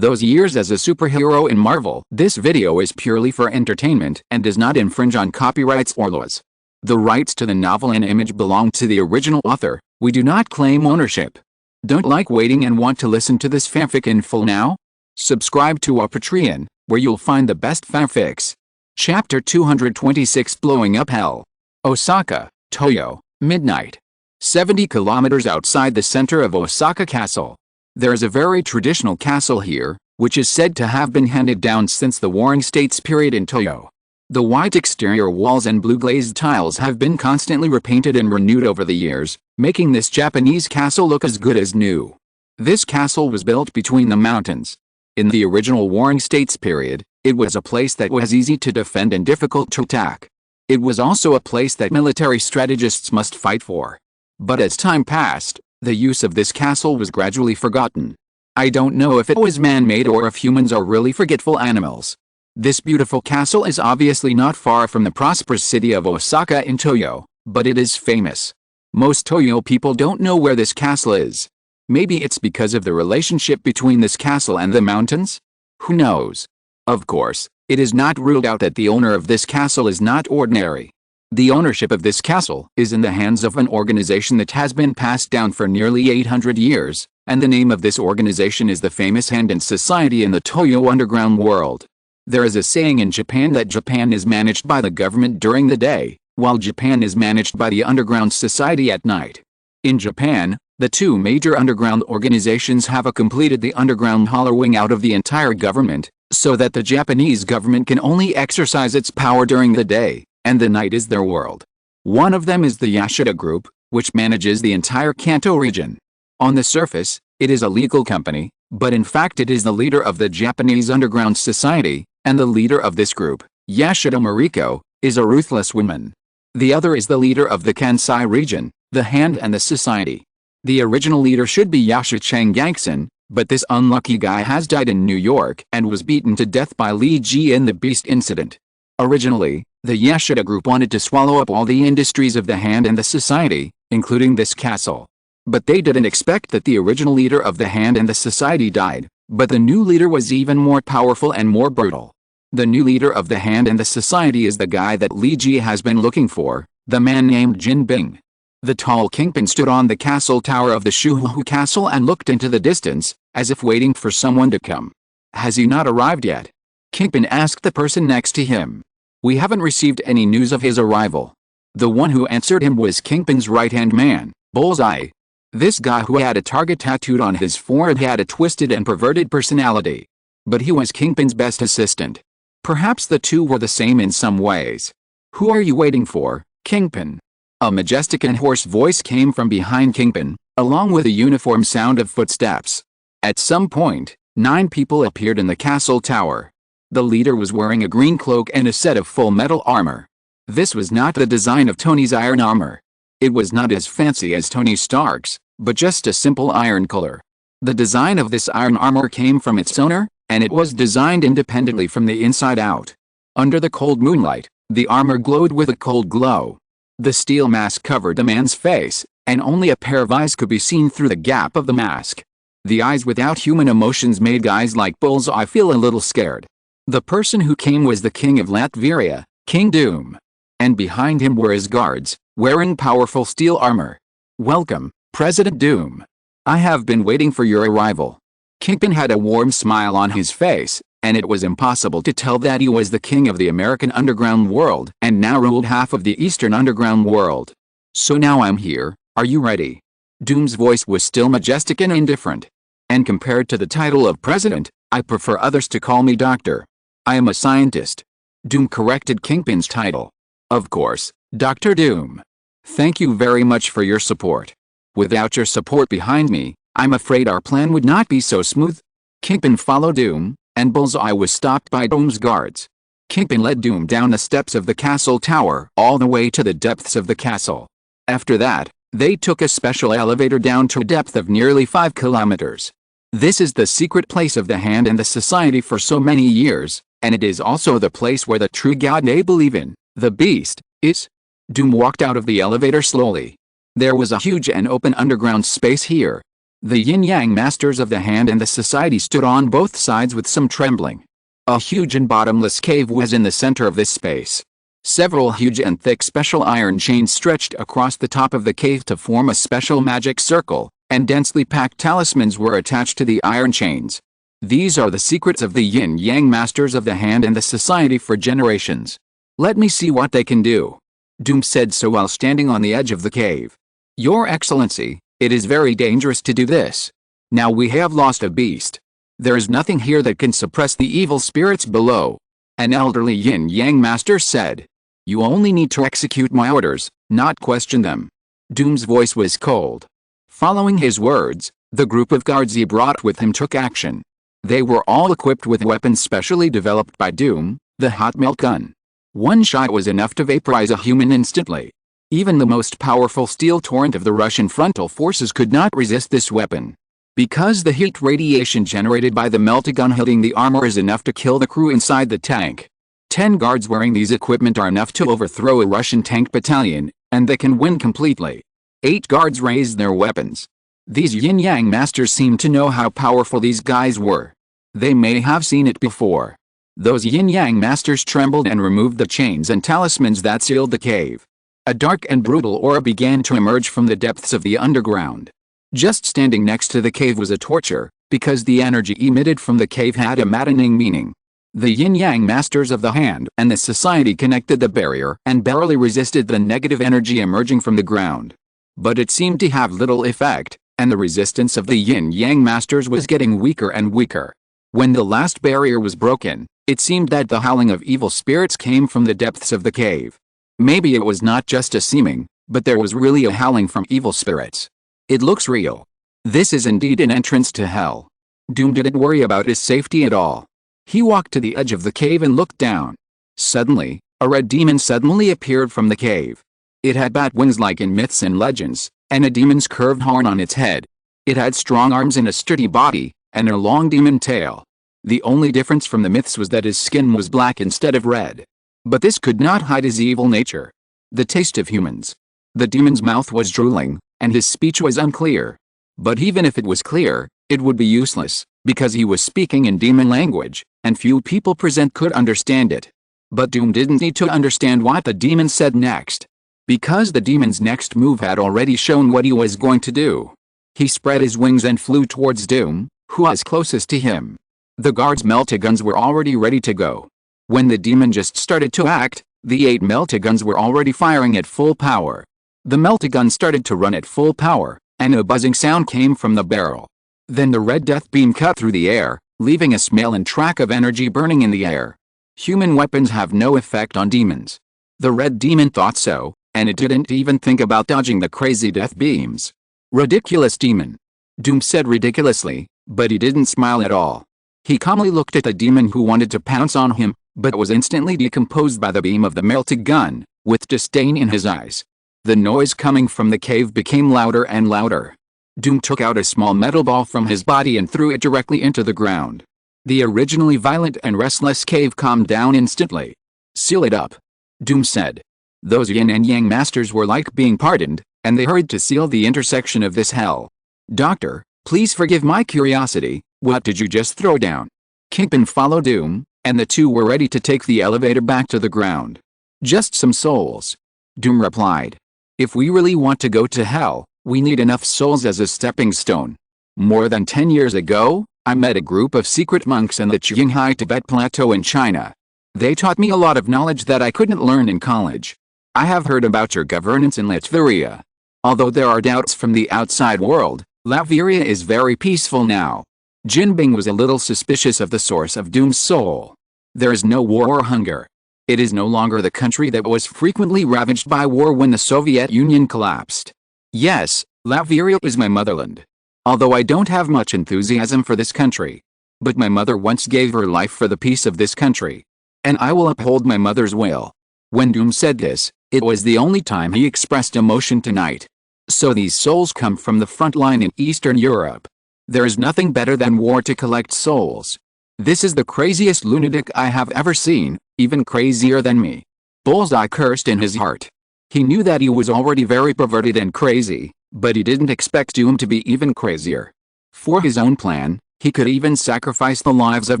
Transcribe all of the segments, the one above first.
those years as a superhero in Marvel. This video is purely for entertainment and does not infringe on copyrights or laws. The rights to the novel and image belong to the original author. We do not claim ownership. Don't like waiting and want to listen to this fanfic in full now? Subscribe to our Patreon, where you'll find the best fanfics. Chapter 226, Blowing Up Hell. Osaka, Toyo, midnight. 70 kilometers outside the center of Osaka Castle. There is a very traditional castle here, which is said to have been handed down since the Warring States period in Toyo. The white exterior walls and blue glazed tiles have been constantly repainted and renewed over the years, making this Japanese castle look as good as new. This castle was built between the mountains. In the original Warring States period, it was a place that was easy to defend and difficult to attack. It was also a place that military strategists must fight for. But as time passed, the use of this castle was gradually forgotten. I don't know if it was man-made or if humans are really forgetful animals. This beautiful castle is obviously not far from the prosperous city of Osaka in Toyo, but it is famous. Most Toyo people don't know where this castle is. Maybe it's because of the relationship between this castle and the mountains? Who knows? Of course, it is not ruled out that the owner of this castle is not ordinary. The ownership of this castle is in the hands of an organization that has been passed down for nearly 800 years, and the name of this organization is the famous Hand and Society in the Toyo underground world. There is a saying in Japan that Japan is managed by the government during the day, while Japan is managed by the underground society at night. In Japan, the two major underground organizations have completed the underground hollowing out of the entire government, so that the Japanese government can only exercise its power during the day, and the night is their world. One of them is the Yashida Group, which manages the entire Kanto region. On the surface, it is a legal company, but in fact it is the leader of the Japanese underground society, and the leader of this group, Yashida Mariko, is a ruthless woman. The other is the leader of the Kansai region, the Hand and the Society. The original leader should be Yasha Chang-Gangson, but this unlucky guy has died in New York and was beaten to death by Lee Ji in the Beast incident. Originally, the Yashida Group wanted to swallow up all the industries of the Hand and the Society, including this castle. But they didn't expect that the original leader of the Hand and the Society died, but the new leader was even more powerful and more brutal. The new leader of the Hand and the Society is the guy that Li Ji has been looking for, the man named Jin Bing. The tall kingpin stood on the castle tower of the Shuhu Castle and looked into the distance, as if waiting for someone to come. "Has he not arrived yet?" Kingpin asked the person next to him. "We haven't received any news of his arrival." The one who answered him was Kingpin's right-hand man, Bullseye. This guy who had a target tattooed on his forehead had a twisted and perverted personality. But he was Kingpin's best assistant. Perhaps the two were the same in some ways. "Who are you waiting for, Kingpin?" A majestic and hoarse voice came from behind Kingpin, along with a uniform sound of footsteps. At some point, 9 people appeared in the castle tower. The leader was wearing a green cloak and a set of full metal armor. This was not the design of Tony's iron armor. It was not as fancy as Tony Stark's, but just a simple iron color. The design of this iron armor came from its owner, and it was designed independently from the inside out. Under the cold moonlight, the armor glowed with a cold glow. The steel mask covered the man's face, and only a pair of eyes could be seen through the gap of the mask. The eyes without human emotions made guys like Bullseye feel a little scared. The person who came was the king of Latveria, King Doom. And behind him were his guards, wearing powerful steel armor. "Welcome, President Doom. I have been waiting for your arrival." Kingpin had a warm smile on his face, and it was impossible to tell that he was the king of the American underground world and now ruled half of the Eastern underground world. "So now I'm here, are you ready?" Doom's voice was still majestic and indifferent. "And compared to the title of president, I prefer others to call me doctor. I am a scientist." Doom corrected Kingpin's title. "Of course, Dr. Doom. Thank you very much for your support. Without your support behind me, I'm afraid our plan would not be so smooth." Kingpin followed Doom, and Bullseye was stopped by Doom's guards. Kingpin led Doom down the steps of the castle tower all the way to the depths of the castle. After that, they took a special elevator down to a depth of nearly 5 kilometers. This is the secret place of the Hand and the Society for so many years, and it is also the place where the true god they believe in, the Beast, is. Doom walked out of the elevator slowly. There was a huge and open underground space here. The yin-yang masters of the hand and the society stood on both sides with some trembling. A huge and bottomless cave was in the center of this space. Several huge and thick special iron chains stretched across the top of the cave to form a special magic circle, and densely packed talismans were attached to the iron chains. These are the secrets of the yin-yang masters of the hand and the society for generations. Let me see what they can do. Doom said so while standing on the edge of the cave. Your Excellency, it is very dangerous to do this. Now we have lost a beast. There is nothing here that can suppress the evil spirits below. An elderly yin-yang master said. You only need to execute my orders, not question them. Doom's voice was cold. Following his words, the group of guards he brought with him took action. They were all equipped with weapons specially developed by Doom, the hot melt gun. One shot was enough to vaporize a human instantly. Even the most powerful steel torrent of the Russian frontal forces could not resist this weapon. Because the heat radiation generated by the meltagun hitting the armor is enough to kill the crew inside the tank. 10 guards wearing these equipment are enough to overthrow a Russian tank battalion, and they can win completely. 8 guards raised their weapons. These yin-yang masters seemed to know how powerful these guys were. They may have seen it before. Those yin-yang masters trembled and removed the chains and talismans that sealed the cave. A dark and brutal aura began to emerge from the depths of the underground. Just standing next to the cave was a torture, because the energy emitted from the cave had a maddening meaning. The yin-yang masters of the hand and the society connected the barrier and barely resisted the negative energy emerging from the ground. But it seemed to have little effect, and the resistance of the yin-yang masters was getting weaker and weaker. When the last barrier was broken, it seemed that the howling of evil spirits came from the depths of the cave. Maybe it was not just a seeming, but there was really a howling from evil spirits. It looks real. This is indeed an entrance to hell. Doom didn't worry about his safety at all. He walked to the edge of the cave and looked down. Suddenly, a red demon suddenly appeared from the cave. It had bat wings like in myths and legends, and a demon's curved horn on its head. It had strong arms and a sturdy body, and a long demon tail. The only difference from the myths was that his skin was black instead of red. But this could not hide his evil nature. The taste of humans. The demon's mouth was drooling, and his speech was unclear. But even if it was clear, it would be useless, because he was speaking in demon language, and few people present could understand it. But Doom didn't need to understand what the demon said next. Because the demon's next move had already shown what he was going to do. He spread his wings and flew towards Doom, who was closest to him. The guards' meltaguns were already ready to go. When the demon just started to act, the 8 meltaguns were already firing at full power. The meltagun started to run at full power, and a buzzing sound came from the barrel. Then the red death beam cut through the air, leaving a smell and track of energy burning in the air. Human weapons have no effect on demons. The red demon thought so, and it didn't even think about dodging the crazy death beams. Ridiculous demon. Doom said ridiculously, but he didn't smile at all. He calmly looked at the demon who wanted to pounce on him, but was instantly decomposed by the beam of the melted gun, with disdain in his eyes. The noise coming from the cave became louder and louder. Doom took out a small metal ball from his body and threw it directly into the ground. The originally violent and restless cave calmed down instantly. Seal it up, Doom said. Those yin and yang masters were like being pardoned, and they hurried to seal the intersection of this hell. Doctor, please forgive my curiosity, what did you just throw down? Kingpin followed Doom, and the two were ready to take the elevator back to the ground. Just some souls, Doom replied. If we really want to go to hell, we need enough souls as a stepping stone. More than 10 years ago, I met a group of secret monks in the Qinghai Tibet Plateau in China. They taught me a lot of knowledge that I couldn't learn in college. I have heard about your governance in Latveria. Although there are doubts from the outside world, Latveria is very peaceful now. Jinbing was a little suspicious of the source of Doom's soul. There is no war or hunger. It is no longer the country that was frequently ravaged by war when the Soviet Union collapsed. Yes, Latveria is my motherland. Although I don't have much enthusiasm for this country. But my mother once gave her life for the peace of this country. And I will uphold my mother's will. When Doom said this, it was the only time he expressed emotion tonight. So these souls come from the front line in Eastern Europe. There is nothing better than war to collect souls. This is the craziest lunatic I have ever seen, even crazier than me. Bullseye cursed in his heart. He knew that he was already very perverted and crazy, But he didn't expect Doom to be even crazier. For his own plan, he could even sacrifice the lives of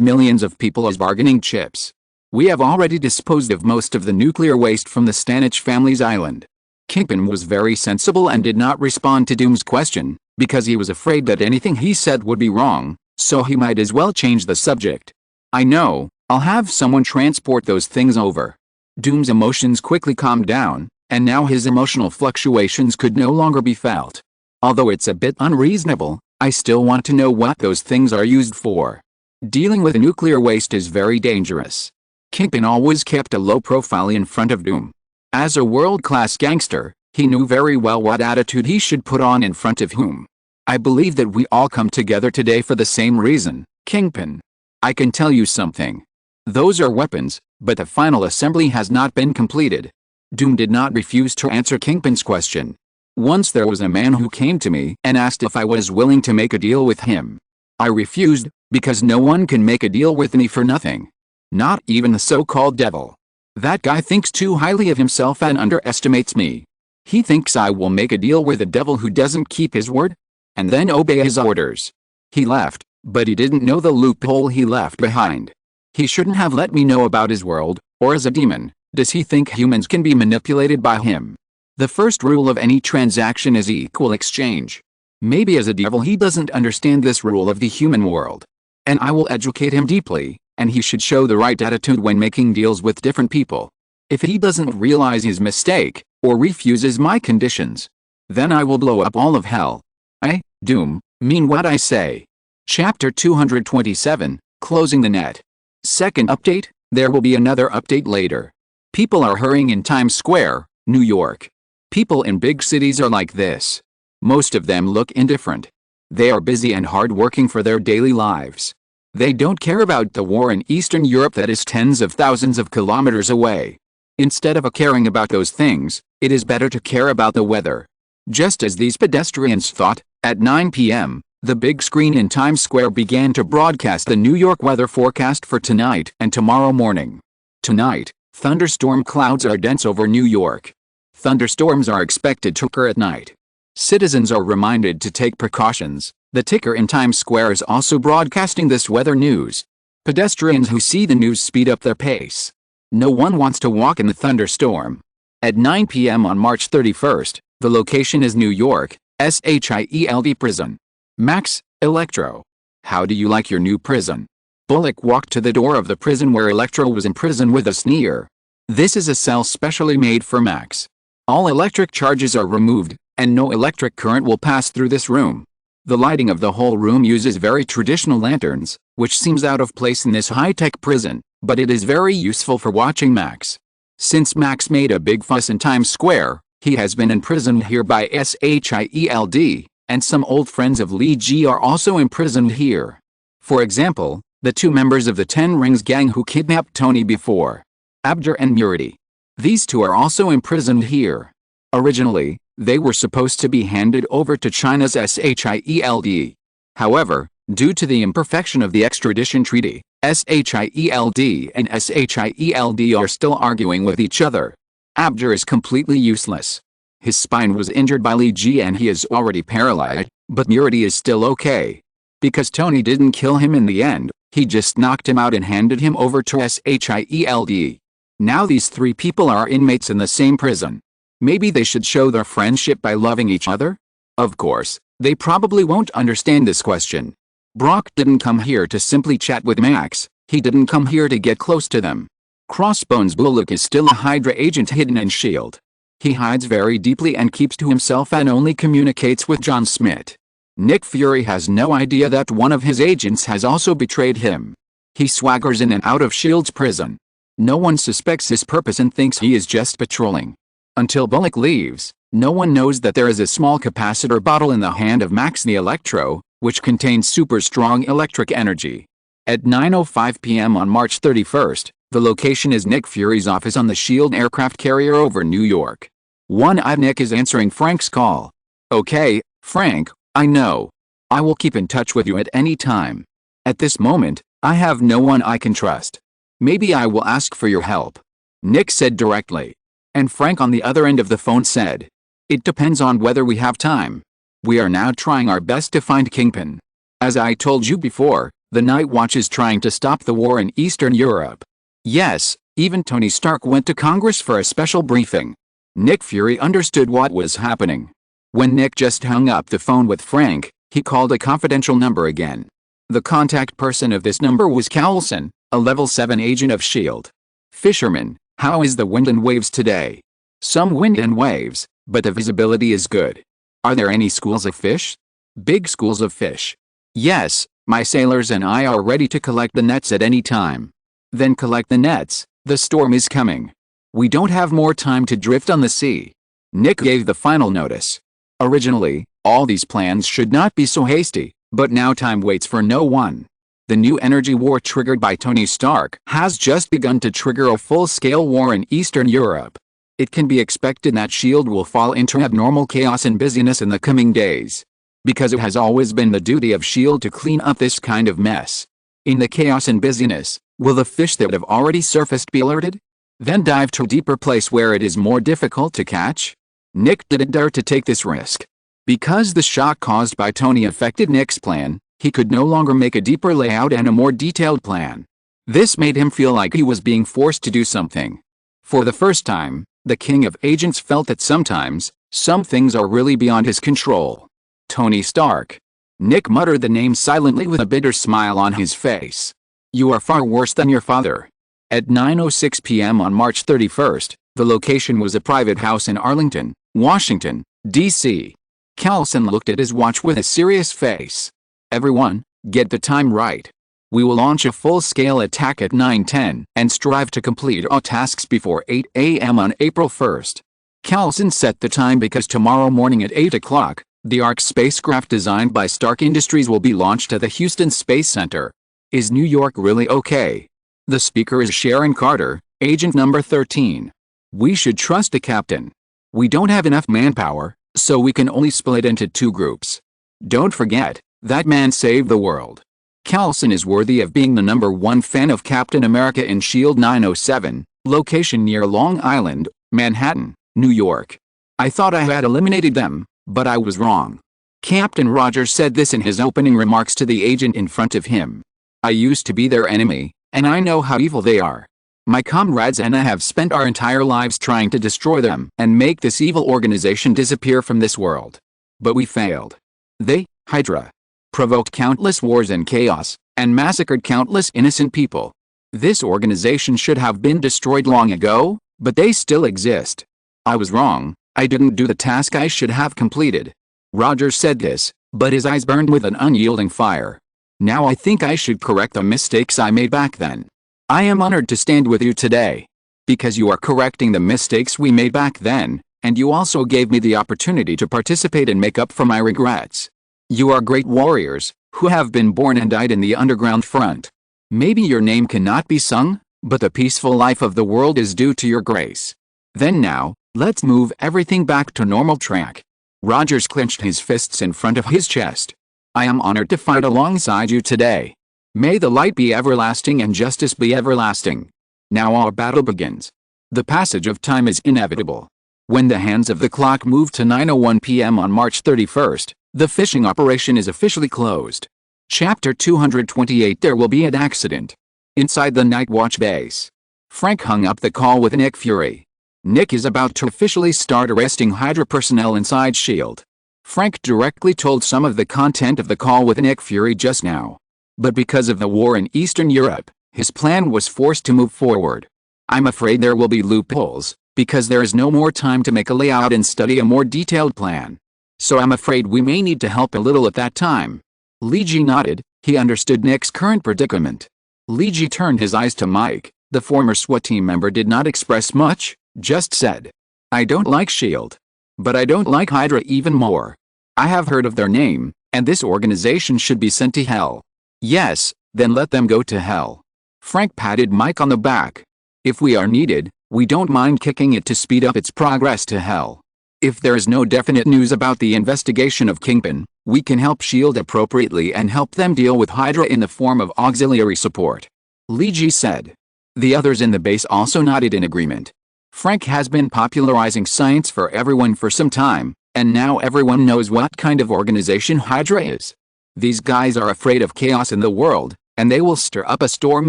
millions of people as bargaining chips. We have already disposed of most of the nuclear waste from the Stanich family's island. Kingpin was very sensible and did not respond to Doom's question, because he was afraid that anything he said would be wrong, so he might as well change the subject. I know, I'll have someone transport those things over. Doom's emotions quickly calmed down, and now his emotional fluctuations could no longer be felt. Although it's a bit unreasonable, I still want to know what those things are used for. Dealing with nuclear waste is very dangerous. Kingpin always kept a low profile in front of Doom. As a world-class gangster, he knew very well what attitude he should put on in front of whom. I believe that we all come together today for the same reason, Kingpin. I can tell you something. Those are weapons, but the final assembly has not been completed. Doom did not refuse to answer Kingpin's question. Once there was a man who came to me and asked if I was willing to make a deal with him. I refused, because no one can make a deal with me for nothing. Not even the so-called devil. That guy thinks too highly of himself and underestimates me. He thinks I will make a deal with a devil who doesn't keep his word, and then obey his orders. He left, but he didn't know the loophole he left behind. He shouldn't have let me know about his world, or as a demon, does he think humans can be manipulated by him? The first rule of any transaction is equal exchange. Maybe as a devil he doesn't understand this rule of the human world. And I will educate him deeply, and he should show the right attitude when making deals with different people. If he doesn't realize his mistake, or refuses my conditions, then I will blow up all of hell. I, Doom, mean what I say. Chapter 227, Closing the Net. Second update, there will be another update later. People are hurrying in Times Square, New York. People in big cities are like this. Most of them look indifferent. They are busy and hard working for their daily lives. They don't care about the war in Eastern Europe that is tens of thousands of kilometers away. Instead of caring about those things, it is better to care about the weather. Just as these pedestrians thought, at 9 p.m., the big screen in Times Square began to broadcast the New York weather forecast for tonight and tomorrow morning. Tonight, thunderstorm clouds are dense over New York. Thunderstorms are expected to occur at night. Citizens are reminded to take precautions. The ticker in Times Square is also broadcasting this weather news. Pedestrians who see the news speed up their pace. No one wants to walk in the thunderstorm. At 9 p.m. on March 31st, the location is New York, SHIELD prison. Max, Electro. How do you like your new prison? Bullock walked to the door of the prison where Electro was in prison with a sneer. This is a cell specially made for Max. All electric charges are removed, and no electric current will pass through this room. The lighting of the whole room uses very traditional lanterns, which seems out of place in this high-tech prison, but it is very useful for watching Max. Since Max made a big fuss in Times Square, he has been imprisoned here by SHIELD, and some old friends of Lee G are also imprisoned here. For example, the two members of the Ten Rings gang who kidnapped Tony before. Abdur and Murati. These two are also imprisoned here. Originally, they were supposed to be handed over to China's SHIELD. However, due to the imperfection of the extradition treaty, SHIELD and SHIELD are still arguing with each other. Abdur is completely useless. His spine was injured by Lee Ji and he is already paralyzed, but Murati is still okay. Because Tony didn't kill him in the end, he just knocked him out and handed him over to SHIELD. Now these three people are inmates in the same prison. Maybe they should show their friendship by loving each other? Of course, they probably won't understand this question. Brock didn't come here to simply chat with Max, he didn't come here to get close to them. Crossbones Bullock is still a Hydra agent hidden in S.H.I.E.L.D. He hides very deeply and keeps to himself and only communicates with John Smith. Nick Fury has no idea that one of his agents has also betrayed him. He swaggers in and out of S.H.I.E.L.D.'s prison. No one suspects his purpose and thinks he is just patrolling. Until Bullock leaves, no one knows that there is a small capacitor bottle in the hand of Max the Electro, which contains super strong electric energy. At 9:05 p.m. on March 31st, the location is Nick Fury's office on the S.H.I.E.L.D. aircraft carrier over New York. One-eyed Nick is answering Frank's call. Okay, Frank, I know. I will keep in touch with you at any time. At this moment, I have no one I can trust. Maybe I will ask for your help. Nick said directly. And Frank on the other end of the phone said, It depends on whether we have time. We are now trying our best to find Kingpin. As I told you before, the Night Watch is trying to stop the war in Eastern Europe. Yes, even Tony Stark went to Congress for a special briefing. Nick Fury understood what was happening. When Nick just hung up the phone with Frank, he called a confidential number again. The contact person of this number was Coulson, a level 7 agent of S.H.I.E.L.D. Fisherman, how is the wind and waves today? Some wind and waves, but the visibility is good. Are there any schools of fish? Big schools of fish. Yes, my sailors and I are ready to collect the nets at any time. Then collect the nets, the storm is coming. We don't have more time to drift on the sea. Nick gave the final notice. Originally, all these plans should not be so hasty, but now time waits for no one. The new energy war triggered by Tony Stark has just begun to trigger a full-scale war in Eastern Europe. It can be expected that S.H.I.E.L.D. will fall into abnormal chaos and busyness in the coming days. Because it has always been the duty of S.H.I.E.L.D. to clean up this kind of mess. In the chaos and busyness, will the fish that have already surfaced be alerted? Then dive to a deeper place where it is more difficult to catch? Nick didn't dare to take this risk. Because the shock caused by Tony affected Nick's plan, he could no longer make a deeper layout and a more detailed plan. This made him feel like he was being forced to do something. For the first time, the King of Agents felt that sometimes, some things are really beyond his control. Tony Stark. Nick muttered the name silently with a bitter smile on his face. You are far worse than your father. At 9:06 p.m. on March 31st, the location was a private house in Arlington, Washington, D.C. Coulson looked at his watch with a serious face. Everyone, get the time right. We will launch a full-scale attack at 9:10 and strive to complete all tasks before 8 a.m. on April 1st. Coulson set the time because tomorrow morning at 8 o'clock, the Ark spacecraft designed by Stark Industries will be launched at the Houston Space Center. Is New York really okay? The speaker is Sharon Carter, agent number 13. We should trust the captain. We don't have enough manpower, so we can only split into 2 groups. Don't forget, that man saved the world. Coulson is worthy of being the #1 fan of Captain America in S.H.I.E.L.D. 907, location near Long Island, Manhattan, New York. I thought I had eliminated them, but I was wrong. Captain Rogers said this in his opening remarks to the agent in front of him. I used to be their enemy, and I know how evil they are. My comrades and I have spent our entire lives trying to destroy them and make this evil organization disappear from this world. But we failed. They, Hydra, provoked countless wars and chaos, and massacred countless innocent people. This organization should have been destroyed long ago, but they still exist. I was wrong, I didn't do the task I should have completed. Rogers said this, but his eyes burned with an unyielding fire. Now I think I should correct the mistakes I made back then. I am honored to stand with you today. Because you are correcting the mistakes we made back then, and you also gave me the opportunity to participate and make up for my regrets. You are great warriors, who have been born and died in the underground front. Maybe your name cannot be sung, but the peaceful life of the world is due to your grace. Then now, let's move everything back to normal track. Rogers clenched his fists in front of his chest. I am honored to fight alongside you today. May the light be everlasting and justice be everlasting. Now our battle begins. The passage of time is inevitable. When the hands of the clock move to 9:01 p.m. on March 31st, the fishing operation is officially closed. Chapter 228. There will be an accident. Inside the Night Watch base. Frank hung up the call with Nick Fury. Nick is about to officially start arresting Hydra personnel inside S.H.I.E.L.D. Frank directly told some of the content of the call with Nick Fury just now. But because of the war in Eastern Europe, his plan was forced to move forward. I'm afraid there will be loopholes, because there is no more time to make a layout and study a more detailed plan. So I'm afraid we may need to help a little at that time. Leegee nodded, he understood Nick's current predicament. Leegee turned his eyes to Mike. The former SWAT team member did not express much, just said, I don't like S.H.I.E.L.D. But I don't like Hydra even more. I have heard of their name, and this organization should be sent to hell. Yes, then let them go to hell. Frank patted Mike on the back. If we are needed, we don't mind kicking it to speed up its progress to hell. If there is no definite news about the investigation of Kingpin, we can help S.H.I.E.L.D. appropriately and help them deal with Hydra in the form of auxiliary support. Leegee said. The others in the base also nodded in agreement. Frank has been popularizing science for everyone for some time, and now everyone knows what kind of organization Hydra is. These guys are afraid of chaos in the world, and they will stir up a storm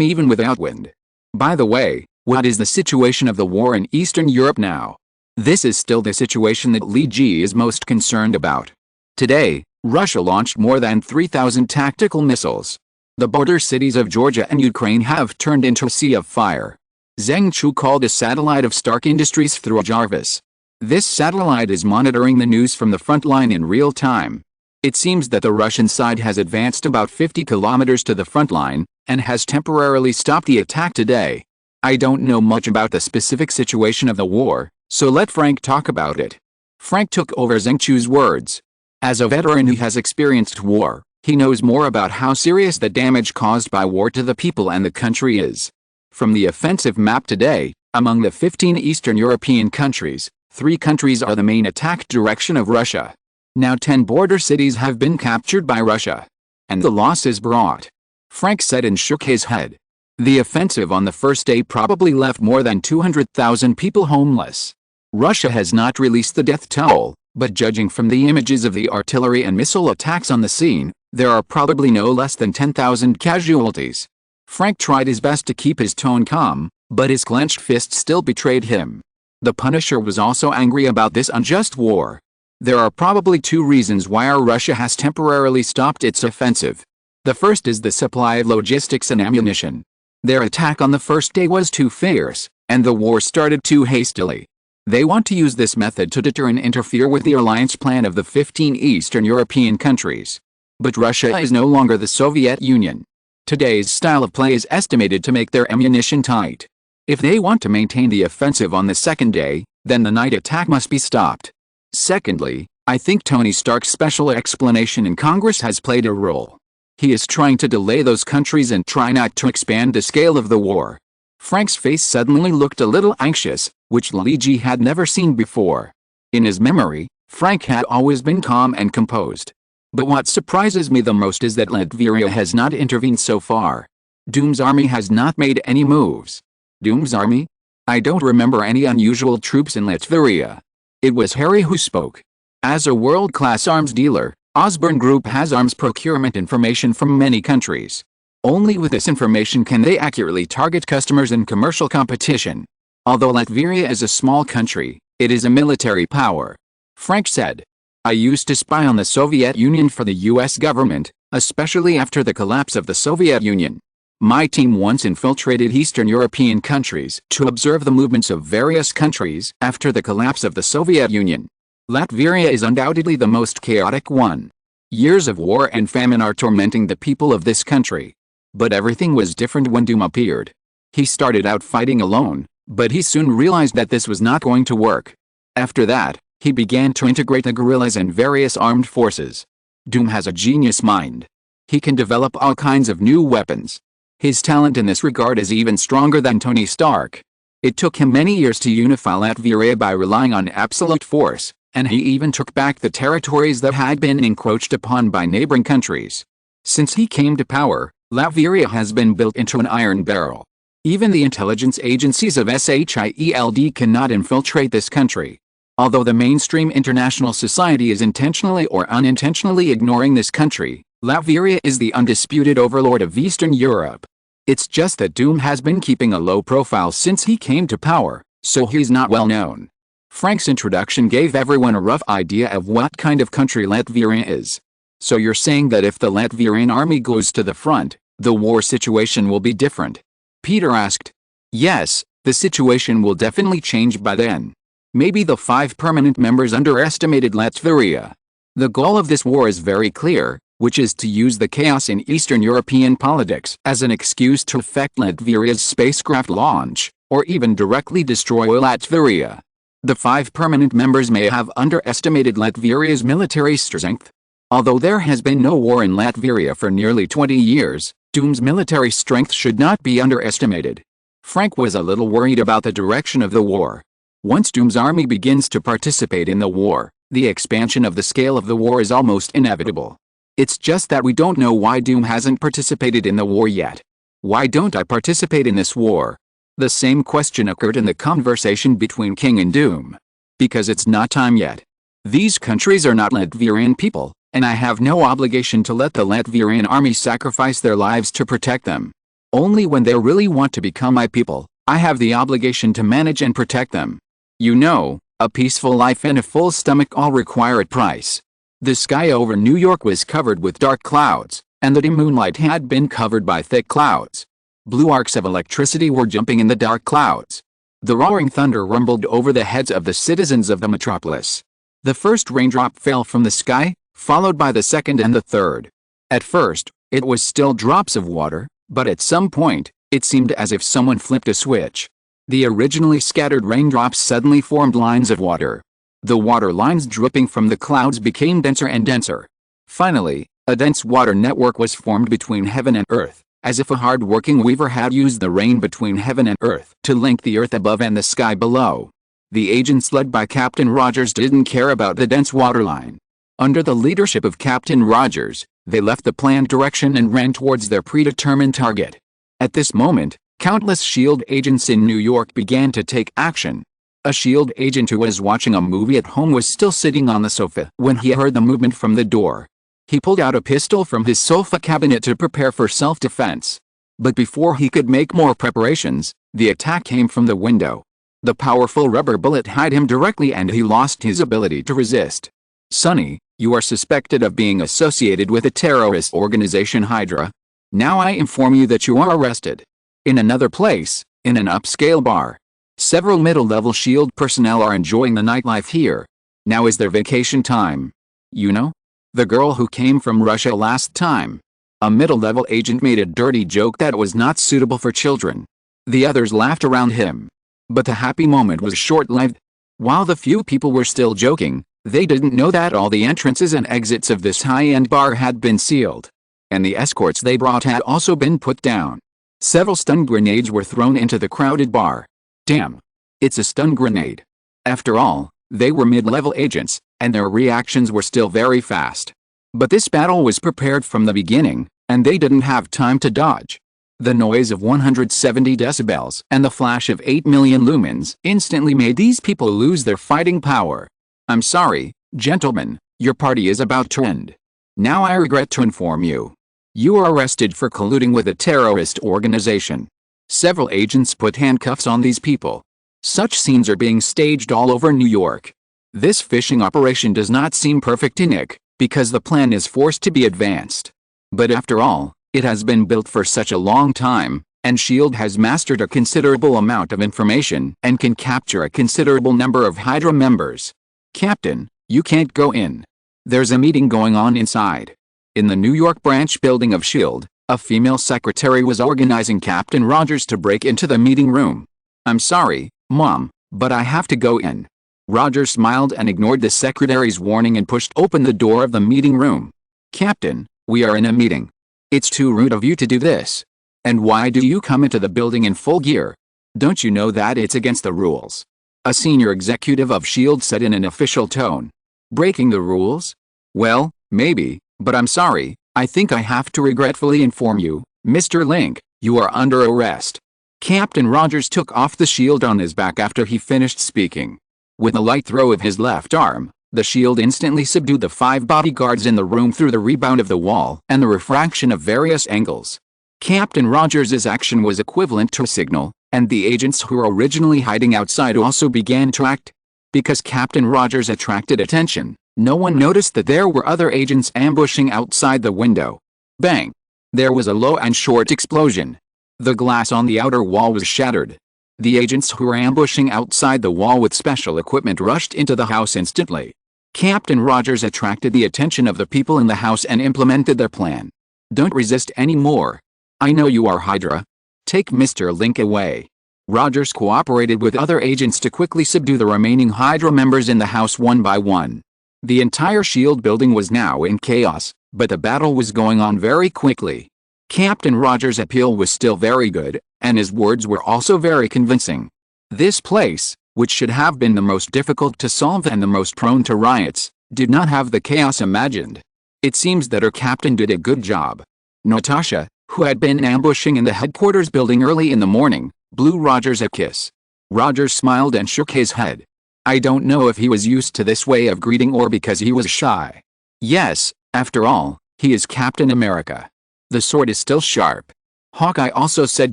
even without wind. By the way, what is the situation of the war in Eastern Europe now? This is still the situation that Li Ji is most concerned about. Today, Russia launched more than 3,000 tactical missiles. The border cities of Georgia and Ukraine have turned into a sea of fire. Zheng Chu called a satellite of Stark Industries through Jarvis. This satellite is monitoring the news from the front line in real time. It seems that the Russian side has advanced about 50 kilometers to the front line, and has temporarily stopped the attack today. I don't know much about the specific situation of the war, so let Frank talk about it. Frank took over Zheng Chu's words. As a veteran who has experienced war, he knows more about how serious the damage caused by war to the people and the country is. From the offensive map today, among the 15 Eastern European countries, 3 countries are the main attack direction of Russia. Now 10 border cities have been captured by Russia. And the loss is brought. Frank said and shook his head. The offensive on the first day probably left more than 200,000 people homeless. Russia has not released the death toll, but judging from the images of the artillery and missile attacks on the scene, there are probably no less than 10,000 casualties. Frank tried his best to keep his tone calm, but his clenched fist still betrayed him. The Punisher was also angry about this unjust war. There are probably 2 reasons why Russia has temporarily stopped its offensive. The first is the supply of logistics and ammunition. Their attack on the first day was too fierce, and the war started too hastily. They want to use this method to deter and interfere with the alliance plan of the 15 Eastern European countries. But Russia is no longer the Soviet Union. Today's style of play is estimated to make their ammunition tight. If they want to maintain the offensive on the second day, then the night attack must be stopped. Secondly, I think Tony Stark's special explanation in Congress has played a role. He is trying to delay those countries and try not to expand the scale of the war. Frank's face suddenly looked a little anxious, which Li Ji had never seen before. In his memory, Frank had always been calm and composed. But what surprises me the most is that Latveria has not intervened so far. Doom's army has not made any moves. Doom's army? I don't remember any unusual troops in Latveria. It was Harry who spoke. As a world-class arms dealer, Osborne Group has arms procurement information from many countries. Only with this information can they accurately target customers in commercial competition. Although Latveria is a small country, it is a military power. Frank said. I used to spy on the Soviet Union for the US government, especially after the collapse of the Soviet Union. My team once infiltrated Eastern European countries to observe the movements of various countries after the collapse of the Soviet Union. Latveria is undoubtedly the most chaotic one. Years of war and famine are tormenting the people of this country. But everything was different when Doom appeared. He started out fighting alone, but he soon realized that this was not going to work. After that, he began to integrate the guerrillas and various armed forces. Doom has a genius mind. He can develop all kinds of new weapons. His talent in this regard is even stronger than Tony Stark. It took him many years to unify Latveria by relying on absolute force, and he even took back the territories that had been encroached upon by neighboring countries. Since he came to power, Latveria has been built into an iron barrel. Even the intelligence agencies of SHIELD cannot infiltrate this country. Although the mainstream international society is intentionally or unintentionally ignoring this country, Latveria is the undisputed overlord of Eastern Europe. It's just that Doom has been keeping a low profile since he came to power, so he's not well known. Frank's introduction gave everyone a rough idea of what kind of country Latveria is. So you're saying that if the Latvian army goes to the front, the war situation will be different? Peter asked. Yes, the situation will definitely change by then. Maybe the 5 permanent members underestimated Latveria. The goal of this war is very clear, which is to use the chaos in Eastern European politics as an excuse to affect Latveria's spacecraft launch, or even directly destroy Latveria. The 5 permanent members may have underestimated Latveria's military strength. Although there has been no war in Latveria for nearly 20 years, Doom's military strength should not be underestimated. Frank was a little worried about the direction of the war. Once Doom's army begins to participate in the war, the expansion of the scale of the war is almost inevitable. It's just that we don't know why Doom hasn't participated in the war yet. Why don't I participate in this war? The same question occurred in the conversation between King and Doom. Because it's not time yet. These countries are not Latvian people, and I have no obligation to let the Latvian army sacrifice their lives to protect them. Only when they really want to become my people, I have the obligation to manage and protect them. You know, a peaceful life and a full stomach all require a price. The sky over New York was covered with dark clouds, and the dim moonlight had been covered by thick clouds. Blue arcs of electricity were jumping in the dark clouds. The roaring thunder rumbled over the heads of the citizens of the metropolis. The first raindrop fell from the sky, followed by the second and the third. At first, it was still drops of water, but at some point, it seemed as if someone flipped a switch. The originally scattered raindrops suddenly formed lines of water. The water lines dripping from the clouds became denser and denser. Finally, a dense water network was formed between heaven and earth, as if a hard-working weaver had used the rain between heaven and earth to link the earth above and the sky below. The agents led by Captain Rogers didn't care about the dense waterline. Under the leadership of Captain Rogers, they left the planned direction and ran towards their predetermined target. At this moment, countless SHIELD agents in New York began to take action. A SHIELD agent who was watching a movie at home was still sitting on the sofa when he heard the movement from the door. He pulled out a pistol from his sofa cabinet to prepare for self-defense. But before he could make more preparations, the attack came from the window. The powerful rubber bullet hit him directly and he lost his ability to resist. Sonny, you are suspected of being associated with a terrorist organization, Hydra. Now I inform you that you are arrested. In another place, in an upscale bar, several middle-level SHIELD personnel are enjoying the nightlife here. Now is their vacation time. You know? The girl who came from Russia last time. A middle-level agent made a dirty joke that was not suitable for children. The others laughed around him. But the happy moment was short-lived. While the few people were still joking, they didn't know that all the entrances and exits of this high-end bar had been sealed. And the escorts they brought had also been put down. Several stun grenades were thrown into the crowded bar. Damn. It's a stun grenade. After all, they were mid-level agents, and their reactions were still very fast. But this battle was prepared from the beginning, and they didn't have time to dodge. The noise of 170 decibels and the flash of 8 million lumens instantly made these people lose their fighting power. I'm sorry, gentlemen, your party is about to end. Now I regret to inform you. You are arrested for colluding with a terrorist organization. Several agents put handcuffs on these people. Such scenes are being staged all over New York. This phishing operation does not seem perfect enough, because the plan is forced to be advanced. But after all, it has been built for such a long time, and SHIELD has mastered a considerable amount of information and can capture a considerable number of Hydra members. Captain, you can't go in. There's a meeting going on inside. In the New York branch building of SHIELD, a female secretary was organizing Captain Rogers to break into the meeting room. I'm sorry, Mom, but I have to go in. Rogers smiled and ignored the secretary's warning and pushed open the door of the meeting room. Captain, we are in a meeting. It's too rude of you to do this. And why do you come into the building in full gear? Don't you know that it's against the rules? A senior executive of SHIELD said in an official tone. Breaking the rules? Well, maybe, but I'm sorry, I think I have to regretfully inform you, Mr. Link, you are under arrest. Captain Rogers took off the shield on his back after he finished speaking. With a light throw of his left arm, the shield instantly subdued the 5 bodyguards in the room through the rebound of the wall and the refraction of various angles. Captain Rogers' action was equivalent to a signal, and the agents who were originally hiding outside also began to act. Because Captain Rogers attracted attention, no one noticed that there were other agents ambushing outside the window. Bang! There was a low and short explosion. The glass on the outer wall was shattered. The agents who were ambushing outside the wall with special equipment rushed into the house instantly. Captain Rogers attracted the attention of the people in the house and implemented their plan. Don't resist anymore. I know you are Hydra. Take Mr. Link away. Rogers cooperated with other agents to quickly subdue the remaining Hydra members in the house one by one. The entire SHIELD building was now in chaos, but the battle was going on very quickly. Captain Rogers' appeal was still very good, and his words were also very convincing. This place, which should have been the most difficult to solve and the most prone to riots, did not have the chaos imagined. It seems that our captain did a good job. Natasha, who had been ambushing in the headquarters building early in the morning, blew Rogers a kiss. Rogers smiled and shook his head. I don't know if he was used to this way of greeting or because he was shy. Yes, after all, he is Captain America. The sword is still sharp. Hawkeye also said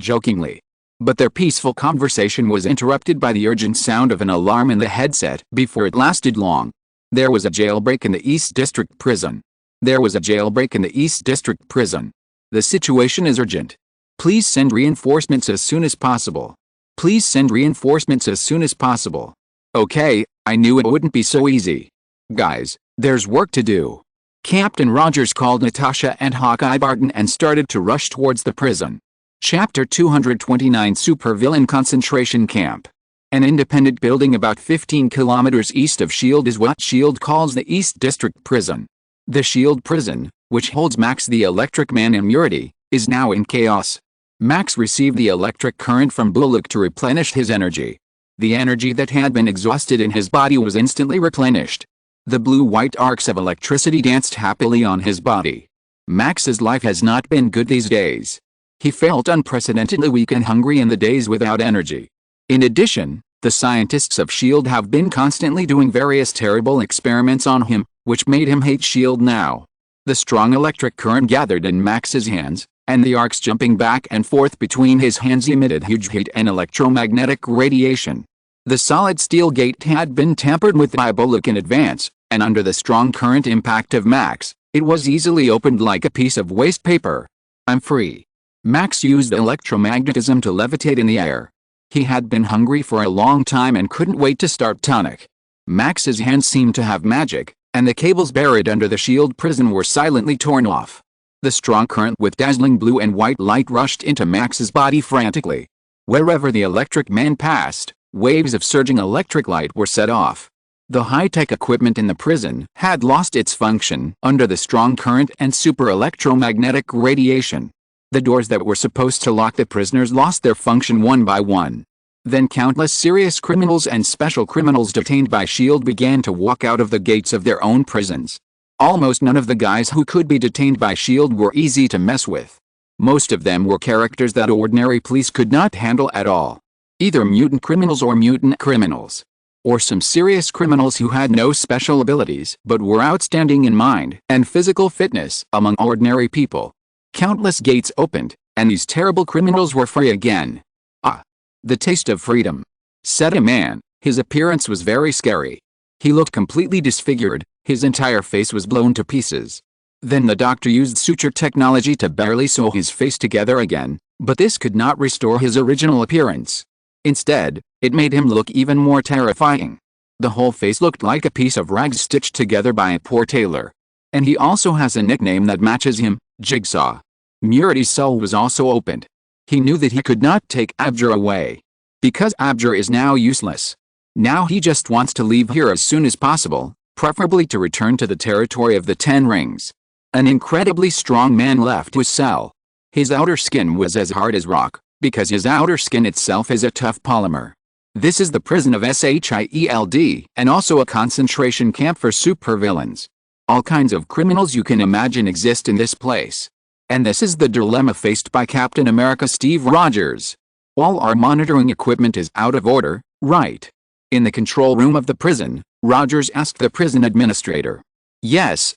jokingly. But their peaceful conversation was interrupted by the urgent sound of an alarm in the headset. Before it lasted long. There was a jailbreak in the East District Prison. There was a jailbreak in the East District Prison. The situation is urgent. Please send reinforcements as soon as possible. Please send reinforcements as soon as possible. Okay, I knew it wouldn't be so easy. Guys, there's work to do. Captain Rogers called Natasha and Hawkeye Barton and started to rush towards the prison. Chapter 229 Supervillain Concentration Camp. An independent building about 15 kilometers east of S.H.I.E.L.D. is what S.H.I.E.L.D. calls the East District Prison. The S.H.I.E.L.D. prison, which holds Max the Electric Man and Murity, is now in chaos. Max received the electric current from Bullock to replenish his energy. The energy that had been exhausted in his body was instantly replenished. The blue-white arcs of electricity danced happily on his body. Max's life has not been good these days. He felt unprecedentedly weak and hungry in the days without energy. In addition, the scientists of S.H.I.E.L.D. have been constantly doing various terrible experiments on him, which made him hate S.H.I.E.L.D. now. The strong electric current gathered in Max's hands, and the arcs jumping back and forth between his hands emitted huge heat and electromagnetic radiation. The solid steel gate had been tampered with by Bullock in advance, and under the strong current impact of Max, it was easily opened like a piece of waste paper. I'm free. Max used electromagnetism to levitate in the air. He had been hungry for a long time and couldn't wait to start tonic. Max's hands seemed to have magic, and the cables buried under the S.H.I.E.L.D. prison were silently torn off. The strong current with dazzling blue and white light rushed into Max's body frantically. Wherever the electric man passed, waves of surging electric light were set off. The high-tech equipment in the prison had lost its function under the strong current and super electromagnetic radiation. The doors that were supposed to lock the prisoners lost their function one by one. Then countless serious criminals and special criminals detained by S.H.I.E.L.D. began to walk out of the gates of their own prisons. Almost none of the guys who could be detained by S.H.I.E.L.D. were easy to mess with. Most of them were characters that ordinary police could not handle at all. Either mutant criminals or mutant criminals. Or some serious criminals who had no special abilities but were outstanding in mind and physical fitness among ordinary people. Countless gates opened, and these terrible criminals were free again. Ah! The taste of freedom. Said a man. His appearance was very scary. He looked completely disfigured, his entire face was blown to pieces. Then the doctor used suture technology to barely sew his face together again, but this could not restore his original appearance. Instead, it made him look even more terrifying. The whole face looked like a piece of rags stitched together by a poor tailor. And he also has a nickname that matches him, Jigsaw. Murity's soul was also opened. He knew that he could not take Abjur away. Because Abjur is now useless. Now he just wants to leave here as soon as possible, preferably to return to the territory of the Ten Rings. An incredibly strong man left his cell. His outer skin was as hard as rock, because his outer skin itself is a tough polymer. This is the prison of S.H.I.E.L.D. and also a concentration camp for supervillains. All kinds of criminals you can imagine exist in this place. And this is the dilemma faced by Captain America Steve Rogers. All our monitoring equipment is out of order, right? In the control room of the prison, Rogers asked the prison administrator. Yes,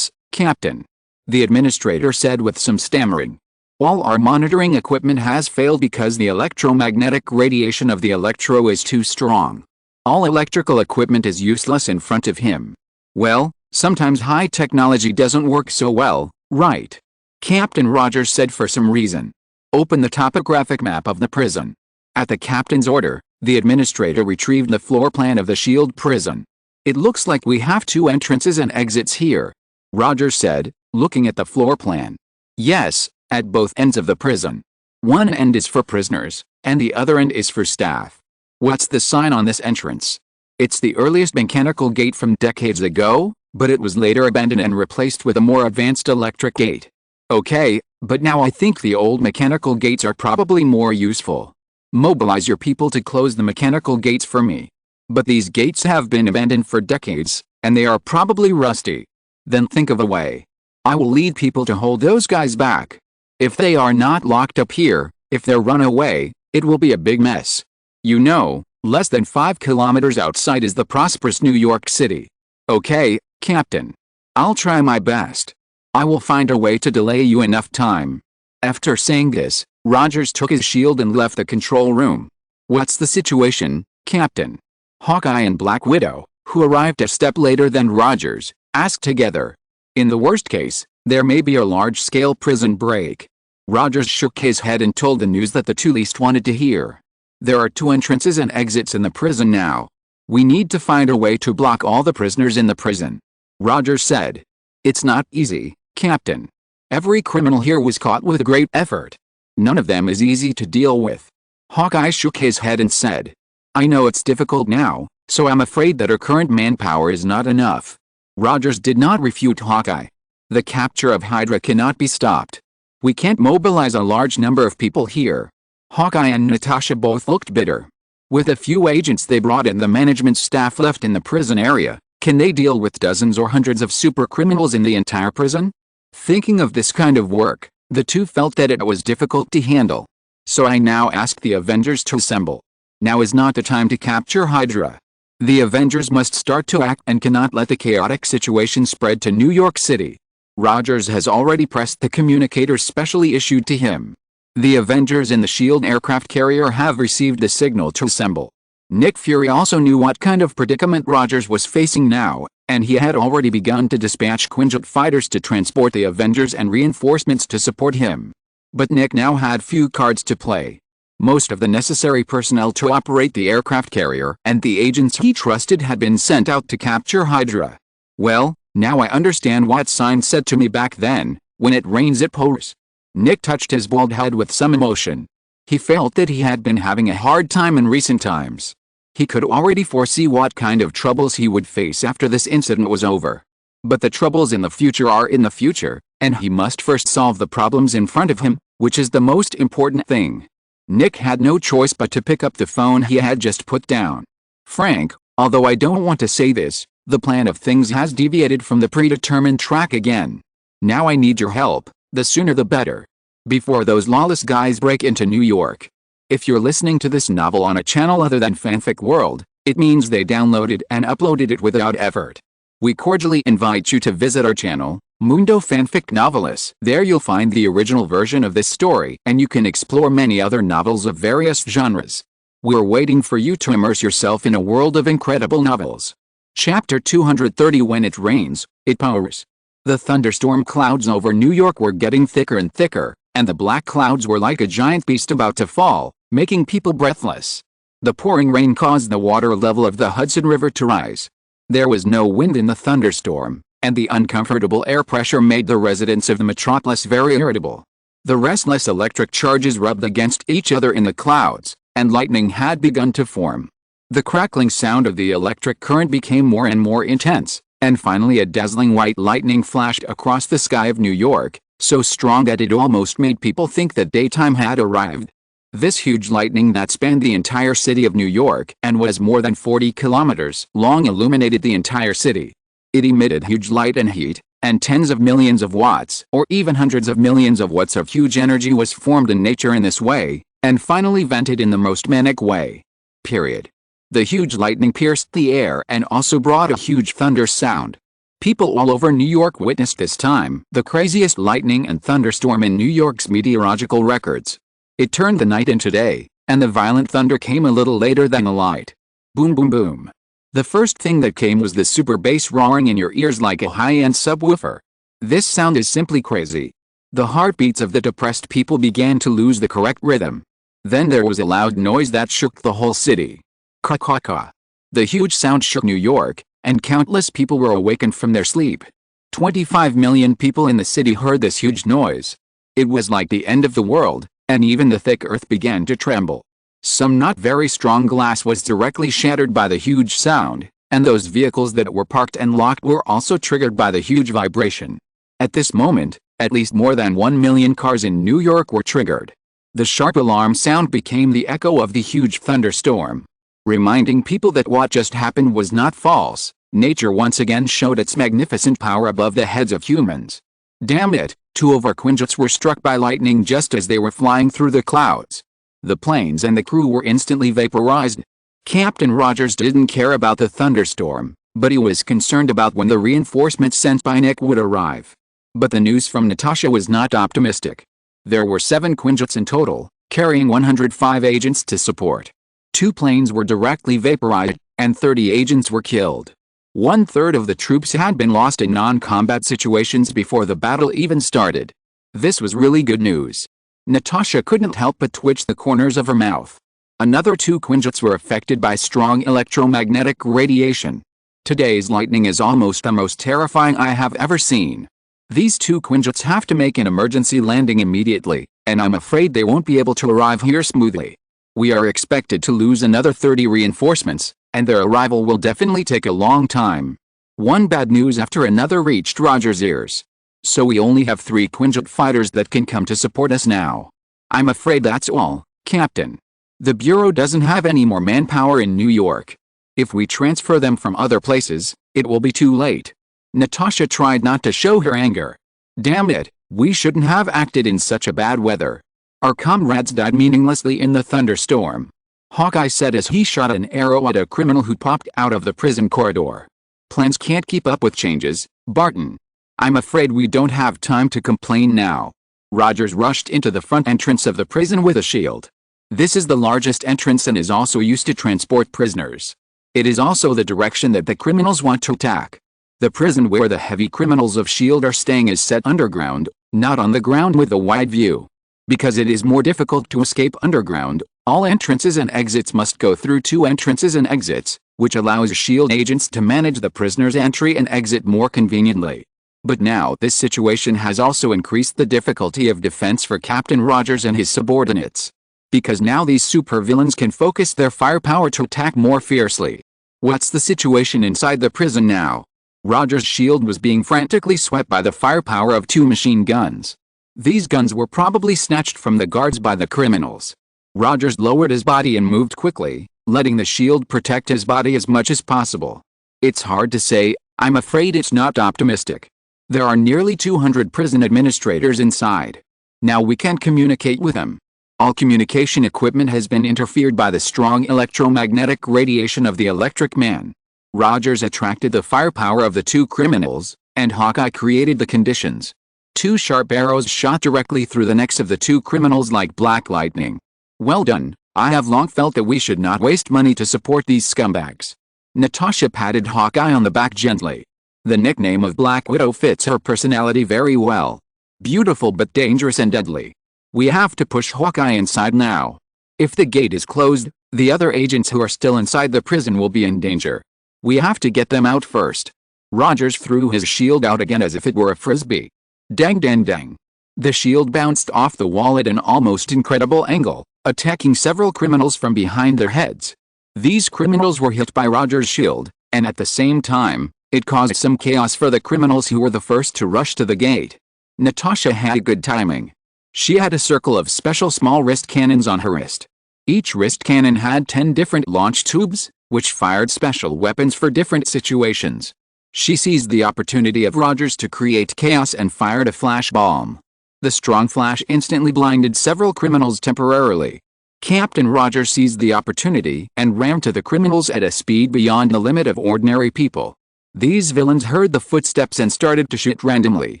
Captain. The administrator said with some stammering. All our monitoring equipment has failed because the electromagnetic radiation of the electro is too strong. All electrical equipment is useless in front of him. Well, sometimes high technology doesn't work so well, right? Captain Rogers said for some reason. Open the topographic map of the prison. At the captain's order, the administrator retrieved the floor plan of the S.H.I.E.L.D. prison. It looks like we have 2 entrances and exits here. Rogers said, looking at the floor plan. Yes, at both ends of the prison. One end is for prisoners, and the other end is for staff. What's the sign on this entrance? It's the earliest mechanical gate from decades ago, but it was later abandoned and replaced with a more advanced electric gate. Okay, but now I think the old mechanical gates are probably more useful. Mobilize your people to close the mechanical gates for me. But these gates have been abandoned for decades, and they are probably rusty. Then think of a way. I will lead people to hold those guys back. If they are not locked up here, if they're run away, It will be a big mess. You know, less than 5 kilometers outside is the prosperous New York City. Okay, Captain. I'll try my best. I will find a way to delay you enough time. After saying this, Rogers took his shield and left the control room. What's the situation, Captain? Hawkeye and Black Widow, who arrived a step later than Rogers, asked together. In the worst case, there may be a large-scale prison break. Rogers shook his head and told the news that the two least wanted to hear. There are 2 entrances and exits in the prison now. We need to find a way to block all the prisoners in the prison. Rogers said. It's not easy, Captain. Every criminal here was caught with great effort. None of them is easy to deal with. Hawkeye shook his head and said. I know it's difficult now, so I'm afraid that our current manpower is not enough. Rogers did not refute Hawkeye. The capture of Hydra cannot be stopped. We can't mobilize a large number of people here. Hawkeye and Natasha both looked bitter. With a few agents they brought in, the management staff left in the prison area, can they deal with dozens or hundreds of super criminals in the entire prison? Thinking of this kind of work, the two felt that it was difficult to handle. So I now ask the Avengers to assemble. Now is not the time to capture Hydra. The Avengers must start to act and cannot let the chaotic situation spread to New York City. Rogers has already pressed the communicators specially issued to him. The Avengers in the SHIELD aircraft carrier have received the signal to assemble. Nick Fury also knew what kind of predicament Rogers was facing now, and he had already begun to dispatch Quinjet fighters to transport the Avengers and reinforcements to support him. But Nick now had few cards to play. Most of the necessary personnel to operate the aircraft carrier and the agents he trusted had been sent out to capture Hydra. Well, now I understand what Sign said to me back then, when it rains it pours. Nick touched his bald head with some emotion. He felt that he had been having a hard time in recent times. He could already foresee what kind of troubles he would face after this incident was over. But the troubles in the future are in the future, and he must first solve the problems in front of him, which is the most important thing. Nick had no choice but to pick up the phone he had just put down. Frank, although I don't want to say this, the plan of things has deviated from the predetermined track again. Now I need your help, the sooner the better. Before those lawless guys break into New York. If you're listening to this novel on a channel other than Fanfic World, it means they downloaded and uploaded it without effort. We cordially invite you to visit our channel, Mundo Fanfic Novelis. There you'll find the original version of this story, and you can explore many other novels of various genres. We're waiting for you to immerse yourself in a world of incredible novels. Chapter 230. When it rains, it pours. The thunderstorm clouds over New York were getting thicker and thicker, and the black clouds were like a giant beast about to fall, making people breathless. The pouring rain caused the water level of the Hudson River to rise. There was no wind in the thunderstorm, and the uncomfortable air pressure made the residents of the metropolis very irritable. The restless electric charges rubbed against each other in the clouds, and lightning had begun to form. The crackling sound of the electric current became more and more intense, and finally a dazzling white lightning flashed across the sky of New York, so strong that it almost made people think that daytime had arrived. This huge lightning that spanned the entire city of New York and was more than 40 kilometers long illuminated the entire city. It emitted huge light and heat, and tens of millions of watts or even hundreds of millions of watts of huge energy was formed in nature in this way, and finally vented in the most manic way. Period. The huge lightning pierced the air and also brought a huge thunder sound. People all over New York witnessed this time the craziest lightning and thunderstorm in New York's meteorological records. It turned the night into day, and the violent thunder came a little later than the light. Boom boom boom. The first thing that came was the super bass roaring in your ears like a high-end subwoofer. This sound is simply crazy. The heartbeats of the depressed people began to lose the correct rhythm. Then there was a loud noise that shook the whole city. Ka-ka-ka. The huge sound shook New York, and countless people were awakened from their sleep. 25 million people in the city heard this huge noise. It was like the end of the world, and even the thick earth began to tremble. Some not very strong glass was directly shattered by the huge sound, and those vehicles that were parked and locked were also triggered by the huge vibration. At this moment, at least more than 1 million cars in New York were triggered. The sharp alarm sound became the echo of the huge thunderstorm, reminding people that what just happened was not false. Nature once again showed its magnificent power above the heads of humans. Damn it, 2 of our Quinjets were struck by lightning just as they were flying through the clouds. The planes and the crew were instantly vaporized. Captain Rogers didn't care about the thunderstorm, but he was concerned about when the reinforcements sent by Nick would arrive. But the news from Natasha was not optimistic. There were 7 Quinjets in total, carrying 105 agents to support. 2 planes were directly vaporized, and 30 agents were killed. 1/3 of the troops had been lost in non-combat situations before the battle even started. This was really good news. Natasha couldn't help but twitch the corners of her mouth. Another 2 Quinjets were affected by strong electromagnetic radiation. Today's lightning is almost the most terrifying I have ever seen. These 2 Quinjets have to make an emergency landing immediately, and I'm afraid they won't be able to arrive here smoothly. We are expected to lose another 30 reinforcements, and their arrival will definitely take a long time. One bad news after another reached Rogers' ears. So we only have 3 Quinjet fighters that can come to support us now. I'm afraid that's all, Captain. The Bureau doesn't have any more manpower in New York. If we transfer them from other places, it will be too late. Natasha tried not to show her anger. Damn it, we shouldn't have acted in such a bad weather. Our comrades died meaninglessly in the thunderstorm. Hawkeye said as he shot an arrow at a criminal who popped out of the prison corridor. Plans can't keep up with changes, Barton. I'm afraid we don't have time to complain now. Rogers rushed into the front entrance of the prison with a shield. This is the largest entrance and is also used to transport prisoners. It is also the direction that the criminals want to attack. The prison where the heavy criminals of S.H.I.E.L.D. are staying is set underground, not on the ground with a wide view. Because it is more difficult to escape underground, all entrances and exits must go through 2 entrances and exits, which allows S.H.I.E.L.D. agents to manage the prisoners' entry and exit more conveniently. But now this situation has also increased the difficulty of defense for Captain Rogers and his subordinates. Because now these supervillains can focus their firepower to attack more fiercely. What's the situation inside the prison now? Rogers' shield was being frantically swept by the firepower of 2 machine guns. These guns were probably snatched from the guards by the criminals. Rogers lowered his body and moved quickly, letting the shield protect his body as much as possible. It's hard to say, I'm afraid it's not optimistic. There are nearly 200 prison administrators inside. Now we can't communicate with them. All communication equipment has been interfered by the strong electromagnetic radiation of the Electric Man. Rogers attracted the firepower of the 2 criminals, and Hawkeye created the conditions. 2 sharp arrows shot directly through the necks of the 2 criminals like black lightning. Well done. I have long felt that we should not waste money to support these scumbags. Natasha patted Hawkeye on the back gently. The nickname of Black Widow fits her personality very well. Beautiful but dangerous and deadly. We have to push Hawkeye inside now. If the gate is closed, the other agents who are still inside the prison will be in danger. We have to get them out first. Rogers threw his shield out again as if it were a frisbee. Dang dang dang. The shield bounced off the wall at an almost incredible angle, attacking several criminals from behind their heads. These criminals were hit by Rogers' shield, and at the same time, it caused some chaos for the criminals who were the first to rush to the gate. Natasha had good timing. She had a circle of special small wrist cannons on her wrist. Each wrist cannon had 10 different launch tubes, which fired special weapons for different situations. She seized the opportunity of Rogers to create chaos and fired a flash bomb. The strong flash instantly blinded several criminals temporarily. Captain Rogers seized the opportunity and ran to the criminals at a speed beyond the limit of ordinary people. These villains heard the footsteps and started to shoot randomly.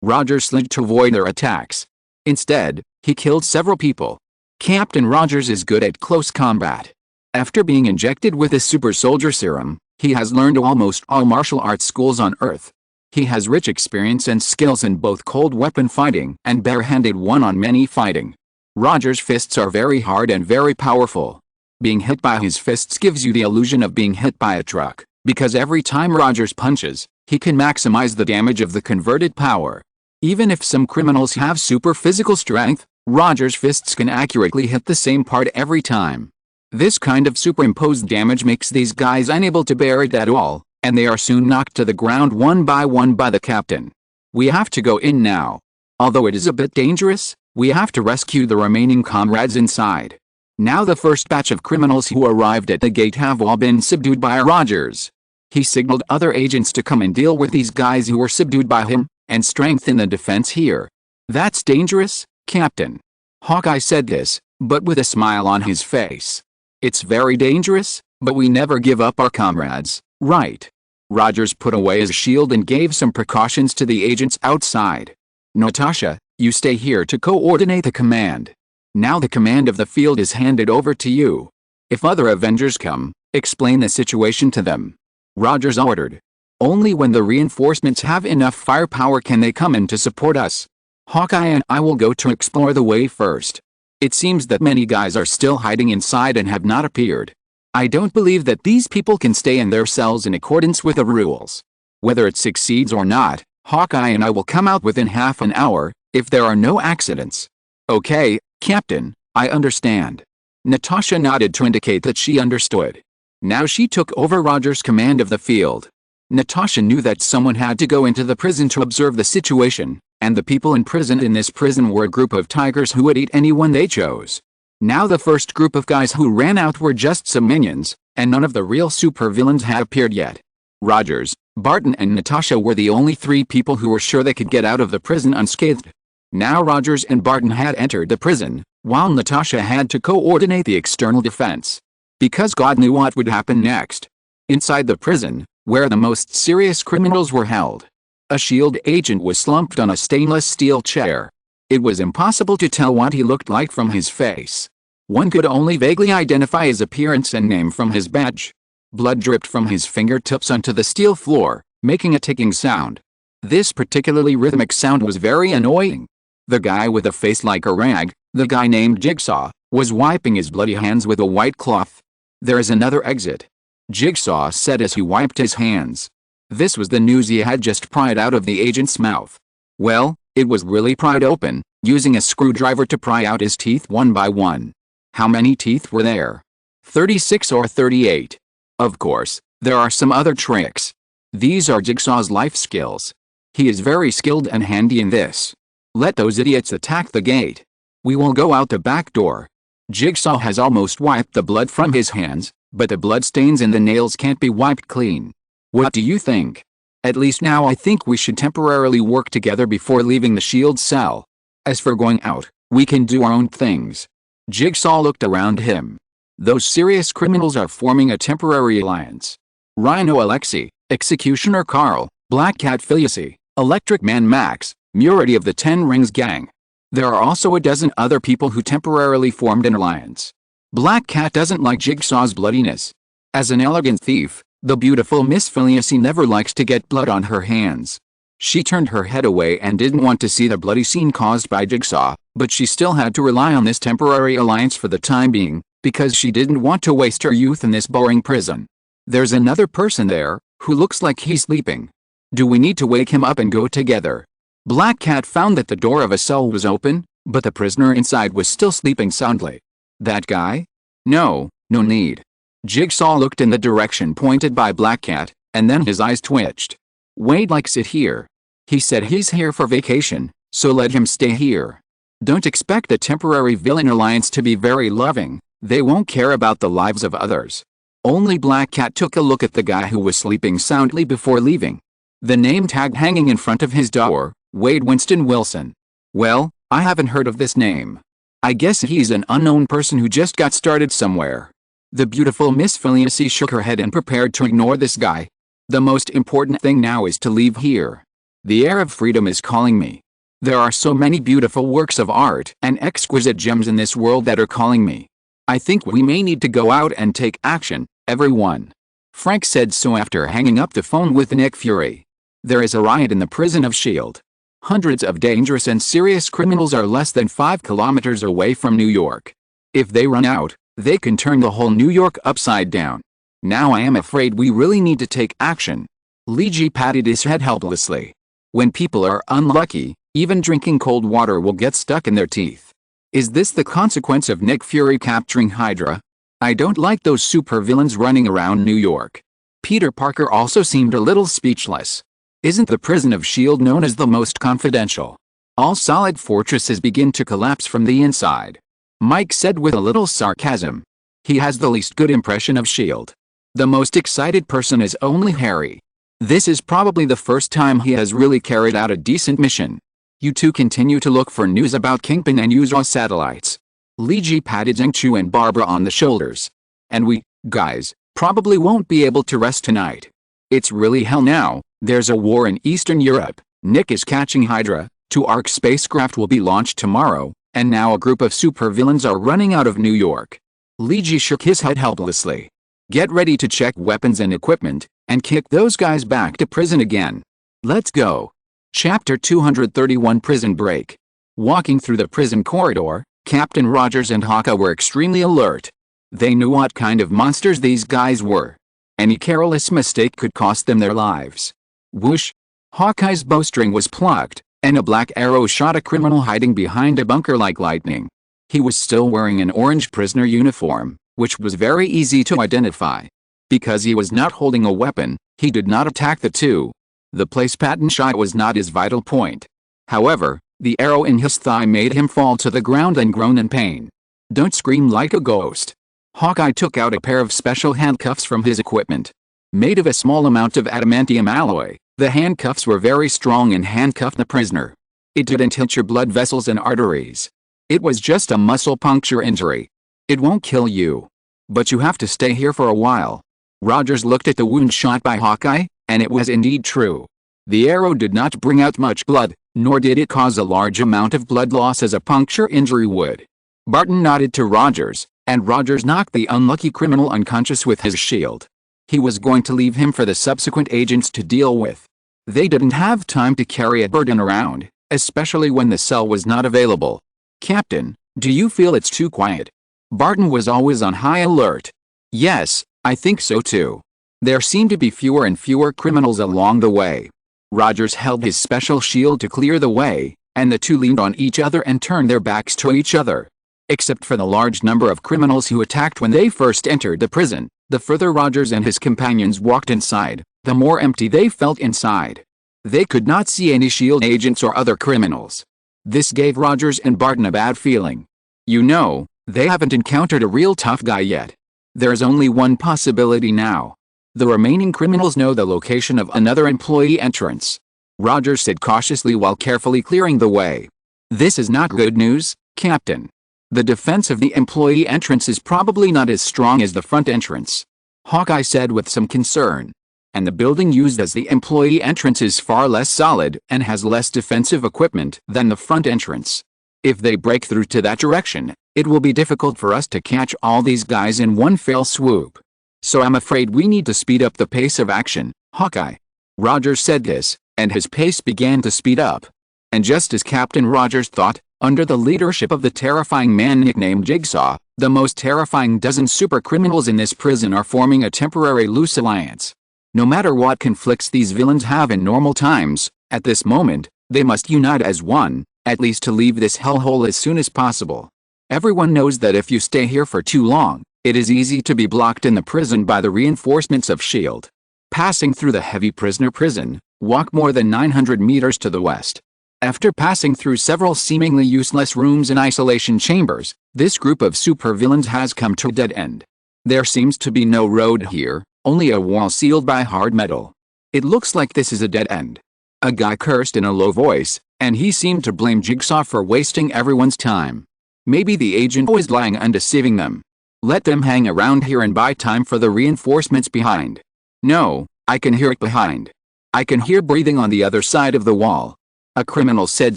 Rogers slid to avoid their attacks. Instead, he killed several people. Captain Rogers is good at close combat. After being injected with a super soldier serum, he has learned almost all martial arts schools on Earth. He has rich experience and skills in both cold weapon fighting and barehanded one-on-many fighting. Rogers' fists are very hard and very powerful. Being hit by his fists gives you the illusion of being hit by a truck, because every time Rogers punches, he can maximize the damage of the converted power. Even if some criminals have super physical strength, Rogers' fists can accurately hit the same part every time. This kind of superimposed damage makes these guys unable to bear it at all, and they are soon knocked to the ground one by the captain. We have to go in now. Although it is a bit dangerous, we have to rescue the remaining comrades inside. Now the first batch of criminals who arrived at the gate have all been subdued by Rogers. He signaled other agents to come and deal with these guys who were subdued by him, and strengthen the defense here. That's dangerous, Captain. Hawkeye said this, but with a smile on his face. "It's very dangerous, but we never give up our comrades, right?" Rogers put away his shield and gave some precautions to the agents outside. "Natasha, you stay here to coordinate the command. Now the command of the field is handed over to you. If other Avengers come, explain the situation to them," Rogers ordered. "Only when the reinforcements have enough firepower can they come in to support us. Hawkeye and I will go to explore the way first. It seems that many guys are still hiding inside and have not appeared. I don't believe that these people can stay in their cells in accordance with the rules. Whether it succeeds or not, Hawkeye and I will come out within half an hour, if there are no accidents." "Okay, Captain, I understand." Natasha nodded to indicate that she understood. Now she took over Rogers' command of the field. Natasha knew that someone had to go into the prison to observe the situation, and the people imprisoned in this prison were a group of tigers who would eat anyone they chose. Now the first group of guys who ran out were just some minions, and none of the real supervillains had appeared yet. Rogers, Barton and Natasha were the only three people who were sure they could get out of the prison unscathed. Now Rogers and Barton had entered the prison, while Natasha had to coordinate the external defense. Because God knew what would happen next. Inside the prison, where the most serious criminals were held, a SHIELD agent was slumped on a stainless steel chair. It was impossible to tell what he looked like from his face. One could only vaguely identify his appearance and name from his badge. Blood dripped from his fingertips onto the steel floor, making a ticking sound. This particularly rhythmic sound was very annoying. The guy with a face like a rag, the guy named Jigsaw, was wiping his bloody hands with a white cloth. "There is another exit," Jigsaw said as he wiped his hands. This was the news he had just pried out of the agent's mouth. Well, it was really pried open, using a screwdriver to pry out his teeth one by one. How many teeth were there? 36 or 38? Of course, there are some other tricks. These are Jigsaw's life skills. He is very skilled and handy in this. Let those idiots attack the gate. We will go out the back door. Jigsaw has almost wiped the blood from his hands, but the blood stains in the nails can't be wiped clean. What do you think? At least now I think we should temporarily work together before leaving the SHIELD cell. As for going out, we can do our own things. Jigsaw looked around him. Those serious criminals are forming a temporary alliance. Rhino Alexei, Executioner Carl, Black Cat Filiasi, Electric Man Max, Murity of the Ten Rings Gang. There are also a dozen other people who temporarily formed an alliance. Black Cat doesn't like Jigsaw's bloodiness. As an elegant thief, the beautiful Miss Filiasi never likes to get blood on her hands. She turned her head away and didn't want to see the bloody scene caused by Jigsaw, but she still had to rely on this temporary alliance for the time being, because she didn't want to waste her youth in this boring prison. There's another person there, who looks like he's sleeping. Do we need to wake him up and go together? Black Cat found that the door of a cell was open, but the prisoner inside was still sleeping soundly. That guy? No need. Jigsaw looked in the direction pointed by Black Cat, and then his eyes twitched. Wade likes it here. He said he's here for vacation, so let him stay here. Don't expect the temporary villain alliance to be very loving. They won't care about the lives of others. Only Black Cat took a look at the guy who was sleeping soundly before leaving. The name tag hanging in front of his door, Wade Winston Wilson. Well, I haven't heard of this name. I guess he's an unknown person who just got started somewhere. The beautiful Miss Filiasi shook her head and prepared to ignore this guy. The most important thing now is to leave here. The air of freedom is calling me. There are so many beautiful works of art and exquisite gems in this world that are calling me. I think we may need to go out and take action, everyone. Frank said so after hanging up the phone with Nick Fury. There is a riot in the prison of S.H.I.E.L.D. Hundreds of dangerous and serious criminals are less than 5 kilometers away from New York. If they run out, they can turn the whole New York upside down. Now I am afraid we really need to take action. Luigi patted his head helplessly. When people are unlucky, even drinking cold water will get stuck in their teeth. Is this the consequence of Nick Fury capturing Hydra? I don't like those supervillains running around New York. Peter Parker also seemed a little speechless. Isn't the prison of S.H.I.E.L.D. known as the most confidential? All solid fortresses begin to collapse from the inside. Mike said with a little sarcasm. He has the least good impression of S.H.I.E.L.D. The most excited person is only Harry. This is probably the first time he has really carried out a decent mission. You two continue to look for news about Kingpin and use our satellites. Li Ji patted Zheng Chu and Barbara on the shoulders. And we, guys, probably won't be able to rest tonight. It's really hell now. There's a war in Eastern Europe, Nick is catching Hydra, 2 ARC spacecraft will be launched tomorrow, and now a group of supervillains are running out of New York. Li Ji shook his head helplessly. Get ready to check weapons and equipment, and kick those guys back to prison again. Let's go. Chapter 231 Prison Break. Walking through the prison corridor, Captain Rogers and Hawkeye were extremely alert. They knew what kind of monsters these guys were. Any careless mistake could cost them their lives. Whoosh! Hawkeye's bowstring was plucked, and a black arrow shot a criminal hiding behind a bunker like lightning. He was still wearing an orange prisoner uniform, which was very easy to identify. Because he was not holding a weapon, he did not attack the two. The place patent shot was not his vital point. However, the arrow in his thigh made him fall to the ground and groan in pain. Don't scream like a ghost. Hawkeye took out a pair of special handcuffs from his equipment. Made of a small amount of adamantium alloy, the handcuffs were very strong and handcuffed the prisoner. It didn't hit your blood vessels and arteries. It was just a muscle puncture injury. It won't kill you. But you have to stay here for a while. Rogers looked at the wound shot by Hawkeye, and it was indeed true. The arrow did not bring out much blood, nor did it cause a large amount of blood loss as a puncture injury would. Barton nodded to Rogers, and Rogers knocked the unlucky criminal unconscious with his shield. He was going to leave him for the subsequent agents to deal with. They didn't have time to carry a burden around, especially when the cell was not available. Captain, do you feel it's too quiet? Barton was always on high alert. Yes, I think so too. There seem to be fewer and fewer criminals along the way. Rogers held his special shield to clear the way, and the two leaned on each other and turned their backs to each other. Except for the large number of criminals who attacked when they first entered the prison, the further Rogers and his companions walked inside, the more empty they felt inside. They could not see any SHIELD agents or other criminals. This gave Rogers and Barton a bad feeling. You know, they haven't encountered a real tough guy yet. There's only one possibility now. The remaining criminals know the location of another employee entrance. Rogers said cautiously while carefully clearing the way. This is not good news, Captain. The defense of the employee entrance is probably not as strong as the front entrance. Hawkeye said with some concern. And the building used as the employee entrance is far less solid and has less defensive equipment than the front entrance. If they break through to that direction, it will be difficult for us to catch all these guys in one fell swoop. So I'm afraid we need to speed up the pace of action, Hawkeye. Rogers said this, and his pace began to speed up. And just as Captain Rogers thought, under the leadership of the terrifying man nicknamed Jigsaw, the most terrifying dozen super criminals in this prison are forming a temporary loose alliance. No matter what conflicts these villains have in normal times, at this moment, they must unite as one, at least to leave this hellhole as soon as possible. Everyone knows that if you stay here for too long, it is easy to be blocked in the prison by the reinforcements of SHIELD. Passing through the heavy prisoner prison, walk more than 900 meters to the west. After passing through several seemingly useless rooms and isolation chambers, this group of supervillains has come to a dead end. There seems to be no road here, only a wall sealed by hard metal. It looks like this is a dead end. A guy cursed in a low voice, and he seemed to blame Jigsaw for wasting everyone's time. Maybe the agent was lying and deceiving them. Let them hang around here and buy time for the reinforcements behind. No, I can hear it behind. I can hear breathing on the other side of the wall. A criminal said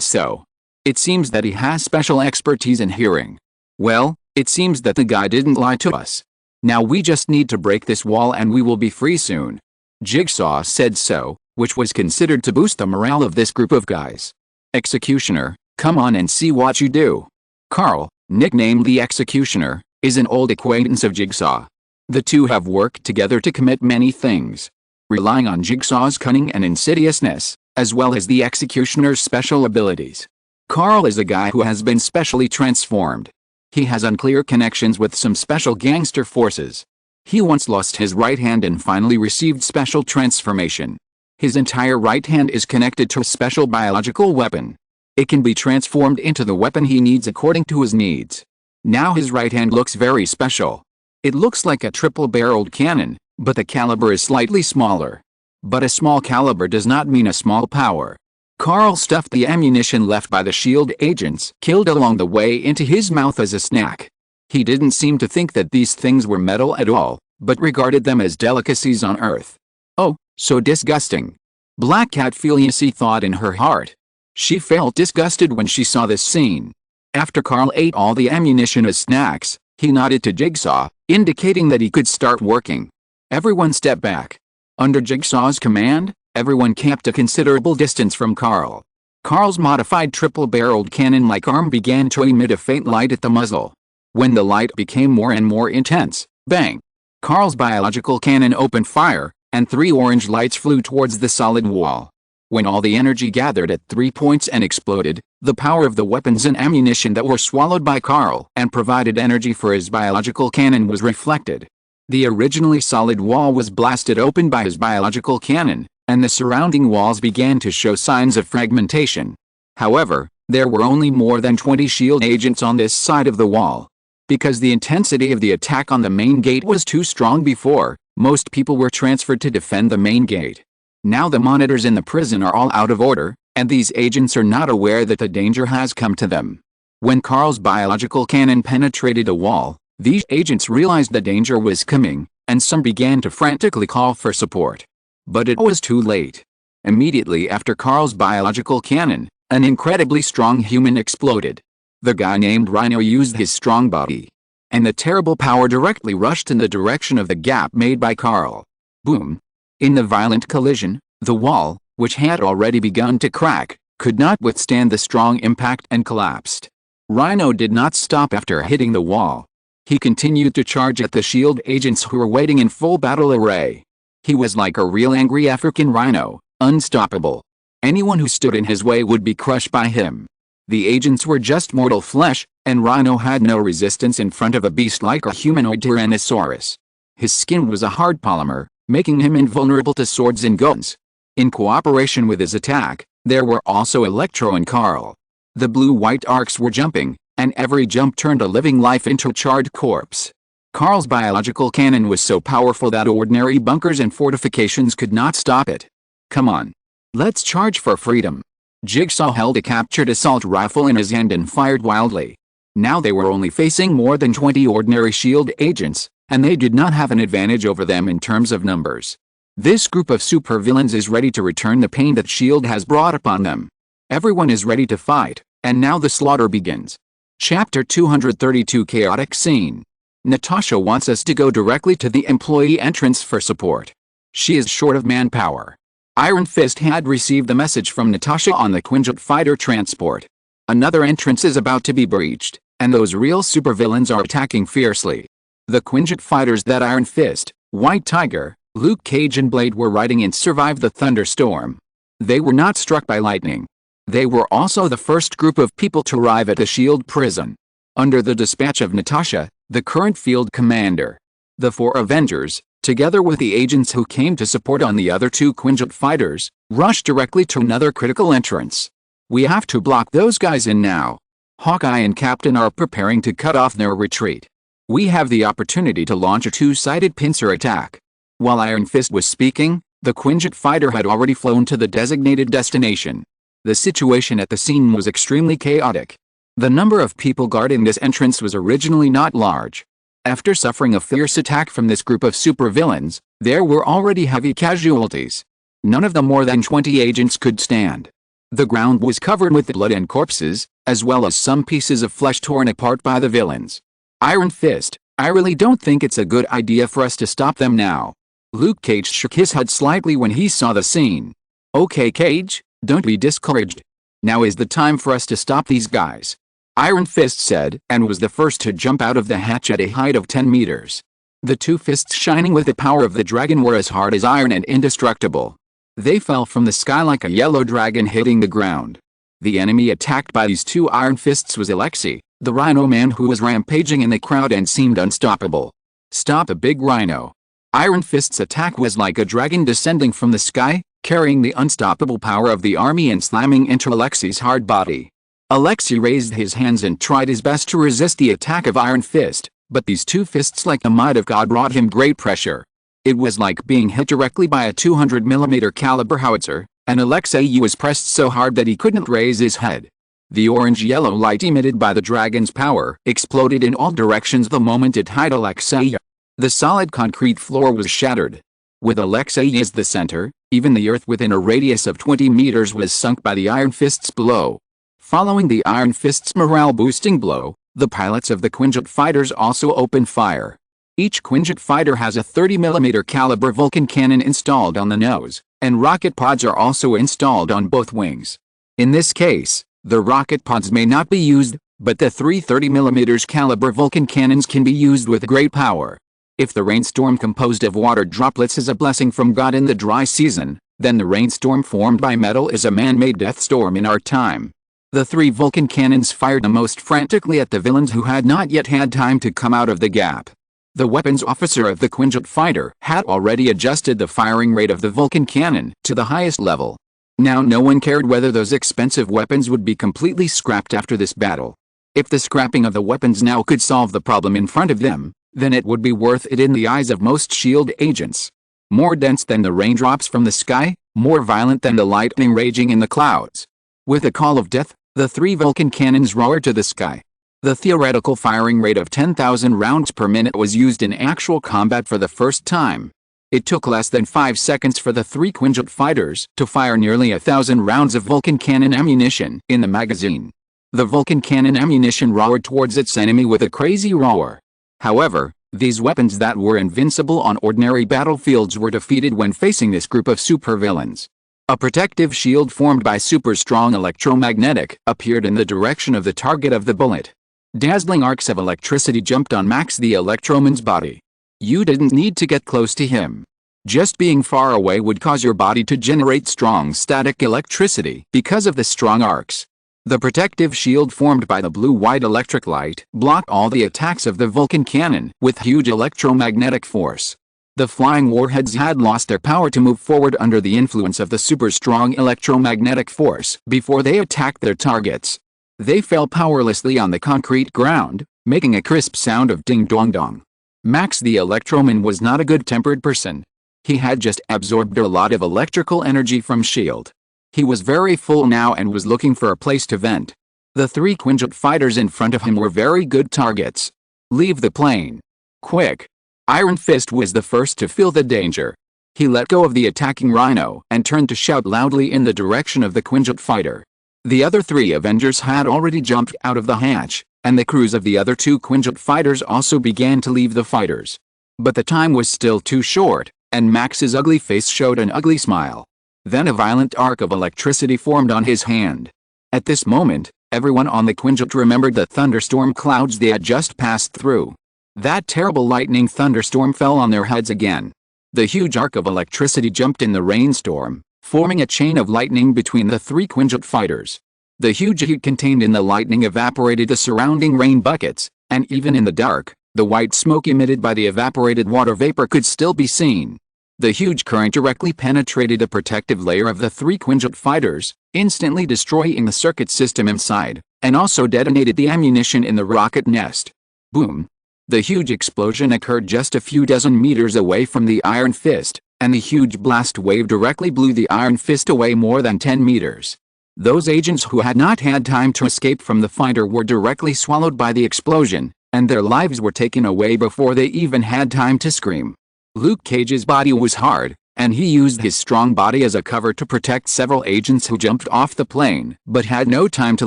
so. It seems that he has special expertise in hearing. Well, it seems that the guy didn't lie to us. Now we just need to break this wall and we will be free soon. Jigsaw said so, which was considered to boost the morale of this group of guys. Executioner, come on and see what you do. Carl, nicknamed the Executioner, is an old acquaintance of Jigsaw. The two have worked together to commit many things. Relying on Jigsaw's cunning and insidiousness, as well as the Executioner's special abilities. Carl is a guy who has been specially transformed. He has unclear connections with some special gangster forces. He once lost his right hand and finally received special transformation. His entire right hand is connected to a special biological weapon. It can be transformed into the weapon he needs according to his needs. Now his right hand looks very special. It looks like a triple-barreled cannon, but the caliber is slightly smaller. But a small caliber does not mean a small power. Carl stuffed the ammunition left by the SHIELD agents killed along the way into his mouth as a snack. He didn't seem to think that these things were metal at all, but regarded them as delicacies on Earth. Oh, so disgusting. Black Cat furiously thought in her heart. She felt disgusted when she saw this scene. After Carl ate all the ammunition as snacks, he nodded to Jigsaw, indicating that he could start working. Everyone stepped back. Under Jigsaw's command, everyone camped a considerable distance from Carl. Carl's modified triple-barreled cannon-like arm began to emit a faint light at the muzzle. When the light became more and more intense, bang! Carl's biological cannon opened fire, and 3 orange lights flew towards the solid wall. When all the energy gathered at 3 points and exploded, the power of the weapons and ammunition that were swallowed by Carl and provided energy for his biological cannon was reflected. The originally solid wall was blasted open by his biological cannon, and the surrounding walls began to show signs of fragmentation. However, there were only more than 20 SHIELD agents on this side of the wall. Because the intensity of the attack on the main gate was too strong before, most people were transferred to defend the main gate. Now the monitors in the prison are all out of order, and these agents are not aware that the danger has come to them. When Carl's biological cannon penetrated a wall, these agents realized the danger was coming, and some began to frantically call for support. But it was too late. Immediately after Carl's biological cannon, an incredibly strong human exploded. The guy named Rhino used his strong body, and the terrible power directly rushed in the direction of the gap made by Carl. Boom! In the violent collision, the wall, which had already begun to crack, could not withstand the strong impact and collapsed. Rhino did not stop after hitting the wall. He continued to charge at the SHIELD agents who were waiting in full battle array. He was like a real angry African rhino, unstoppable. Anyone who stood in his way would be crushed by him. The agents were just mortal flesh, and Rhino had no resistance in front of a beast like a humanoid Tyrannosaurus. His skin was a hard polymer, making him invulnerable to swords and guns. In cooperation with his attack, there were also Electro and Carl. The blue-white arcs were jumping, and every jump turned a living life into a charred corpse. Carl's biological cannon was so powerful that ordinary bunkers and fortifications could not stop it. Come on. Let's charge for freedom. Jigsaw held a captured assault rifle in his hand and fired wildly. Now they were only facing more than 20 ordinary SHIELD agents, and they did not have an advantage over them in terms of numbers. This group of supervillains is ready to return the pain that SHIELD has brought upon them. Everyone is ready to fight, and now the slaughter begins. Chapter 232 Chaotic Scene. Natasha wants us to go directly to the employee entrance for support. She is short of manpower. Iron Fist had received the message from Natasha on the Quinjet fighter transport. Another entrance is about to be breached, and those real supervillains are attacking fiercely. The Quinjet fighters that Iron Fist, White Tiger, Luke Cage and Blade were riding in survived the thunderstorm. They were not struck by lightning. They were also the first group of people to arrive at the SHIELD prison. Under the dispatch of Natasha, the current field commander, the 4 Avengers, together with the agents who came to support on the other 2 Quinjet fighters, rushed directly to another critical entrance. We have to block those guys in now. Hawkeye and Captain are preparing to cut off their retreat. We have the opportunity to launch a 2-sided pincer attack. While Iron Fist was speaking, the Quinjet fighter had already flown to the designated destination. The situation at the scene was extremely chaotic. The number of people guarding this entrance was originally not large. After suffering a fierce attack from this group of supervillains, there were already heavy casualties. None of the more than 20 agents could stand. The ground was covered with blood and corpses, as well as some pieces of flesh torn apart by the villains. Iron Fist, I really don't think it's a good idea for us to stop them now. Luke Cage shook his head slightly when he saw the scene. Okay Cage, don't be discouraged. Now is the time for us to stop these guys. Iron Fist said, and was the first to jump out of the hatch at a height of 10 meters. The 2 fists shining with the power of the dragon were as hard as iron and indestructible. They fell from the sky like a yellow dragon hitting the ground. The enemy attacked by these 2 Iron Fists was Alexei, the Rhino Man who was rampaging in the crowd and seemed unstoppable. Stop the big Rhino. Iron Fist's attack was like a dragon descending from the sky, carrying the unstoppable power of the army and slamming into Alexei's hard body. Alexei raised his hands and tried his best to resist the attack of Iron Fist, but these 2 fists like the might of God brought him great pressure. It was like being hit directly by a 200mm caliber howitzer, and Alexei was pressed so hard that he couldn't raise his head. The orange-yellow light emitted by the dragon's power exploded in all directions the moment it hit Alexei. The solid concrete floor was shattered. With Alexei as the center, even the earth within a radius of 20 meters was sunk by the Iron Fist's blow. Following the Iron Fist's morale-boosting blow, the pilots of the Quinjet fighters also opened fire. Each Quinjet fighter has a 30mm caliber Vulcan cannon installed on the nose, and rocket pods are also installed on both wings. In this case, the rocket pods may not be used, but the three 30mm caliber Vulcan cannons can be used with great power. If the rainstorm composed of water droplets is a blessing from God in the dry season, then the rainstorm formed by metal is a man-made death storm in our time. The three Vulcan cannons fired the most frantically at the villains who had not yet had time to come out of the gap. The weapons officer of the Quinjet fighter had already adjusted the firing rate of the Vulcan cannon to the highest level. Now no one cared whether those expensive weapons would be completely scrapped after this battle. If the scrapping of the weapons now could solve the problem in front of them, then it would be worth it in the eyes of most SHIELD agents. More dense than the raindrops from the sky, more violent than the lightning raging in the clouds. With a call of death, the three Vulcan cannons roared to the sky. The theoretical firing rate of 10,000 rounds per minute was used in actual combat for the first time. It took less than 5 seconds for the three Quinjet fighters to fire nearly 1,000 rounds of Vulcan cannon ammunition in the magazine. The Vulcan cannon ammunition roared towards its enemy with a crazy roar. However, these weapons that were invincible on ordinary battlefields were defeated when facing this group of supervillains. A protective shield formed by super-strong electromagnetic appeared in the direction of the target of the bullet. Dazzling arcs of electricity jumped on Max the Electroman's body. You didn't need to get close to him. Just being far away would cause your body to generate strong static electricity because of the strong arcs. The protective shield formed by the blue-white electric light blocked all the attacks of the Vulcan cannon with huge electromagnetic force. The flying warheads had lost their power to move forward under the influence of the super-strong electromagnetic force before they attacked their targets. They fell powerlessly on the concrete ground, making a crisp sound of ding-dong-dong. Max the Electroman was not a good-tempered person. He had just absorbed a lot of electrical energy from S.H.I.E.L.D. He was very full now and was looking for a place to vent. The three Quinjet fighters in front of him were very good targets. Leave the plane. Quick. Iron Fist was the first to feel the danger. He let go of the attacking Rhino and turned to shout loudly in the direction of the Quinjet fighter. The other three Avengers had already jumped out of the hatch, and the crews of the other two Quinjet fighters also began to leave the fighters. But the time was still too short, and Max's ugly face showed an ugly smile. Then a violent arc of electricity formed on his hand. At this moment, everyone on the Quinjet remembered the thunderstorm clouds they had just passed through. That terrible lightning thunderstorm fell on their heads again. The huge arc of electricity jumped in the rainstorm, forming a chain of lightning between the three Quinjet fighters. The huge heat contained in the lightning evaporated the surrounding rain buckets, and even in the dark, the white smoke emitted by the evaporated water vapor could still be seen. The huge current directly penetrated the protective layer of the three Quinjet fighters, instantly destroying the circuit system inside, and also detonated the ammunition in the rocket nest. Boom! The huge explosion occurred just a few dozen meters away from the Iron Fist, and the huge blast wave directly blew the Iron Fist away more than 10 meters. Those agents who had not had time to escape from the fighter were directly swallowed by the explosion, and their lives were taken away before they even had time to scream. Luke Cage's body was hard, and he used his strong body as a cover to protect several agents who jumped off the plane but had no time to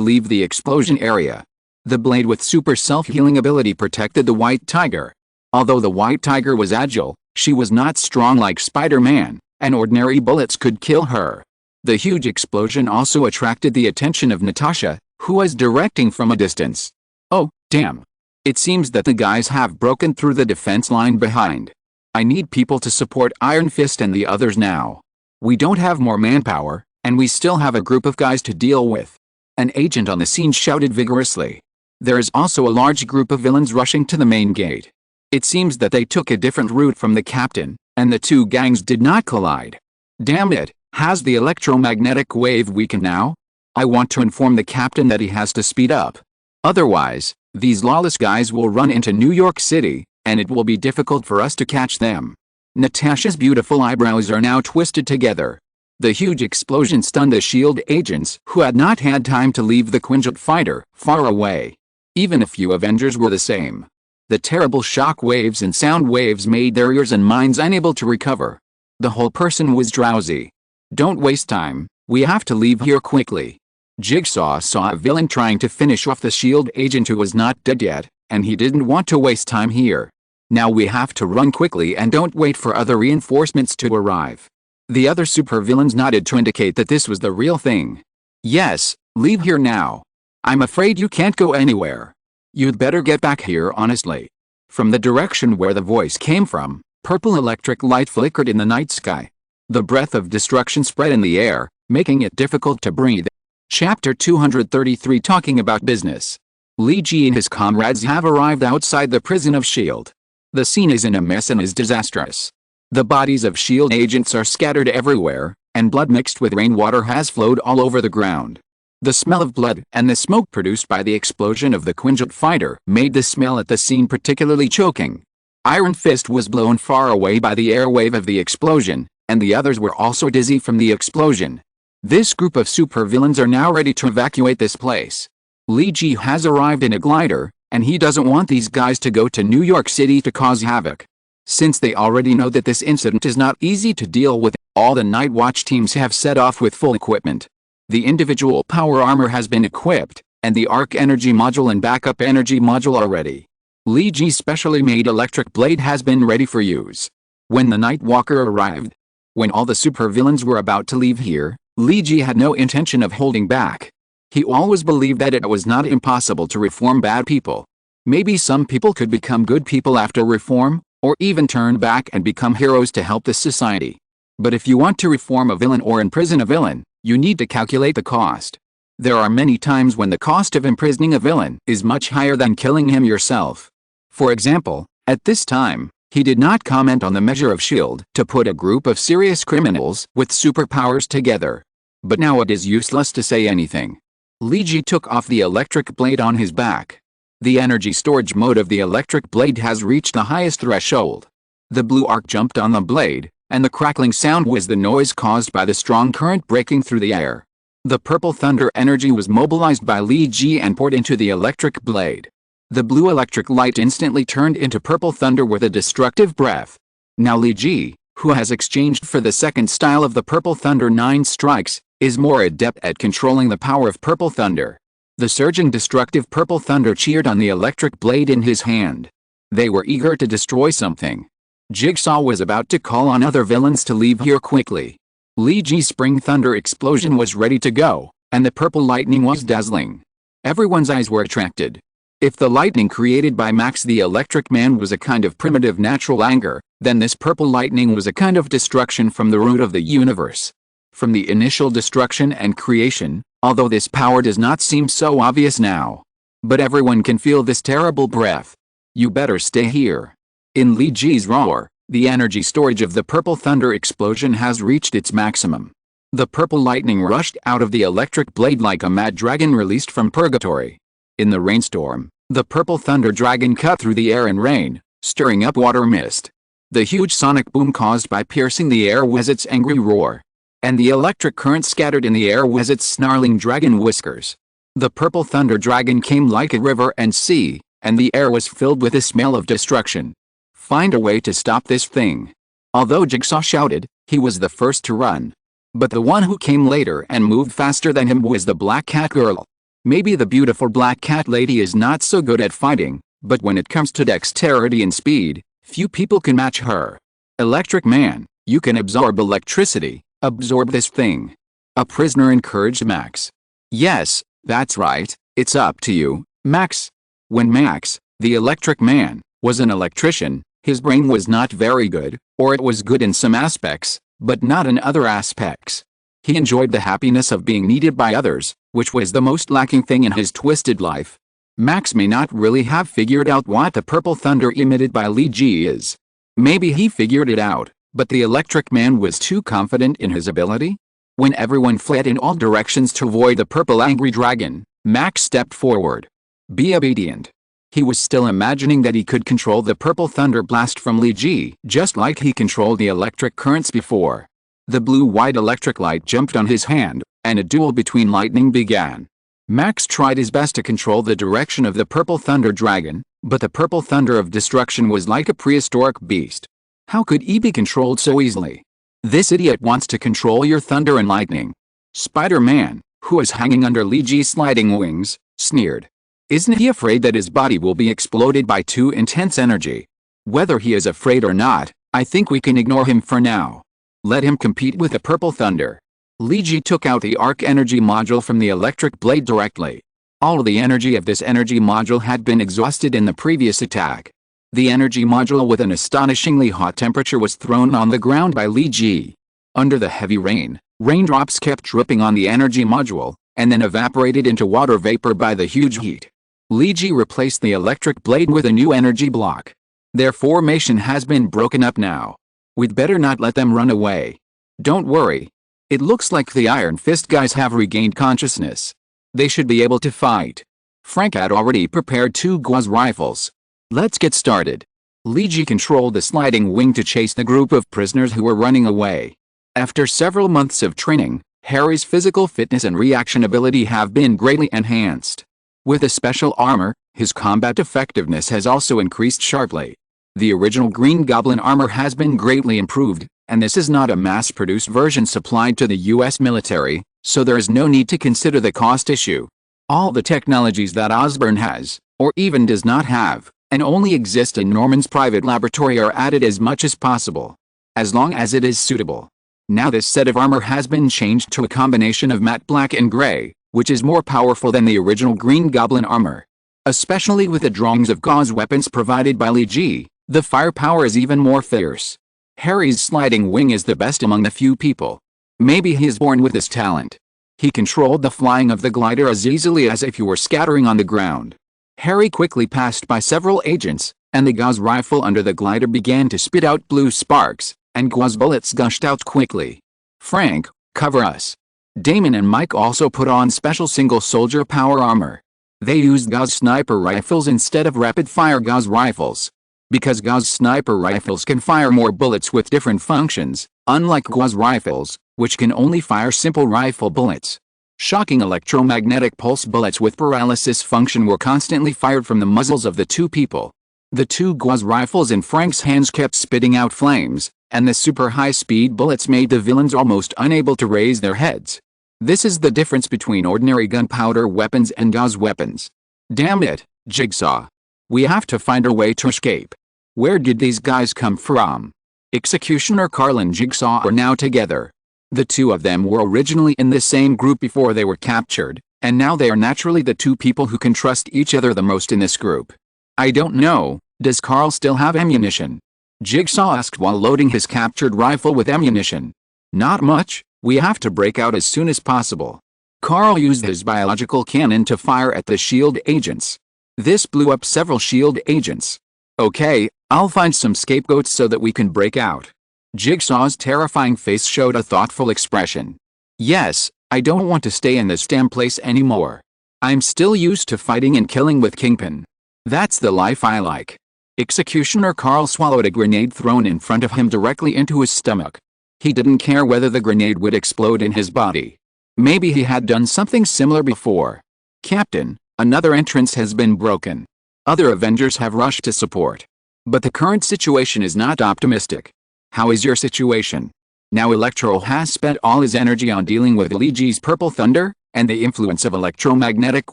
leave the explosion area. The blade with super self-healing ability protected the White Tiger. Although the White Tiger was agile, she was not strong like Spider-Man, and ordinary bullets could kill her. The huge explosion also attracted the attention of Natasha, who was directing from a distance. Oh, damn. It seems that the guys have broken through the defense line behind. I need people to support Iron Fist and the others now. We don't have more manpower, and we still have a group of guys to deal with. An agent on the scene shouted vigorously. There is also a large group of villains rushing to the main gate. It seems that they took a different route from the captain, and the two gangs did not collide. Damn it, has the electromagnetic wave weakened now? I want to inform the captain that he has to speed up. Otherwise, these lawless guys will run into New York City, and it will be difficult for us to catch them. Natasha's beautiful eyebrows are now twisted together. The huge explosion stunned the S.H.I.E.L.D. agents who had not had time to leave the Quinjet fighter far away. Even a few Avengers were the same. The terrible shock waves and sound waves made their ears and minds unable to recover. The whole person was drowsy. Don't waste time, we have to leave here quickly. Jigsaw saw a villain trying to finish off the S.H.I.E.L.D. agent who was not dead yet, and he didn't want to waste time here. Now we have to run quickly and don't wait for other reinforcements to arrive. The other supervillains nodded to indicate that this was the real thing. Yes, leave here now. I'm afraid you can't go anywhere. You'd better get back here honestly. From the direction where the voice came from, purple electric light flickered in the night sky. The breath of destruction spread in the air, making it difficult to breathe. Chapter 233 Talking about business. Li Ji and his comrades have arrived outside the prison of S.H.I.E.L.D. The scene is in a mess and is disastrous. The bodies of S.H.I.E.L.D. agents are scattered everywhere, and blood mixed with rainwater has flowed all over the ground. The smell of blood and the smoke produced by the explosion of the Quinjet fighter made the smell at the scene particularly choking. Iron Fist was blown far away by the airwave of the explosion, and the others were also dizzy from the explosion. This group of supervillains are now ready to evacuate this place. Li Ji has arrived in a glider, and he doesn't want these guys to go to New York City to cause havoc. Since they already know that this incident is not easy to deal with, all the Night Watch teams have set off with full equipment. The individual power armor has been equipped, and the arc energy module and backup energy module are ready. Li Ji's specially made electric blade has been ready for use. When the Night Walker arrived, when all the supervillains were about to leave here, Li Ji had no intention of holding back. He always believed that it was not impossible to reform bad people. Maybe some people could become good people after reform, or even turn back and become heroes to help the society. But if you want to reform a villain or imprison a villain, you need to calculate the cost. There are many times when the cost of imprisoning a villain is much higher than killing him yourself. For example, at this time, he did not comment on the measure of S.H.I.E.L.D. to put a group of serious criminals with superpowers together. But now it is useless to say anything. Li Ji took off the electric blade on his back. The energy storage mode of the electric blade has reached the highest threshold. The blue arc jumped on the blade, and the crackling sound was the noise caused by the strong current breaking through the air. The purple thunder energy was mobilized by Li Ji and poured into the electric blade. The blue electric light instantly turned into purple thunder with a destructive breath. Now Li Ji, who has exchanged for the second style of the purple thunder 9 strikes, is more adept at controlling the power of purple thunder. The surging destructive purple thunder cheered on the electric blade in his hand. They were eager to destroy something. Jigsaw was about to call on other villains to leave here quickly. Li Ji's spring thunder explosion was ready to go, and the purple lightning was dazzling. Everyone's eyes were attracted. If the lightning created by Max the Electric Man was a kind of primitive natural anger, then this purple lightning was a kind of destruction from the root of the universe. From the initial destruction and creation, although this power does not seem so obvious now. But everyone can feel this terrible breath. You better stay here. In Li Ji's roar, the energy storage of the purple thunder explosion has reached its maximum. The purple lightning rushed out of the electric blade like a mad dragon released from purgatory. In the rainstorm, the purple thunder dragon cut through the air and rain, stirring up water mist. The huge sonic boom caused by piercing the air was its angry roar. And the electric current scattered in the air was its snarling dragon whiskers. The purple thunder dragon came like a river and sea, and the air was filled with the smell of destruction. Find a way to stop this thing. Although Jigsaw shouted, he was the first to run. But the one who came later and moved faster than him was the Black Cat Girl. Maybe the beautiful Black Cat Lady is not so good at fighting, but when it comes to dexterity and speed, few people can match her. Electric Man, you can absorb electricity. Absorb this thing. A prisoner encouraged Max. Yes, that's right, it's up to you, Max. When Max, the Electric Man, was an electrician, his brain was not very good, or it was good in some aspects, but not in other aspects. He enjoyed the happiness of being needed by others, which was the most lacking thing in his twisted life. Max may not really have figured out what the purple thunder emitted by Li Ji is. Maybe he figured it out. But the Electric Man was too confident in his ability? When everyone fled in all directions to avoid the purple angry dragon, Max stepped forward. Be obedient. He was still imagining that he could control the purple thunder blast from Li Ji, just like he controlled the electric currents before. The blue-white electric light jumped on his hand, and a duel between lightning began. Max tried his best to control the direction of the purple thunder dragon, but the purple thunder of destruction was like a prehistoric beast. How could he be controlled so easily? This idiot wants to control your thunder and lightning. Spider-Man, who is hanging under Liji's sliding wings, sneered. Isn't he afraid that his body will be exploded by too intense energy? Whether he is afraid or not, I think we can ignore him for now. Let him compete with the purple thunder. Liji took out the arc energy module from the electric blade directly. All the energy of this energy module had been exhausted in the previous attack. The energy module with an astonishingly hot temperature was thrown on the ground by Liji. Under the heavy rain, raindrops kept dripping on the energy module, and then evaporated into water vapor by the huge heat. Liji replaced the electric blade with a new energy block. Their formation has been broken up now. We'd better not let them run away. Don't worry. It looks like the Iron Fist guys have regained consciousness. They should be able to fight. Frank had already prepared 2 Gauss rifles. Let's get started. Liji controlled the sliding wing to chase the group of prisoners who were running away. After several months of training, Harry's physical fitness and reaction ability have been greatly enhanced. With a special armor, his combat effectiveness has also increased sharply. The original Green Goblin armor has been greatly improved, and this is not a mass-produced version supplied to the US military, so there is no need to consider the cost issue. All the technologies that Osborn has, or even does not have, and only exist in Norman's private laboratory are added as much as possible, as long as it is suitable. Now this set of armor has been changed to a combination of matte black and gray, which is more powerful than the original Green Goblin armor. Especially with the drawings of Gauss weapons provided by Liji, the firepower is even more fierce. Harry's sliding wing is the best among the few people. Maybe he is born with this talent. He controlled the flying of the glider as easily as if he were scattering on the ground. Harry quickly passed by several agents, and the Gauss rifle under the glider began to spit out blue sparks, and Gauss bullets gushed out quickly. Frank, cover us. Damon and Mike also put on special single soldier power armor. They used Gauss sniper rifles instead of rapid-fire Gauss rifles. Because Gauss sniper rifles can fire more bullets with different functions, unlike Gauss rifles, which can only fire simple rifle bullets. Shocking electromagnetic pulse bullets with paralysis function were constantly fired from the muzzles of the 2 people. The 2 Gauss rifles in Frank's hands kept spitting out flames, and the super high-speed bullets made the villains almost unable to raise their heads. This is the difference between ordinary gunpowder weapons and Gauss weapons. Damn it, Jigsaw. We have to find a way to escape. Where did these guys come from? Executioner Carl and Jigsaw are now together. The 2 of them were originally in the same group before they were captured, and now they are naturally the 2 people who can trust each other the most in this group. I don't know, does Carl still have ammunition? Jigsaw asked while loading his captured rifle with ammunition. Not much, we have to break out as soon as possible. Carl used his biological cannon to fire at the SHIELD agents. This blew up several SHIELD agents. Okay, I'll find some scapegoats so that we can break out. Jigsaw's terrifying face showed a thoughtful expression. Yes, I don't want to stay in this damn place anymore. I'm still used to fighting and killing with Kingpin. That's the life I like. Executioner Carl swallowed a grenade thrown in front of him directly into his stomach. He didn't care whether the grenade would explode in his body. Maybe he had done something similar before. Captain, another entrance has been broken. Other Avengers have rushed to support. But the current situation is not optimistic. How is your situation? Now Electro has spent all his energy on dealing with Liji's Purple Thunder, and the influence of electromagnetic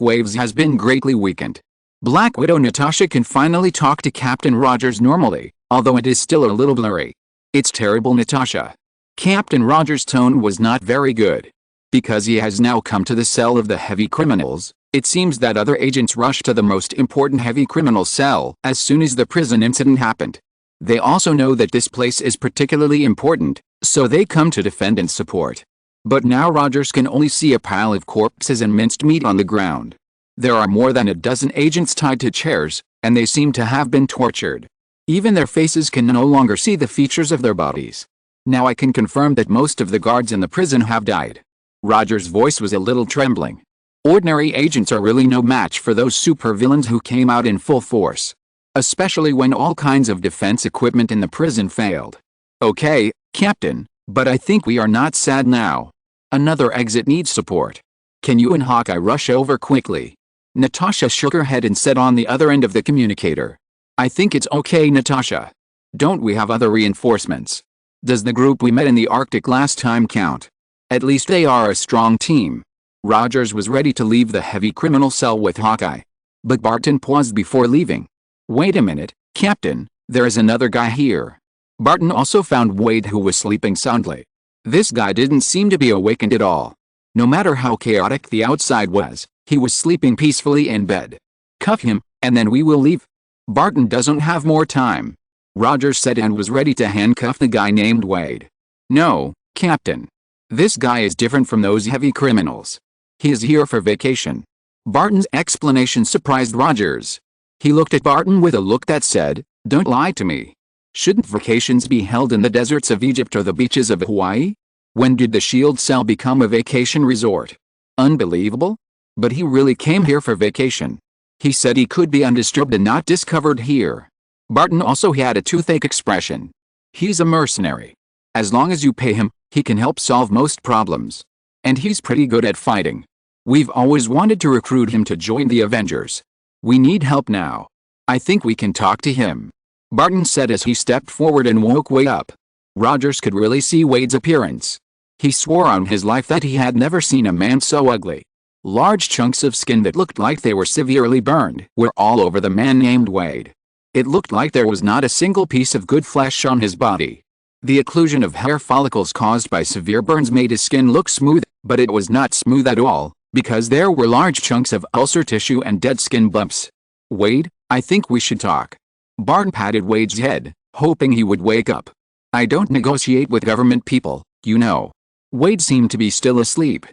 waves has been greatly weakened. Black Widow Natasha can finally talk to Captain Rogers normally, although it is still a little blurry. It's terrible, Natasha. Captain Rogers' tone was not very good. Because he has now come to the cell of the heavy criminals, it seems that other agents rushed to the most important heavy criminal cell as soon as the prison incident happened. They also know that this place is particularly important, so they come to defend and support. But now Rogers can only see a pile of corpses and minced meat on the ground. There are more than a dozen agents tied to chairs, and they seem to have been tortured. Even their faces can no longer see the features of their bodies. Now I can confirm that most of the guards in the prison have died. Rogers' voice was a little trembling. Ordinary agents are really no match for those supervillains who came out in full force. Especially when all kinds of defense equipment in the prison failed. Okay, Captain, But I think we are not sad now. Another exit needs support. Can you and Hawkeye rush over quickly? Natasha shook her head and said on the other end of the communicator. I think it's okay, Natasha. Don't we have other reinforcements? Does the group we met in the Arctic last time count? At least they are a strong team. Rogers was ready to leave the heavy criminal cell with Hawkeye. But Barton paused before leaving. Wait a minute, Captain, there is another guy here. Barton also found Wade, who was sleeping soundly. This guy didn't seem to be awakened at all. No matter how chaotic the outside was, he was sleeping peacefully in bed. Cuff him, and then we will leave. Barton doesn't have more time, Rogers said, and was ready to handcuff the guy named Wade. No, Captain. This guy is different from those heavy criminals. He is here for vacation. Barton's explanation surprised Rogers. He looked at Barton with a look that said, don't lie to me. Shouldn't vacations be held in the deserts of Egypt or the beaches of Hawaii? When did the SHIELD cell become a vacation resort? Unbelievable. But he really came here for vacation. He said he could be undisturbed and not discovered here. Barton also had a toothache expression. He's a mercenary. As long as you pay him, he can help solve most problems. And he's pretty good at fighting. We've always wanted to recruit him to join the Avengers. We need help now. I think we can talk to him, Barton said as he stepped forward and woke Wade up. Rogers could really see Wade's appearance. He swore on his life that he had never seen a man so ugly. Large chunks of skin that looked like they were severely burned were all over the man named Wade. It looked like there was not a single piece of good flesh on his body. The occlusion of hair follicles caused by severe burns made his skin look smooth, but it was not smooth at all, because there were large chunks of ulcer tissue and dead skin bumps. Wade, I think we should talk. Barton patted Wade's head, hoping he would wake up. I don't negotiate with government people, you know. Wade seemed to be still asleep.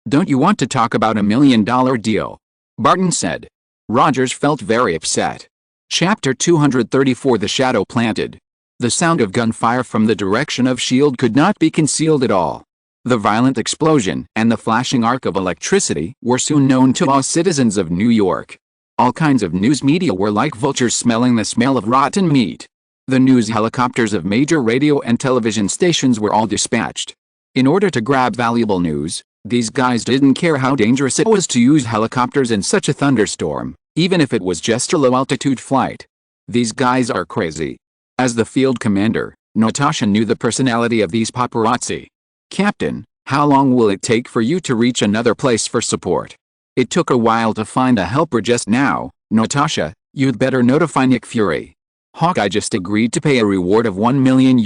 Don't you want to talk about $1 million deal? Barton said. Rogers felt very upset. Chapter 234 The Shadow Planted. The sound of gunfire from the direction of SHIELD could not be concealed at all. The violent explosion and the flashing arc of electricity were soon known to all citizens of New York. All kinds of news media were like vultures smelling the smell of rotten meat. The news helicopters of major radio and television stations were all dispatched. In order to grab valuable news, these guys didn't care how dangerous it was to use helicopters in such a thunderstorm, even if it was just a low-altitude flight. These guys are crazy. As the field commander, Natasha knew the personality of these paparazzi. Captain, how long will it take for you to reach another place for support? It took a while to find a helper just now, Natasha, you'd better notify Nick Fury. Hawkeye just agreed to pay a reward of $1 million.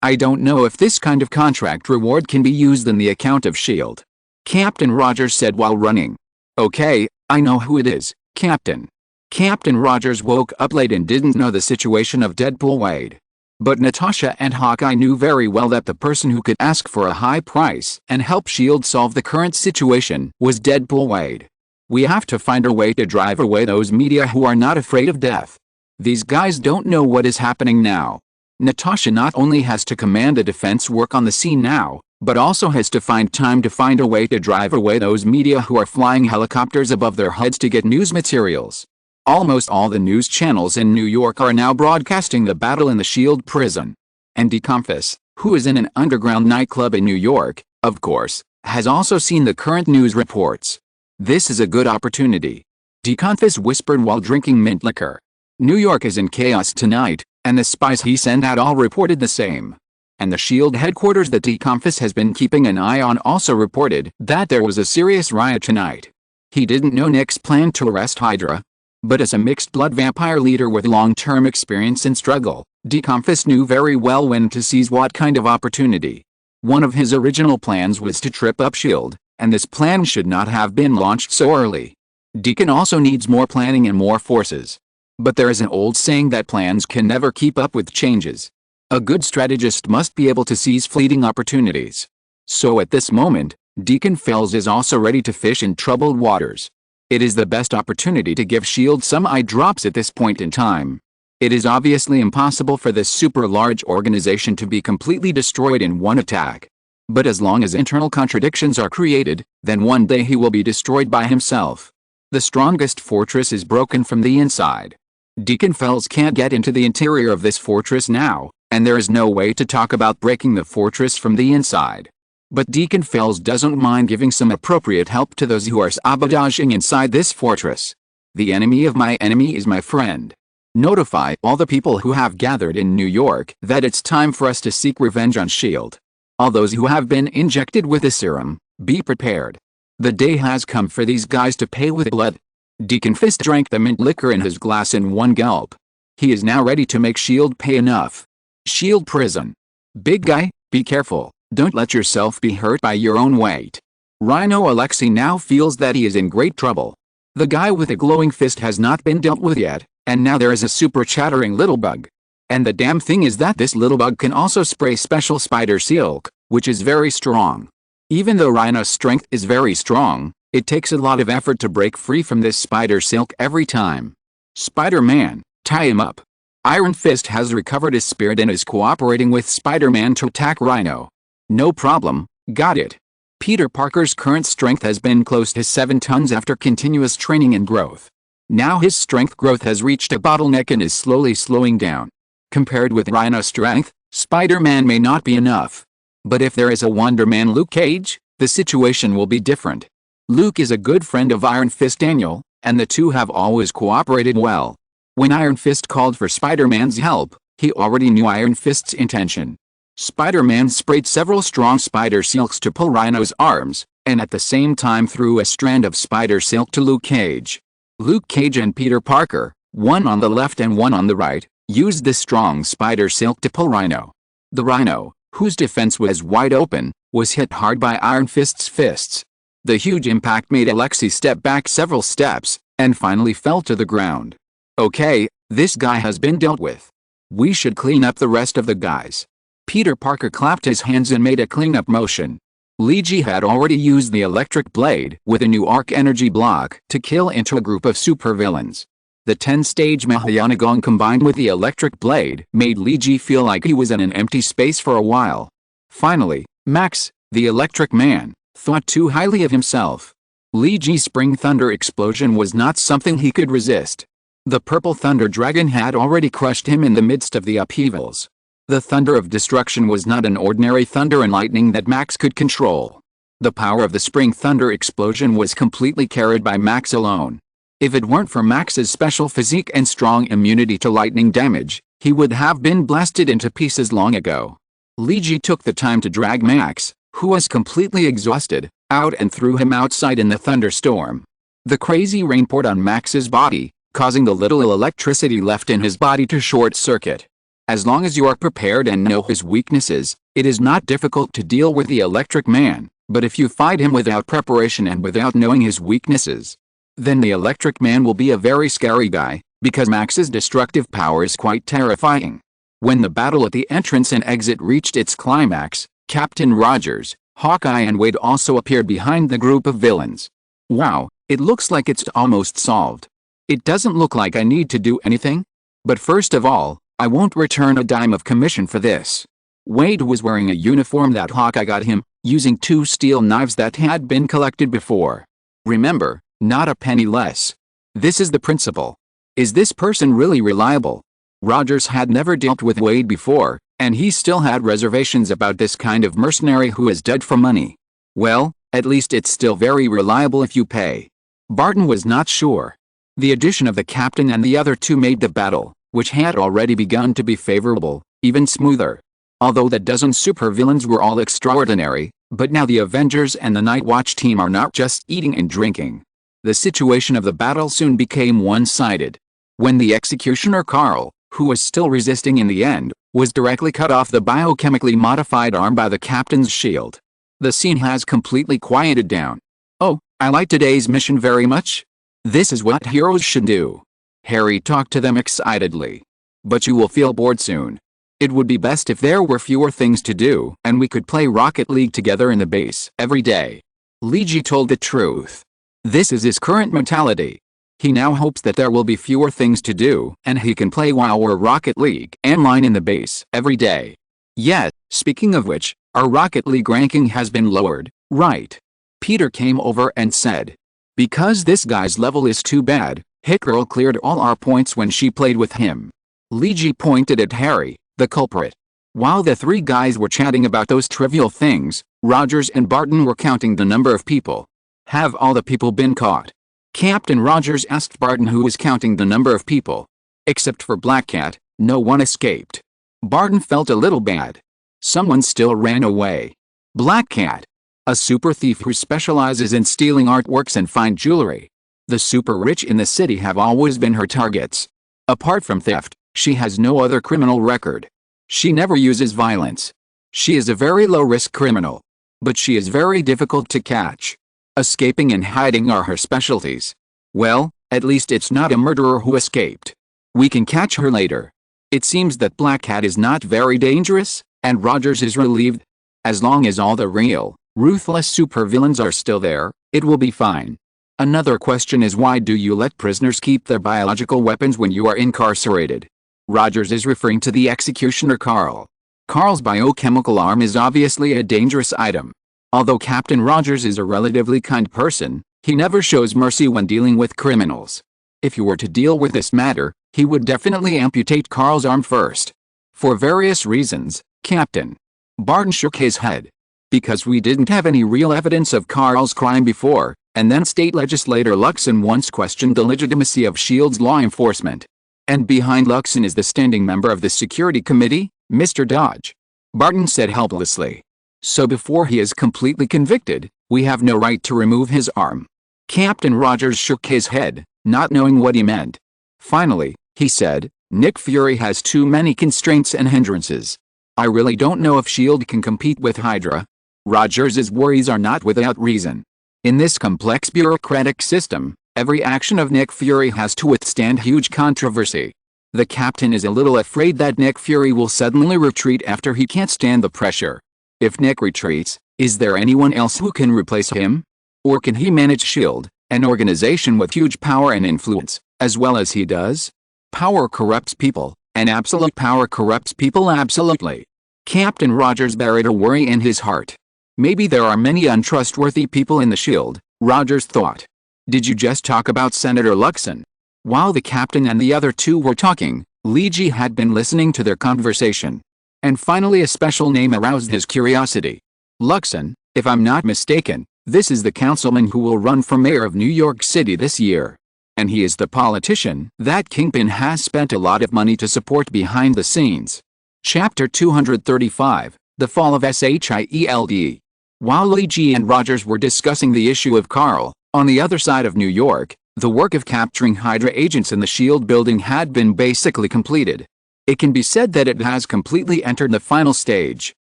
I don't know if this kind of contract reward can be used in the account of SHIELD. Captain Rogers said while running. Okay, I know who it is, Captain. Captain Rogers woke up late and didn't know the situation of Deadpool Wade. But Natasha and Hawkeye knew very well that the person who could ask for a high price and help SHIELD solve the current situation was Deadpool Wade. We have to find a way to drive away those media who are not afraid of death. These guys don't know what is happening now. Natasha not only has to command a defense work on the scene now, but also has to find time to find a way to drive away those media who are flying helicopters above their heads to get news materials. Almost all the news channels in New York are now broadcasting the battle in the SHIELD prison. And DeConfus, who is in an underground nightclub in New York, of course, has also seen the current news reports. This is a good opportunity, DeConfus whispered while drinking mint liquor. New York is in chaos tonight, and the spies he sent out all reported the same. And the SHIELD headquarters that DeConfus has been keeping an eye on also reported that there was a serious riot tonight. He didn't know Nick's plan to arrest Hydra. But as a mixed-blood vampire leader with long-term experience in struggle, DeConfus knew very well when to seize what kind of opportunity. One of his original plans was to trip up SHIELD, and this plan should not have been launched so early. Deacon also needs more planning and more forces. But there is an old saying that plans can never keep up with changes. A good strategist must be able to seize fleeting opportunities. So at this moment, Deacon Fells is also ready to fish in troubled waters. It is the best opportunity to give SHIELD some eye drops at this point in time. It is obviously impossible for this super large organization to be completely destroyed in one attack. But as long as internal contradictions are created, then one day he will be destroyed by himself. The strongest fortress is broken from the inside. Deacon Fells can't get into the interior of this fortress now, and there is no way to talk about breaking the fortress from the inside. But Deacon Fells doesn't mind giving some appropriate help to those who are sabotaging inside this fortress. The enemy of my enemy is my friend. Notify all the people who have gathered in New York that it's time for us to seek revenge on S.H.I.E.L.D. All those who have been injected with the serum, be prepared. The day has come for these guys to pay with blood. Deacon Fist drank the mint liquor in his glass in one gulp. He is now ready to make S.H.I.E.L.D. pay enough. S.H.I.E.L.D. prison. Big guy, be careful, don't let yourself be hurt by your own weight. Rhino Alexei now feels that he is in great trouble. The guy with a glowing fist has not been dealt with yet, and now there is a super chattering little bug. And the damn thing is that this little bug can also spray special spider silk, which is very strong. Even though Rhino's strength is very strong, it takes a lot of effort to break free from this spider silk every time. Spider-Man, tie him up. Iron Fist has recovered his spirit and is cooperating with Spider-Man to attack Rhino. No problem, got it. Peter Parker's current strength has been close to 7 tons after continuous training and growth. Now his strength growth has reached a bottleneck and is slowly slowing down. Compared with Rhino's strength, Spider-Man may not be enough. But if there is a Wonder Man Luke Cage, the situation will be different. Luke is a good friend of Iron Fist Daniel, and the two have always cooperated well. When Iron Fist called for Spider-Man's help, he already knew Iron Fist's intention. Spider-Man sprayed several strong spider silks to pull Rhino's arms, and at the same time threw a strand of spider silk to Luke Cage. Luke Cage and Peter Parker, one on the left and one on the right, used the strong spider silk to pull Rhino. The Rhino, whose defense was wide open, was hit hard by Iron Fist's fists. The huge impact made Alexei step back several steps, and finally fell to the ground. Okay, this guy has been dealt with. We should clean up the rest of the guys. Peter Parker clapped his hands and made a cleanup motion. Luigi had already used the electric blade with a new arc energy block to kill into a group of supervillains. The 10-stage Mahayana combined with the electric blade made Luigi feel like he was in an empty space for a while. Finally, Max, the electric man, thought too highly of himself. Luigi's spring thunder explosion was not something he could resist. The purple thunder dragon had already crushed him in the midst of the upheavals. The thunder of destruction was not an ordinary thunder and lightning that Max could control. The power of the spring thunder explosion was completely carried by Max alone. If it weren't for Max's special physique and strong immunity to lightning damage, he would have been blasted into pieces long ago. Luigi took the time to drag Max, who was completely exhausted, out and threw him outside in the thunderstorm. The crazy rain poured on Max's body, causing the little electricity left in his body to short-circuit. As long as you are prepared and know his weaknesses, it is not difficult to deal with the electric man, but if you fight him without preparation and without knowing his weaknesses, then the electric man will be a very scary guy, because Max's destructive power is quite terrifying. When the battle at the entrance and exit reached its climax, Captain Rogers, Hawkeye and Wade also appeared behind the group of villains. Wow, it looks like it's almost solved. It doesn't look like I need to do anything. But first of all, I won't return a dime of commission for this. Wade was wearing a uniform that Hawkeye got him, using 2 steel knives that had been collected before. Remember, not a penny less. This is the principle. Is this person really reliable? Rogers had never dealt with Wade before, and he still had reservations about this kind of mercenary who is dead for money. Well, at least it's still very reliable if you pay. Barton was not sure. The addition of the captain and the other 2 made the battle, which had already begun to be favorable, even smoother. Although the dozen supervillains were all extraordinary, but now the Avengers and the Night Watch team are not just eating and drinking. The situation of the battle soon became one-sided. When the executioner Carl, who was still resisting in the end, was directly cut off the biochemically modified arm by the captain's shield. The scene has completely quieted down. Oh, I like today's mission very much. This is what heroes should do. Harry talked to them excitedly. But you will feel bored soon. It would be best if there were fewer things to do and we could play Rocket League together in the base every day. Luigi told the truth. This is his current mentality. He now hopes that there will be fewer things to do and he can play WoW or Rocket League online in the base every day. Yet, speaking of which, our Rocket League ranking has been lowered, right? Peter came over and said. Because this guy's level is too bad, Hit Girl cleared all our points when she played with him. Luigi pointed at Harry, the culprit. While the three guys were chatting about those trivial things, Rogers and Barton were counting the number of people. Have all the people been caught? Captain Rogers asked Barton, who was counting the number of people. Except for Black Cat, no one escaped. Barton felt a little bad. Someone still ran away. Black Cat. A super thief who specializes in stealing artworks and fine jewelry. The super rich in the city have always been her targets. Apart from theft, she has no other criminal record. She never uses violence. She is a very low-risk criminal. But she is very difficult to catch. Escaping and hiding are her specialties. Well, at least it's not a murderer who escaped. We can catch her later. It seems that Black Cat is not very dangerous, and Rogers is relieved. As long as all the real, ruthless supervillains are still there, it will be fine. Another question is, why do you let prisoners keep their biological weapons when you are incarcerated? Rogers is referring to the executioner Carl. Carl's biochemical arm is obviously a dangerous item. Although Captain Rogers is a relatively kind person, he never shows mercy when dealing with criminals. If you were to deal with this matter, he would definitely amputate Carl's arm first. For various reasons, Captain. Barton shook his head. Because we didn't have any real evidence of Carl's crime before, and then state legislator Luxon once questioned the legitimacy of S.H.I.E.L.D.'s law enforcement. And behind Luxon is the standing member of the Security Committee, Mr. Dodge. Barton said helplessly. So before he is completely convicted, we have no right to remove his arm. Captain Rogers shook his head, not knowing what he meant. Finally, he said, Nick Fury has too many constraints and hindrances. I really don't know if S.H.I.E.L.D. can compete with Hydra. Rogers' worries are not without reason. In this complex bureaucratic system, every action of Nick Fury has to withstand huge controversy. The captain is a little afraid that Nick Fury will suddenly retreat after he can't stand the pressure. If Nick retreats, is there anyone else who can replace him? Or can he manage S.H.I.E.L.D., an organization with huge power and influence, as well as he does? Power corrupts people, and absolute power corrupts people absolutely. Captain Rogers buried a worry in his heart. Maybe there are many untrustworthy people in the S.H.I.E.L.D., Rogers thought. Did you just talk about Senator Luxon? While the captain and the other two were talking, Leegee had been listening to their conversation. And finally a special name aroused his curiosity. Luxon, if I'm not mistaken, this is the councilman who will run for mayor of New York City this year. And he is the politician that Kingpin has spent a lot of money to support behind the scenes. Chapter 235, The Fall of S.H.I.E.L.D. While Leegee and Rogers were discussing the issue of Carl, on the other side of New York, the work of capturing Hydra agents in the S.H.I.E.L.D. building had been basically completed. It can be said that it has completely entered the final stage.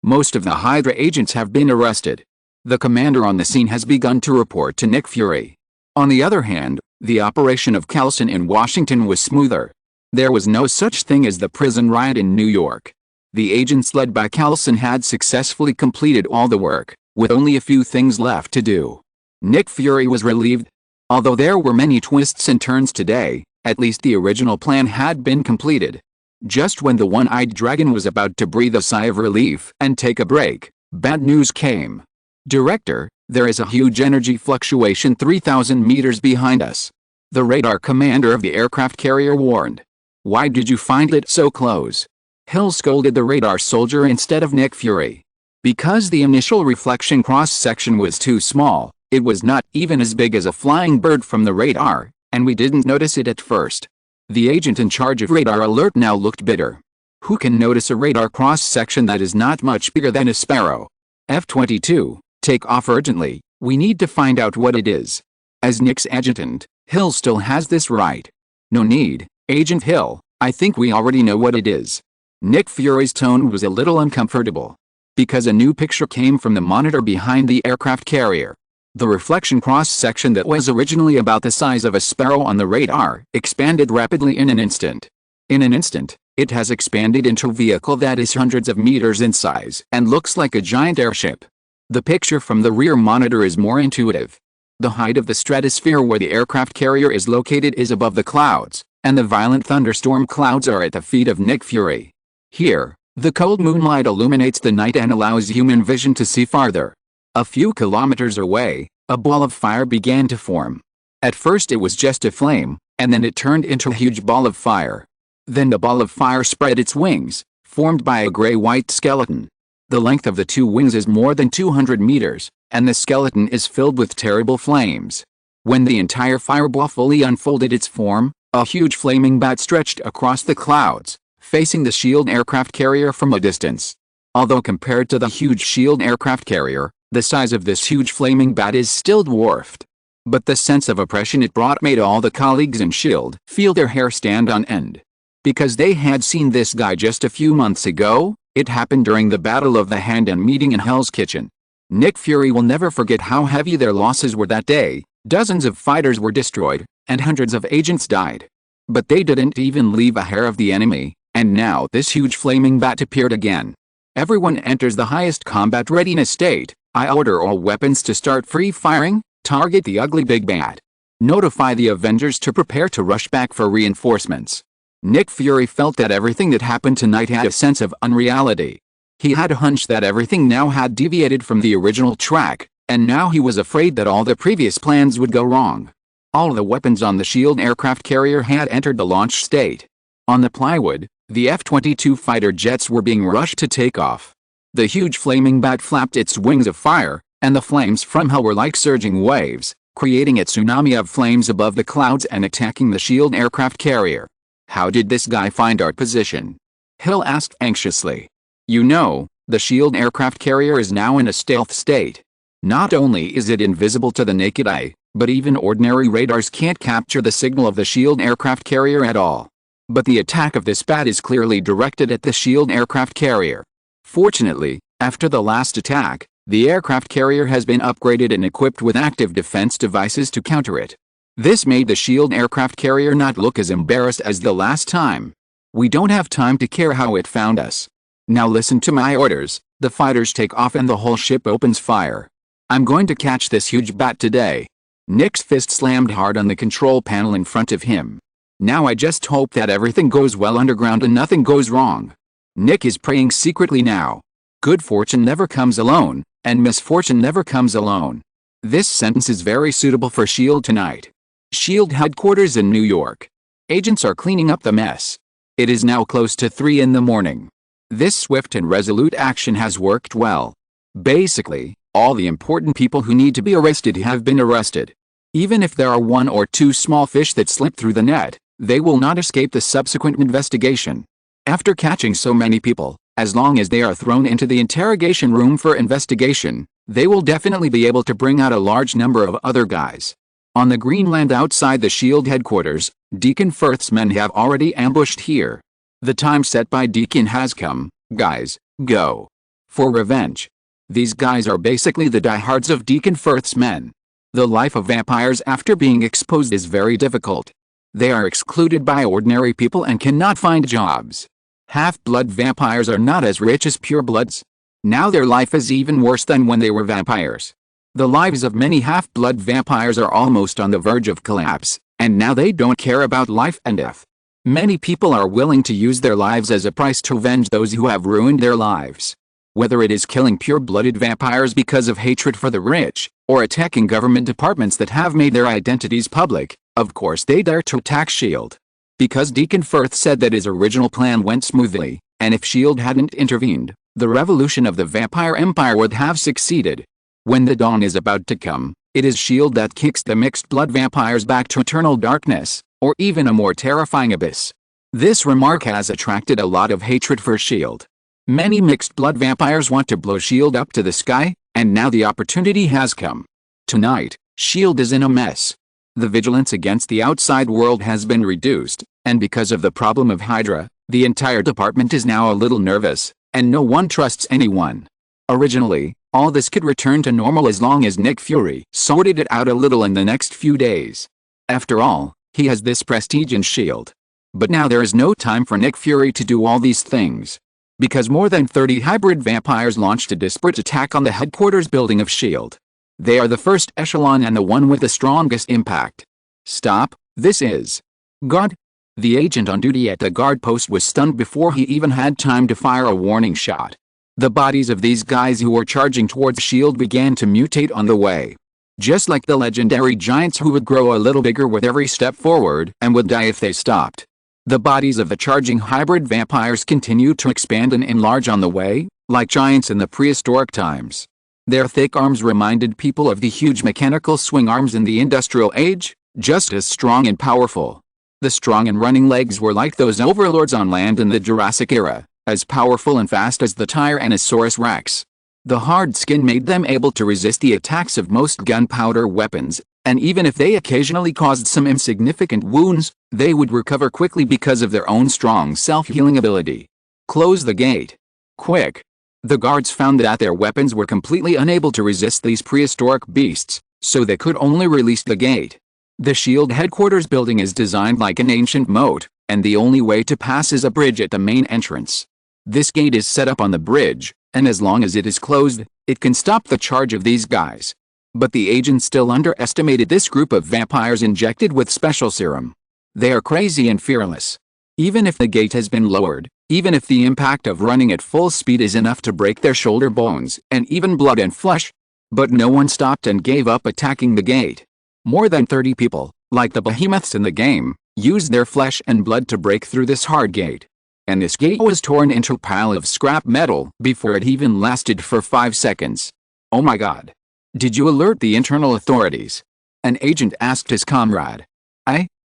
Most of the Hydra agents have been arrested. The commander on the scene has begun to report to Nick Fury. On the other hand, the operation of Kelson in Washington was smoother. There was no such thing as the prison riot in New York. The agents led by Kelson had successfully completed all the work, with only a few things left to do. Nick Fury was relieved. Although there were many twists and turns today, at least the original plan had been completed. Just when the one-eyed dragon was about to breathe a sigh of relief and take a break, bad news came. Director, there is a huge energy fluctuation 3,000 meters behind us. The radar commander of the aircraft carrier warned. Why did you find it so close? Hill scolded the radar soldier instead of Nick Fury. Because the initial reflection cross-section was too small, it was not even as big as a flying bird from the radar, and we didn't notice it at first. The agent in charge of radar alert now looked bitter. Who can notice a radar cross-section that is not much bigger than a sparrow? F-22, take off urgently, we need to find out what it is. As Nick's adjutant, Hill still has this right. No need, Agent Hill, I think we already know what it is. Nick Fury's tone was a little uncomfortable. Because a new picture came from the monitor behind the aircraft carrier. The reflection cross-section that was originally about the size of a sparrow on the radar expanded rapidly in an instant. In an instant, it has expanded into a vehicle that is hundreds of meters in size and looks like a giant airship. The picture from the rear monitor is more intuitive. The height of the stratosphere where the aircraft carrier is located is above the clouds, and the violent thunderstorm clouds are at the feet of Nick Fury. Here, the cold moonlight illuminates the night and allows human vision to see farther. A few kilometers away, a ball of fire began to form. At first it was just a flame, and then it turned into a huge ball of fire. Then the ball of fire spread its wings, formed by a gray-white skeleton. The length of the two wings is more than 200 meters, and the skeleton is filled with terrible flames. When the entire fireball fully unfolded its form, a huge flaming bat stretched across the clouds, facing the SHIELD aircraft carrier from a distance. Although compared to the huge SHIELD aircraft carrier, the size of this huge flaming bat is still dwarfed. But the sense of oppression it brought made all the colleagues in SHIELD feel their hair stand on end. Because they had seen this guy just a few months ago. It happened during the Battle of the Hand and meeting in Hell's Kitchen. Nick Fury will never forget how heavy their losses were that day. Dozens of fighters were destroyed, and hundreds of agents died. But they didn't even leave a hair of the enemy, and now this huge flaming bat appeared again. Everyone enters the highest combat readiness state. I order all weapons to start free firing, target the ugly big bat. Notify the Avengers to prepare to rush back for reinforcements. Nick Fury felt that everything that happened tonight had a sense of unreality. He had a hunch that everything now had deviated from the original track, and now he was afraid that all the previous plans would go wrong. All the weapons on the SHIELD aircraft carrier had entered the launch state. On the plywood, the F-22 fighter jets were being rushed to take off. The huge flaming bat flapped its wings of fire, and the flames from hell were like surging waves, creating a tsunami of flames above the clouds and attacking the SHIELD aircraft carrier. How did this guy find our position? Hill asked anxiously. You know, the SHIELD aircraft carrier is now in a stealth state. Not only is it invisible to the naked eye, but even ordinary radars can't capture the signal of the SHIELD aircraft carrier at all. But the attack of this bat is clearly directed at the SHIELD aircraft carrier. Fortunately, after the last attack, the aircraft carrier has been upgraded and equipped with active defense devices to counter it. This made the SHIELD aircraft carrier not look as embarrassed as the last time. We don't have time to care how it found us. Now listen to my orders. The fighters take off and the whole ship opens fire. I'm going to catch this huge bat today. Nick's fist slammed hard on the control panel in front of him. Now I just hope that everything goes well underground and nothing goes wrong. Nick is praying secretly now. Good fortune never comes alone, and misfortune never comes alone. This sentence is very suitable for SHIELD tonight. SHIELD headquarters in New York. Agents are cleaning up the mess. It is now close to 3 in the morning. This swift and resolute action has worked well. Basically, all the important people who need to be arrested have been arrested. Even if there are 1 or 2 small fish that slip through the net, they will not escape the subsequent investigation. After catching so many people, as long as they are thrown into the interrogation room for investigation, they will definitely be able to bring out a large number of other guys. On the Greenland outside the SHIELD headquarters, Deacon Firth's men have already ambushed here. The time set by Deacon has come. Guys, go. For revenge. These guys are basically the diehards of Deacon Firth's men. The life of vampires after being exposed is very difficult. They are excluded by ordinary people and cannot find jobs. Half-blood vampires are not as rich as purebloods. Now their life is even worse than when they were vampires. The lives of many half-blood vampires are almost on the verge of collapse, and now they don't care about life and death. Many people are willing to use their lives as a price to avenge those who have ruined their lives. Whether it is killing pure-blooded vampires because of hatred for the rich, or attacking government departments that have made their identities public, of course they dare to attack SHIELD. Because Deacon Firth said that his original plan went smoothly, and if SHIELD hadn't intervened, the revolution of the vampire empire would have succeeded. When the dawn is about to come, it is SHIELD that kicks the mixed-blood vampires back to eternal darkness, or even a more terrifying abyss. This remark has attracted a lot of hatred for SHIELD. Many mixed-blood vampires want to blow SHIELD up to the sky, and now the opportunity has come. Tonight, SHIELD is in a mess. The vigilance against the outside world has been reduced, and because of the problem of Hydra, the entire department is now a little nervous, and no one trusts anyone. Originally, all this could return to normal as long as Nick Fury sorted it out a little in the next few days. After all, he has this prestige in SHIELD. But now there is no time for Nick Fury to do all these things. Because more than 30 hybrid vampires launched a desperate attack on the headquarters building of SHIELD. They are the first echelon and the one with the strongest impact. Stop, this is. Guard. The agent on duty at the guard post was stunned before he even had time to fire a warning shot. The bodies of these guys who were charging towards SHIELD began to mutate on the way. Just like the legendary giants who would grow a little bigger with every step forward and would die if they stopped. The bodies of the charging hybrid vampires continued to expand and enlarge on the way, like giants in the prehistoric times. Their thick arms reminded people of the huge mechanical swing arms in the industrial age, just as strong and powerful. The strong and running legs were like those overlords on land in the Jurassic era, as powerful and fast as the Tyrannosaurus rex. The hard skin made them able to resist the attacks of most gunpowder weapons, and even if they occasionally caused some insignificant wounds, they would recover quickly because of their own strong self-healing ability. Close the gate. Quick. The guards found that their weapons were completely unable to resist these prehistoric beasts, so they could only release the gate. The SHIELD headquarters building is designed like an ancient moat, and the only way to pass is a bridge at the main entrance. This gate is set up on the bridge, and as long as it is closed, it can stop the charge of these guys. But the agents still underestimated this group of vampires injected with special serum. They are crazy and fearless. Even if the gate has been lowered, even if the impact of running at full speed is enough to break their shoulder bones, and even blood and flesh. But no one stopped and gave up attacking the gate. More than 30 people, like the behemoths in the game, used their flesh and blood to break through this hard gate. And this gate was torn into a pile of scrap metal before it even lasted for 5 seconds. Oh my god. Did you alert the internal authorities? An agent asked his comrade.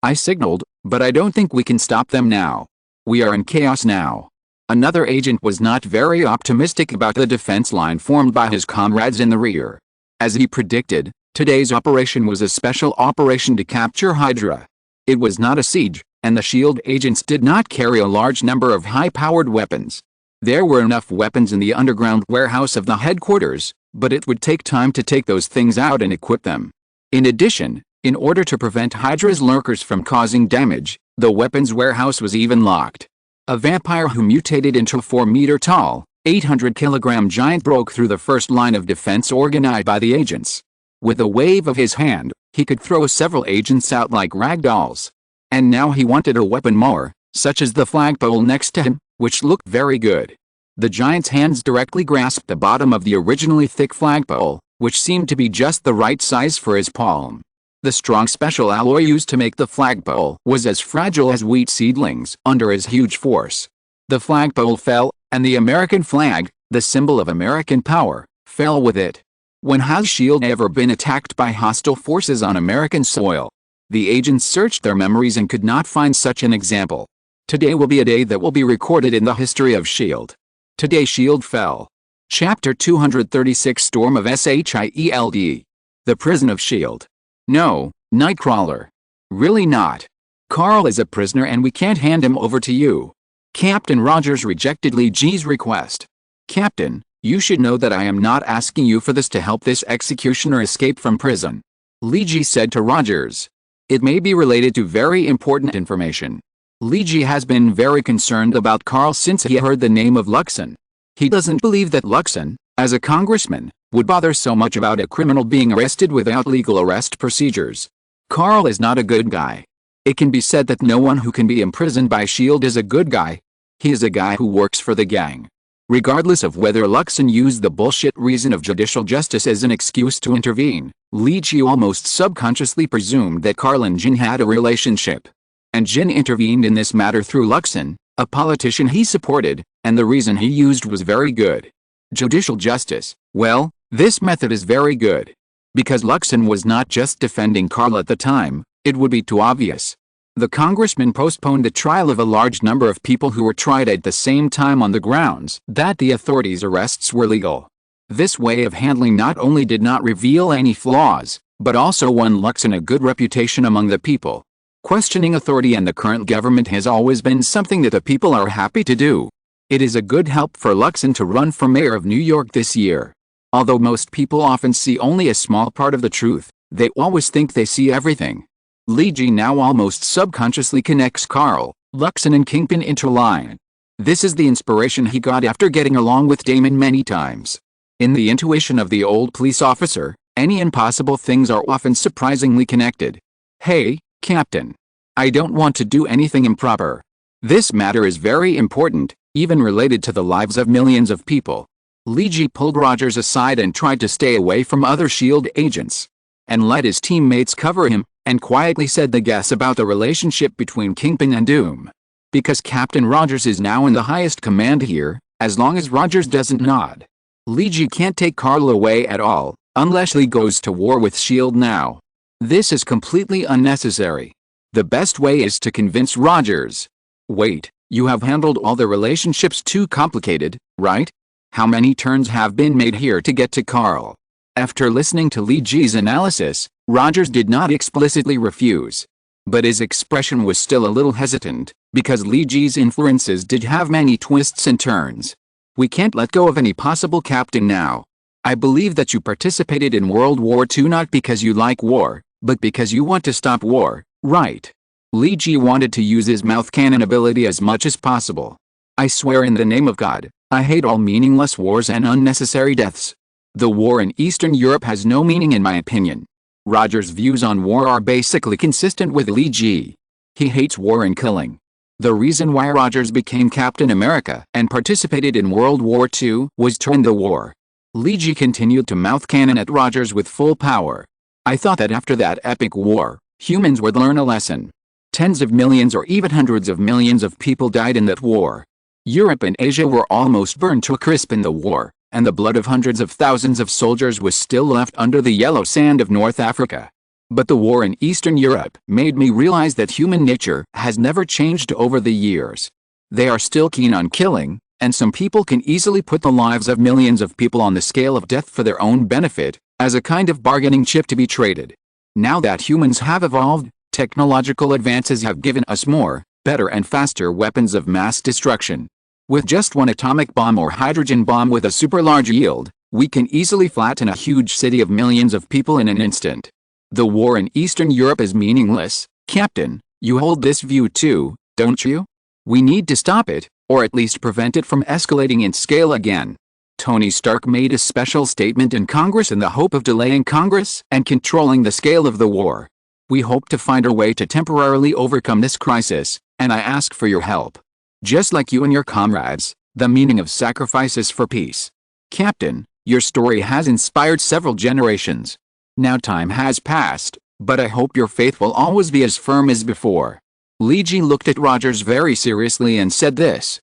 I signaled, but I don't think we can stop them now. We are in chaos now. Another agent was not very optimistic about the defense line formed by his comrades in the rear. As he predicted, today's operation was a special operation to capture Hydra. It was not a siege, and the SHIELD agents did not carry a large number of high-powered weapons. There were enough weapons in the underground warehouse of the headquarters, but it would take time to take those things out and equip them. In addition, in order to prevent Hydra's lurkers from causing damage, the weapons warehouse was even locked. A vampire who mutated into a 4-meter-tall, 800-kilogram giant broke through the first line of defense organized by the agents. With a wave of his hand, he could throw several agents out like rag dolls. And now he wanted a weapon more, such as the flagpole next to him, which looked very good. The giant's hands directly grasped the bottom of the originally thick flagpole, which seemed to be just the right size for his palm. The strong special alloy used to make the flagpole was as fragile as wheat seedlings under his huge force. The flagpole fell, and the American flag, the symbol of American power, fell with it. When has SHIELD ever been attacked by hostile forces on American soil? The agents searched their memories and could not find such an example. Today will be a day that will be recorded in the history of SHIELD. Today SHIELD fell. Chapter 236 Storm of SHIELD. The Prison of SHIELD. No, Nightcrawler. Really not. Carl is a prisoner and we can't hand him over to you. Captain Rogers rejected Lee G's request. Captain, you should know that I am not asking you for this to help this executioner escape from prison. Lee G said to Rogers. It may be related to very important information. Lee G has been very concerned about Carl since he heard the name of Luxon. He doesn't believe that Luxon, as a congressman, would bother so much about a criminal being arrested without legal arrest procedures. Carl is not a good guy. It can be said that no one who can be imprisoned by SHIELD is a good guy. He is a guy who works for the gang. Regardless of whether Luxon used the bullshit reason of judicial justice as an excuse to intervene, Lee Chi almost subconsciously presumed that Carl and Jin had a relationship. And Jin intervened in this matter through Luxon, a politician he supported, and the reason he used was very good. Judicial justice, well, this method is very good. Because Luxon was not just defending Carl at the time, it would be too obvious. The congressman postponed the trial of a large number of people who were tried at the same time on the grounds that the authorities' arrests were legal. This way of handling not only did not reveal any flaws, but also won Luxon a good reputation among the people. Questioning authority and the current government has always been something that the people are happy to do. It is a good help for Luxon to run for mayor of New York this year. Although most people often see only a small part of the truth, they always think they see everything. Lee G now almost subconsciously connects Carl, Luxon and Kingpin interline. This is the inspiration he got after getting along with Damon many times. In the intuition of the old police officer, any impossible things are often surprisingly connected. Hey, Captain. I don't want to do anything improper. This matter is very important, even related to the lives of millions of people. Lee G pulled Rogers aside and tried to stay away from other SHIELD agents. And let his teammates cover him, and quietly said the guess about the relationship between Kingpin and Doom. Because Captain Rogers is now in the highest command here, as long as Rogers doesn't nod. Lee Ji can't take Carl away at all, unless Lee goes to war with S.H.I.E.L.D. now. This is completely unnecessary. The best way is to convince Rogers. Wait, you have handled all the relationships too complicated, right? How many turns have been made here to get to Carl? After listening to Lee Ji's analysis, Rogers did not explicitly refuse. But his expression was still a little hesitant, because Lee Ji's inferences did have many twists and turns. We can't let go of any possible captain now. I believe that you participated in World War II not because you like war, but because you want to stop war, right? Lee Ji wanted to use his mouth cannon ability as much as possible. I swear in the name of God, I hate all meaningless wars and unnecessary deaths. The war in Eastern Europe has no meaning in my opinion. Rogers' views on war are basically consistent with Lee Ji. He hates war and killing. The reason why Rogers became Captain America and participated in World War II was to end the war. Lee Ji continued to mouth cannon at Rogers with full power. I thought that after that epic war, humans would learn a lesson. Tens of millions or even hundreds of millions of people died in that war. Europe and Asia were almost burned to a crisp in the war, and the blood of hundreds of thousands of soldiers was still left under the yellow sand of North Africa. But the war in Eastern Europe made me realize that human nature has never changed over the years. They are still keen on killing, and some people can easily put the lives of millions of people on the scale of death for their own benefit, as a kind of bargaining chip to be traded. Now that humans have evolved, technological advances have given us more, better and faster weapons of mass destruction. With just one atomic bomb or hydrogen bomb with a super large yield, we can easily flatten a huge city of millions of people in an instant. The war in Eastern Europe is meaningless, Captain. You hold this view too, don't you? We need to stop it, or at least prevent it from escalating in scale again. Tony Stark made a special statement in Congress in the hope of delaying Congress and controlling the scale of the war. We hope to find a way to temporarily overcome this crisis, and I ask for your help. Just like you and your comrades, the meaning of sacrifice is for peace. Captain, your story has inspired several generations. Now time has passed, but I hope your faith will always be as firm as before. Lee Ji looked at Rogers very seriously and said this.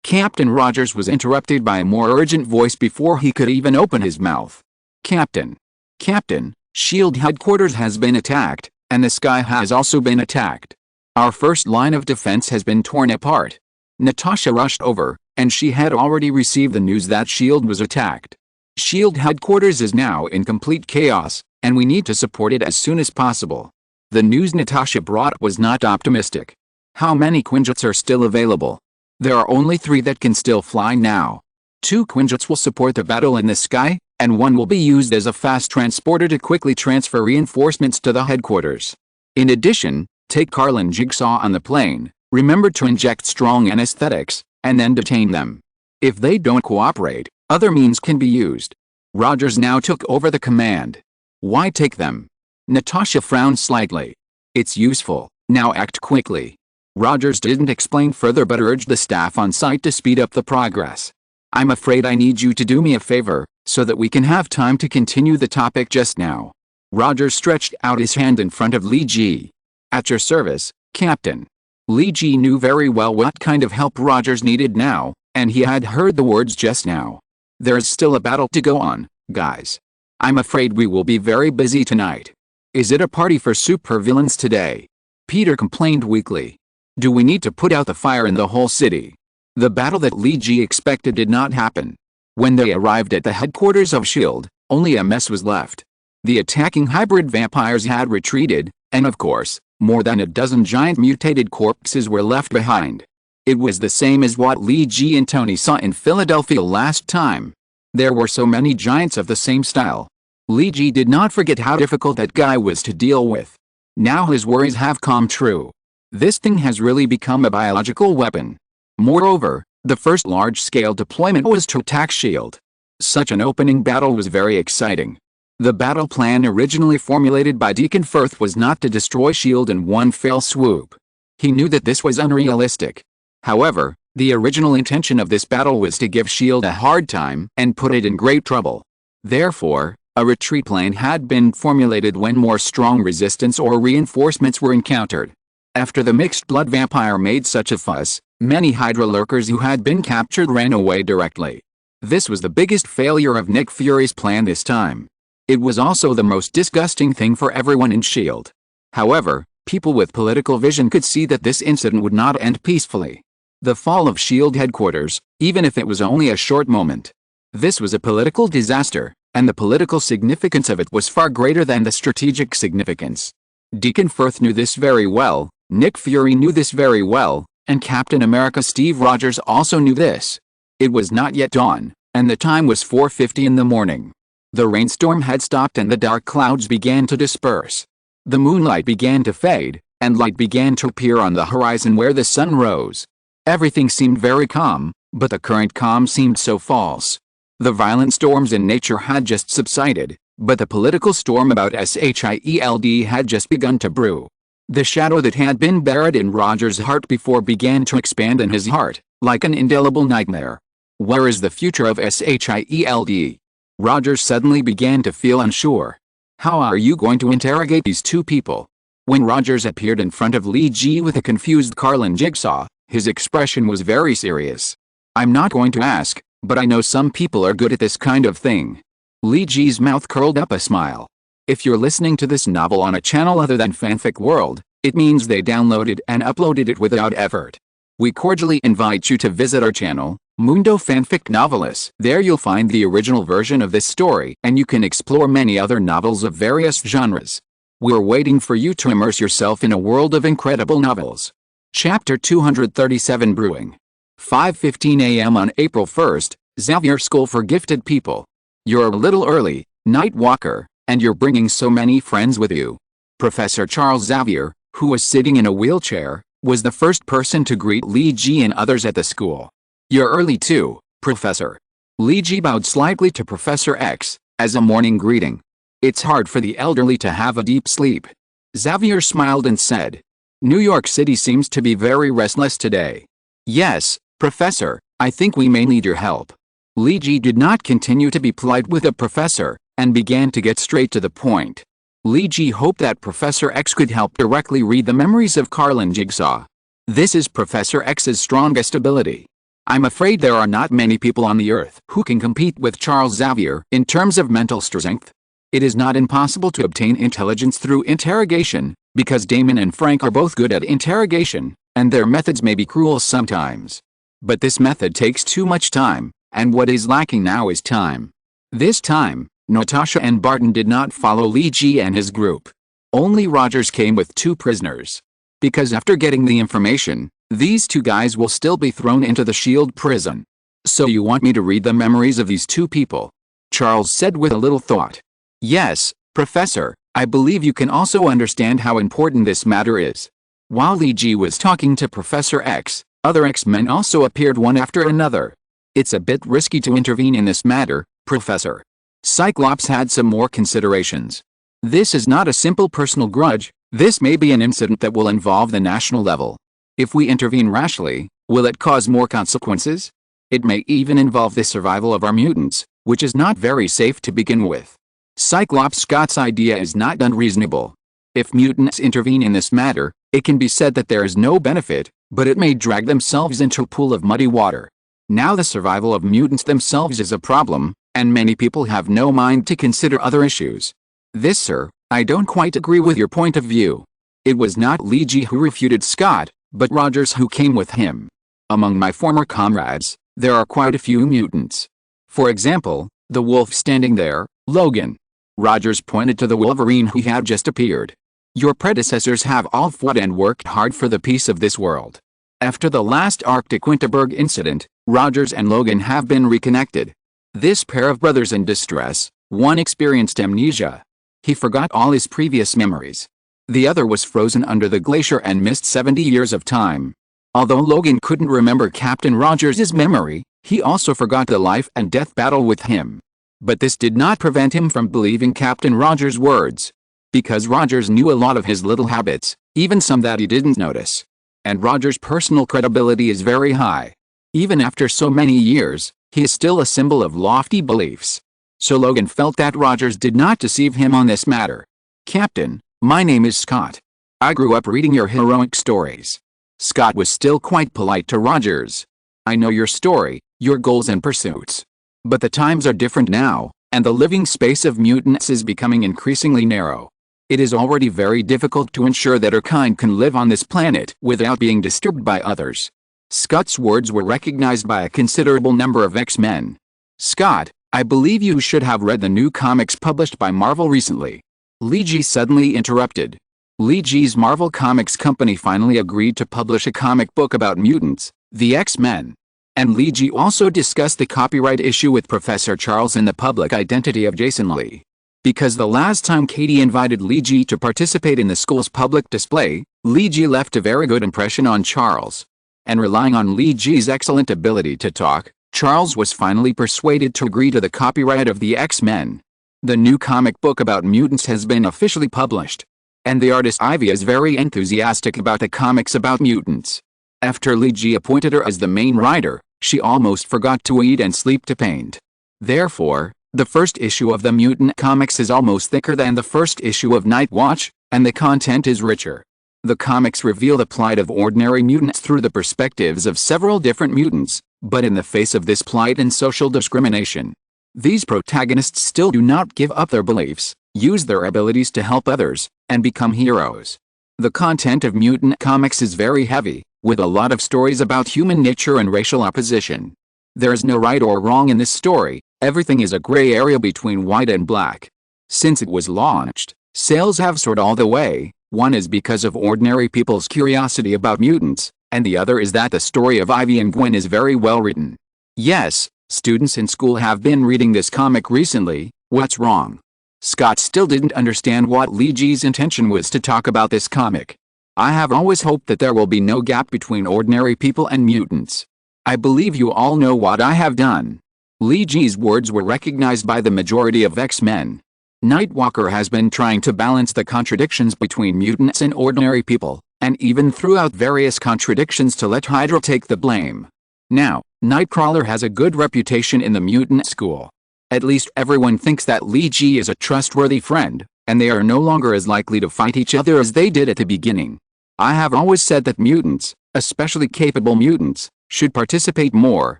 Captain Rogers was interrupted by a more urgent voice before he could even open his mouth. Captain, S.H.I.E.L.D. headquarters has been attacked, and the sky has also been attacked. Our first line of defense has been torn apart. Natasha rushed over, and she had already received the news that S.H.I.E.L.D. was attacked. S.H.I.E.L.D. headquarters is now in complete chaos, and we need to support it as soon as possible. The news Natasha brought was not optimistic. How many Quinjets are still available? There are only 3 that can still fly now. 2 Quinjets will support the battle in the sky, and 1 will be used as a fast transporter to quickly transfer reinforcements to the headquarters. In addition, take Carl and Jigsaw on the plane, remember to inject strong anesthetics, and then detain them. If they don't cooperate, other means can be used. Rogers now took over the command. Why take them? Natasha frowned slightly. It's useful, now act quickly. Rogers didn't explain further but urged the staff on site to speed up the progress. I'm afraid I need you to do me a favor, so that we can have time to continue the topic just now. Rogers stretched out his hand in front of Lee Ji. At your service, Captain. Lee Ji knew very well what kind of help Rogers needed now, and he had heard the words just now. There's still a battle to go on, guys. I'm afraid we will be very busy tonight. Is it a party for supervillains today? Peter complained weakly. Do we need to put out the fire in the whole city? The battle that Lee Ji expected did not happen. When they arrived at the headquarters of S.H.I.E.L.D., only a mess was left. The attacking hybrid vampires had retreated, and of course, more than a dozen giant mutated corpses were left behind. It was the same as what Lee Ji and Tony saw in Philadelphia last time. There were so many giants of the same style. Lee Ji did not forget how difficult that guy was to deal with. Now his worries have come true. This thing has really become a biological weapon. Moreover, the first large-scale deployment was to attack S.H.I.E.L.D. Such an opening battle was very exciting. The battle plan originally formulated by Deacon Firth was not to destroy S.H.I.E.L.D. in one fell swoop. He knew that this was unrealistic. However, the original intention of this battle was to give S.H.I.E.L.D. a hard time and put it in great trouble. Therefore, a retreat plan had been formulated when more strong resistance or reinforcements were encountered. After the mixed blood vampire made such a fuss, many Hydra lurkers who had been captured ran away directly. This was the biggest failure of Nick Fury's plan this time. It was also the most disgusting thing for everyone in S.H.I.E.L.D. However, people with political vision could see that this incident would not end peacefully. The fall of S.H.I.E.L.D. headquarters, even if it was only a short moment. This was a political disaster, and the political significance of it was far greater than the strategic significance. Deacon Firth knew this very well, Nick Fury knew this very well, and Captain America Steve Rogers also knew this. It was not yet dawn, and the time was 4:50 in the morning. The rainstorm had stopped and the dark clouds began to disperse. The moonlight began to fade, and light began to appear on the horizon where the sun rose. Everything seemed very calm, but the current calm seemed so false. The violent storms in nature had just subsided, but the political storm about S.H.I.E.L.D. had just begun to brew. The shadow that had been buried in Roger's heart before began to expand in his heart, like an indelible nightmare. Where is the future of S.H.I.E.L.D.? Rogers suddenly began to feel unsure. How are you going to interrogate these two people? When Rogers appeared in front of Lee Ji with a confused Carlin Jigsaw, his expression was very serious. I'm not going to ask, but I know some people are good at this kind of thing. Lee Ji's mouth curled up a smile. If you're listening to this novel on a channel other than Fanfic World, it means they downloaded and uploaded it without effort. We cordially invite you to visit our channel, Mundo Fanfic Novelists. There you'll find the original version of this story, and you can explore many other novels of various genres. We're waiting for you to immerse yourself in a world of incredible novels. Chapter 237 Brewing. 5:15 a.m. on April 1st, Xavier School for Gifted People. You're a little early, Night Walker, and you're bringing so many friends with you. Professor Charles Xavier, who was sitting in a wheelchair, was the first person to greet Lee Ji and others at the school. You're early too, Professor. Lee Ji bowed slightly to Professor X, as a morning greeting. It's hard for the elderly to have a deep sleep. Xavier smiled and said, New York City seems to be very restless today. Yes, Professor, I think we may need your help. Lee Ji did not continue to be polite with the professor, and began to get straight to the point. Lee Ji hoped that Professor X could help directly read the memories of Carlin Jigsaw. This is Professor X's strongest ability. I'm afraid there are not many people on the earth who can compete with Charles Xavier in terms of mental strength. It is not impossible to obtain intelligence through interrogation, because Damon and Frank are both good at interrogation, and their methods may be cruel sometimes. But this method takes too much time, and what is lacking now is time. This time, Natasha and Barton did not follow Lee Ji and his group. Only Rogers came with 2 prisoners. Because after getting the information, these 2 guys will still be thrown into the S.H.I.E.L.D. prison. So you want me to read the memories of these 2 people? Charles said with a little thought. Yes, Professor, I believe you can also understand how important this matter is. While Lee Ji was talking to Professor X, other X-Men also appeared one after another. It's a bit risky to intervene in this matter, Professor. Cyclops had some more considerations. This is not a simple personal grudge, this may be an incident that will involve the national level. If we intervene rashly, will it cause more consequences? It may even involve the survival of our mutants, which is not very safe to begin with. Cyclops Scott's idea is not unreasonable. If mutants intervene in this matter, it can be said that there is no benefit, but it may drag themselves into a pool of muddy water. Now the survival of mutants themselves is a problem, and many people have no mind to consider other issues. This, sir, I don't quite agree with your point of view. It was not Lee Ji who refuted Scott, but Rogers who came with him. Among my former comrades, there are quite a few mutants. For example, the wolf standing there, Logan. Rogers pointed to the Wolverine who had just appeared. Your predecessors have all fought and worked hard for the peace of this world. After the last Arctic Winterberg incident, Rogers and Logan have been reconnected. This pair of brothers in distress, one experienced amnesia. He forgot all his previous memories. The other was frozen under the glacier and missed 70 years of time. Although Logan couldn't remember Captain Rogers' memory, he also forgot the life and death battle with him. But this did not prevent him from believing Captain Rogers' words. Because Rogers knew a lot of his little habits, even some that he didn't notice. And Rogers' personal credibility is very high. Even after so many years, he is still a symbol of lofty beliefs. So Logan felt that Rogers did not deceive him on this matter. Captain, my name is Scott. I grew up reading your heroic stories." Scott was still quite polite to Rogers. "I know your story, your goals and pursuits. But the times are different now, and the living space of mutants is becoming increasingly narrow. It is already very difficult to ensure that our kind can live on this planet without being disturbed by others." Scott's words were recognized by a considerable number of X-Men. "Scott, I believe you should have read the new comics published by Marvel recently." Lee Ji suddenly interrupted. Lee Ji's Marvel Comics company finally agreed to publish a comic book about mutants, the X-Men. And Lee Ji also discussed the copyright issue with Professor Charles and the public identity of Jason Lee. Because the last time Katie invited Lee Ji to participate in the school's public display, Lee Ji left a very good impression on Charles. And relying on Lee Ji's excellent ability to talk, Charles was finally persuaded to agree to the copyright of the X-Men. The new comic book about mutants has been officially published. And the artist Ivy is very enthusiastic about the comics about mutants. After Lee Ji appointed her as the main writer, she almost forgot to eat and sleep to paint. Therefore, the first issue of the mutant comics is almost thicker than the first issue of Night Watch, and the content is richer. The comics reveal the plight of ordinary mutants through the perspectives of several different mutants, but in the face of this plight and social discrimination, these protagonists still do not give up their beliefs, use their abilities to help others, and become heroes. The content of mutant comics is very heavy, with a lot of stories about human nature and racial opposition. There is no right or wrong in this story, everything is a gray area between white and black. Since it was launched, sales have soared all the way. One is because of ordinary people's curiosity about mutants, and the other is that the story of Ivy and Gwen is very well written. Yes, students in school have been reading this comic recently. What's wrong? Scott still didn't understand what Lee Ji's intention was to talk about this comic. "I have always hoped that there will be no gap between ordinary people and mutants. I believe you all know what I have done." Lee Ji's words were recognized by the majority of X-Men. Nightwalker has been trying to balance the contradictions between mutants and ordinary people, and even threw out various contradictions to let Hydra take the blame. Now, Nightcrawler has a good reputation in the mutant school. At least everyone thinks that Lee Ji is a trustworthy friend, and they are no longer as likely to fight each other as they did at the beginning. I have always said that mutants, especially capable mutants, should participate more,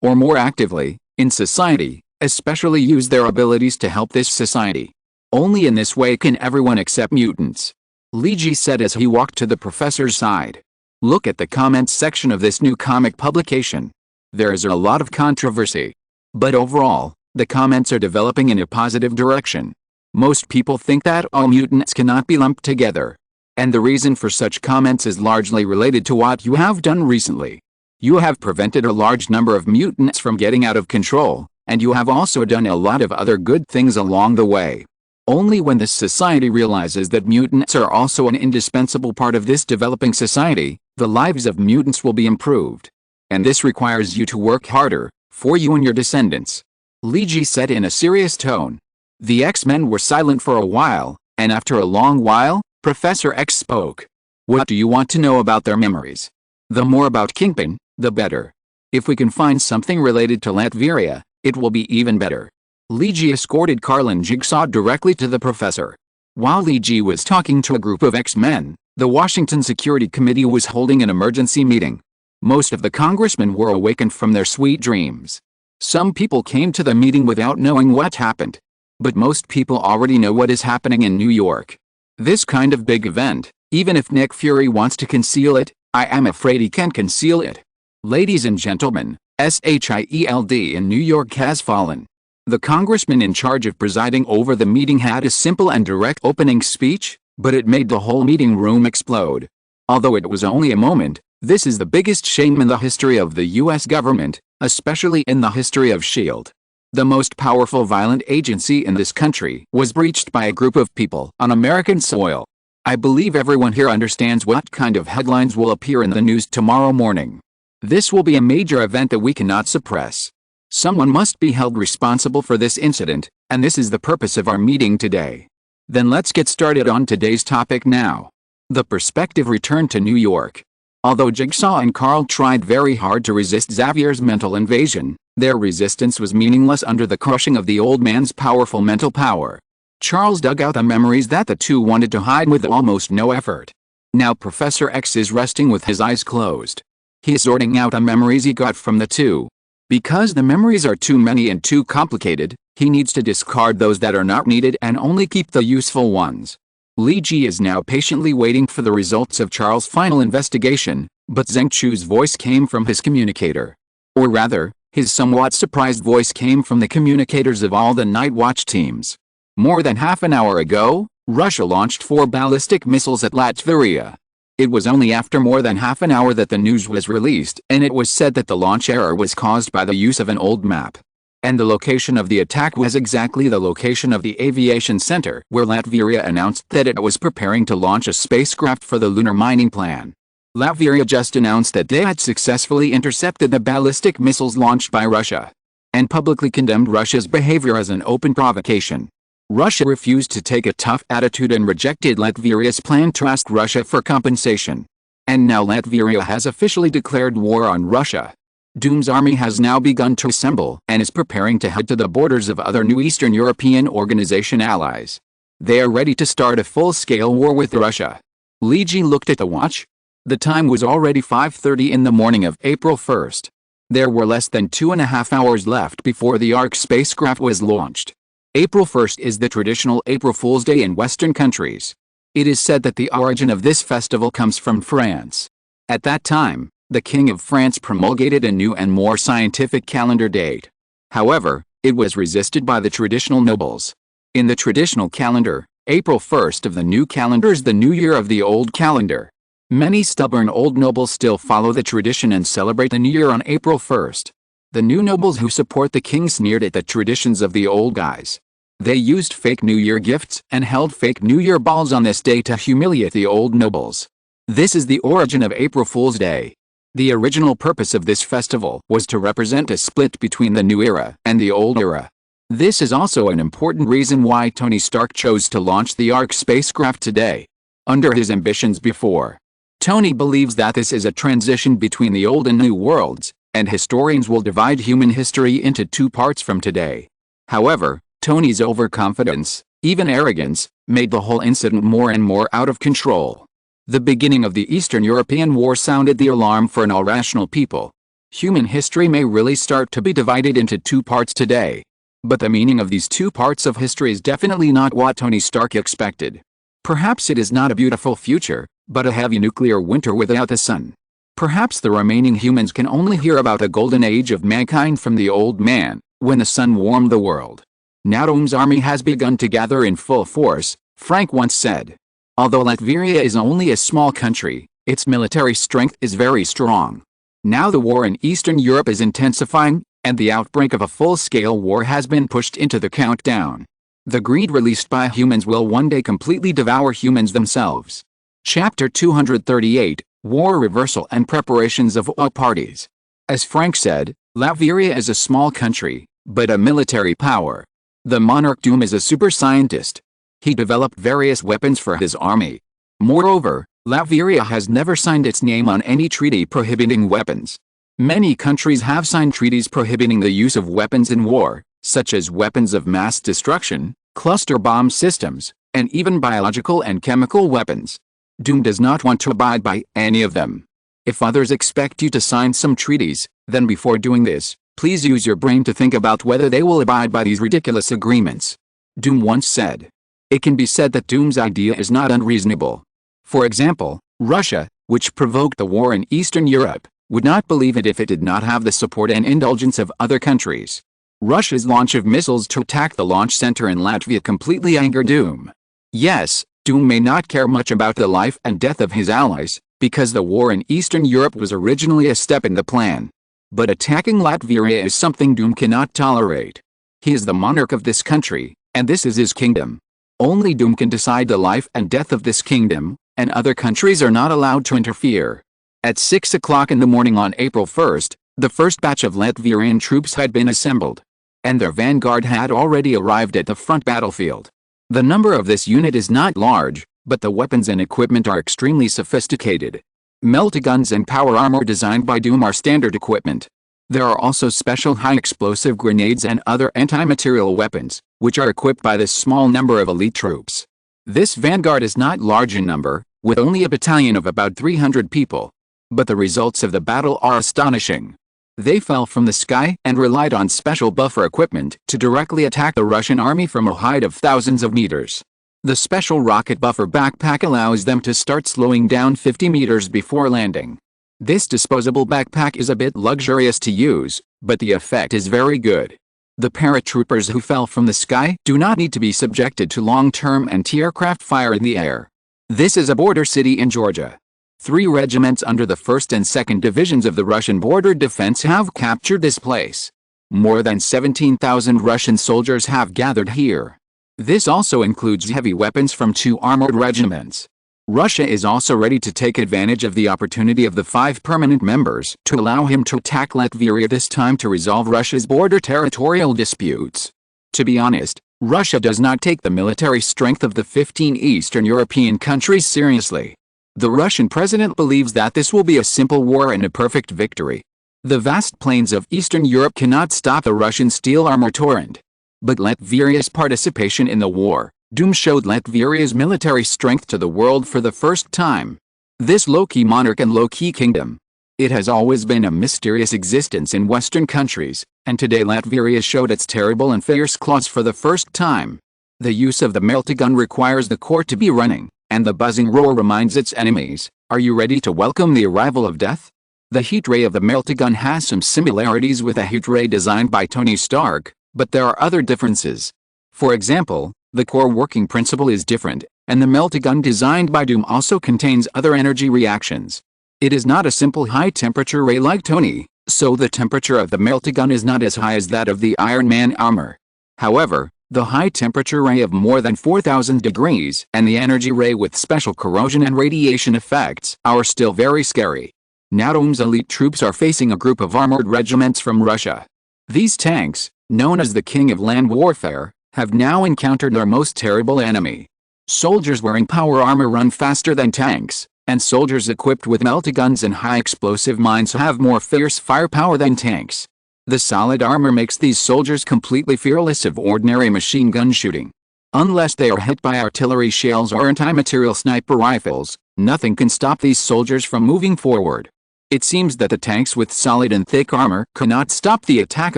or more actively, in society, especially use their abilities to help this society. Only in this way can everyone accept mutants. Lee Ji said as he walked to the professor's side. Look at the comments section of this new comic publication. There is a lot of controversy. But overall, the comments are developing in a positive direction. Most people think that all mutants cannot be lumped together. And the reason for such comments is largely related to what you have done recently. You have prevented a large number of mutants from getting out of control, and you have also done a lot of other good things along the way. Only when this society realizes that mutants are also an indispensable part of this developing society, the lives of mutants will be improved. And this requires you to work harder, for you and your descendants. Lee Ji said in a serious tone. The X-Men were silent for a while, and after a long while, Professor X spoke. What do you want to know about their memories? The more about Kingpin, the better. If we can find something related to Latveria, it will be even better. Lee Ji escorted Carl and Jigsaw directly to the professor. While Lee Ji was talking to a group of X-Men, the Washington Security Committee was holding an emergency meeting. Most of the congressmen were awakened from their sweet dreams. Some people came to the meeting without knowing what happened. But most people already know what is happening in New York. This kind of big event, even if Nick Fury wants to conceal it, I am afraid he can't conceal it. Ladies and gentlemen, SHIELD in New York has fallen. The congressman in charge of presiding over the meeting had a simple and direct opening speech, but it made the whole meeting room explode. Although it was only a moment, this is the biggest shame in the history of the US government, especially in the history of S.H.I.E.L.D. The most powerful violent agency in this country was breached by a group of people on American soil. I believe everyone here understands what kind of headlines will appear in the news tomorrow morning. This will be a major event that we cannot suppress. Someone must be held responsible for this incident, and this is the purpose of our meeting today. Then let's get started on today's topic now. The perspective returned to New York. Although Jigsaw and Carl tried very hard to resist Xavier's mental invasion, their resistance was meaningless under the crushing of the old man's powerful mental power. Charles dug out the memories that the two wanted to hide with almost no effort. Now Professor X is resting with his eyes closed. He is sorting out the memories he got from the two. Because the memories are too many and too complicated, he needs to discard those that are not needed and only keep the useful ones. Li Ji is now patiently waiting for the results of Charles' final investigation, but Zheng Chu's voice came from his communicator. Or rather, his somewhat surprised voice came from the communicators of all the Night Watch teams. More than half an hour ago, Russia launched 4 ballistic missiles at Latvia. It was only after more than half an hour that the news was released, and it was said that the launch error was caused by the use of an old map. And the location of the attack was exactly the location of the aviation center where Latvia announced that it was preparing to launch a spacecraft for the lunar mining plan. Latvia just announced that they had successfully intercepted the ballistic missiles launched by Russia, and publicly condemned Russia's behavior as an open provocation. Russia refused to take a tough attitude and rejected Latvia's plan to ask Russia for compensation. And now Latvia has officially declared war on Russia. Doom's army has now begun to assemble and is preparing to head to the borders of other new Eastern European organization allies. They are ready to start a full-scale war with Russia. Li Ji looked at the watch. The time was already 5:30 in the morning of April 1st. There were less than 2.5 hours left before the Ark spacecraft was launched. April 1st is the traditional April Fool's Day in Western countries. It is said that the origin of this festival comes from France. At that time, the King of France promulgated a new and more scientific calendar date. However, it was resisted by the traditional nobles. In the traditional calendar, April 1st of the new calendar is the new year of the old calendar. Many stubborn old nobles still follow the tradition and celebrate the new year on April 1st. The new nobles who support the king sneered at the traditions of the old guys. They used fake New Year gifts and held fake New Year balls on this day to humiliate the old nobles. This is the origin of April Fool's Day. The original purpose of this festival was to represent a split between the new era and the old era. This is also an important reason why Tony Stark chose to launch the Ark spacecraft today. Under his ambitions before, Tony believes that this is a transition between the old and new worlds, and historians will divide human history into 2 parts from today. However, Tony's overconfidence, even arrogance, made the whole incident more and more out of control. The beginning of the Eastern European War sounded the alarm for an all-rational people. Human history may really start to be divided into 2 parts today. But the meaning of these 2 parts of history is definitely not what Tony Stark expected. Perhaps it is not a beautiful future, but a heavy nuclear winter without the sun. Perhaps the remaining humans can only hear about the golden age of mankind from the old man, when the sun warmed the world. Now Doom's army has begun to gather in full force, Frank once said. Although Latvia is only a small country, its military strength is very strong. Now the war in Eastern Europe is intensifying, and the outbreak of a full-scale war has been pushed into the countdown. The greed released by humans will one day completely devour humans themselves. Chapter 238, War Reversal and Preparations of All Parties. As Frank said, Latvia is a small country, but a military power. The monarch Doom is a super scientist. He developed various weapons for his army. Moreover, Latvia has never signed its name on any treaty prohibiting weapons. Many countries have signed treaties prohibiting the use of weapons in war, such as weapons of mass destruction, cluster bomb systems, and even biological and chemical weapons. Doom does not want to abide by any of them. If others expect you to sign some treaties, then before doing this, please use your brain to think about whether they will abide by these ridiculous agreements. Doom once said. It can be said that Doom's idea is not unreasonable. For example, Russia, which provoked the war in Eastern Europe, would not believe it if it did not have the support and indulgence of other countries. Russia's launch of missiles to attack the launch center in Latvia completely angered Doom. Yes, Doom may not care much about the life and death of his allies, because the war in Eastern Europe was originally a step in the plan. But attacking Latvia is something Doom cannot tolerate. He is the monarch of this country, and this is his kingdom. Only Doom can decide the life and death of this kingdom, and other countries are not allowed to interfere. At 6 o'clock in the morning on April 1st, the first batch of Latvian troops had been assembled, and their vanguard had already arrived at the front battlefield. The number of this unit is not large, but the weapons and equipment are extremely sophisticated. Melta-guns and power armor designed by Doom are standard equipment. There are also special high-explosive grenades and other anti-material weapons, which are equipped by this small number of elite troops. This vanguard is not large in number, with only a battalion of about 300 people. But the results of the battle are astonishing. They fell from the sky and relied on special buffer equipment to directly attack the Russian army from a height of thousands of meters. The special rocket buffer backpack allows them to start slowing down 50 meters before landing. This disposable backpack is a bit luxurious to use, but the effect is very good. The paratroopers who fell from the sky do not need to be subjected to long-term anti-aircraft fire in the air. This is a border city in Georgia. 3 regiments under the 1st and 2nd Divisions of the Russian Border Defense have captured this place. More than 17,000 Russian soldiers have gathered here. This also includes heavy weapons from 2 armored regiments. Russia is also ready to take advantage of the opportunity of the 5 permanent members to allow him to attack Latveria, this time to resolve Russia's border territorial disputes. To be honest, Russia does not take the military strength of the 15 Eastern European countries seriously. The Russian president believes that this will be a simple war and a perfect victory. The vast plains of Eastern Europe cannot stop the Russian steel armor torrent. But Latveria's participation in the war, Doom showed Latveria's military strength to the world for the first time. This low-key monarch and low-key kingdom. It has always been a mysterious existence in Western countries, and today Latveria showed its terrible and fierce claws for the first time. The use of the melta-gun requires the core to be running, and the buzzing roar reminds its enemies, are you ready to welcome the arrival of death? The heat ray of the melta-gun has some similarities with a heat ray designed by Tony Stark, but there are other differences. For example, the core working principle is different, and the melta-gun designed by Doom also contains other energy reactions. It is not a simple high-temperature ray like Tony, so the temperature of the melta-gun is not as high as that of the Iron Man armor. However, the high-temperature ray of more than 4,000 degrees and the energy ray with special corrosion and radiation effects are still very scary. Now Doom's elite troops are facing a group of armored regiments from Russia. These tanks, known as the King of Land Warfare, have now encountered their most terrible enemy. Soldiers wearing power armor run faster than tanks, and soldiers equipped with melta-guns and high-explosive mines have more fierce firepower than tanks. The solid armor makes these soldiers completely fearless of ordinary machine gun shooting. Unless they are hit by artillery shells or anti-material sniper rifles, nothing can stop these soldiers from moving forward. It seems that the tanks with solid and thick armor cannot stop the attack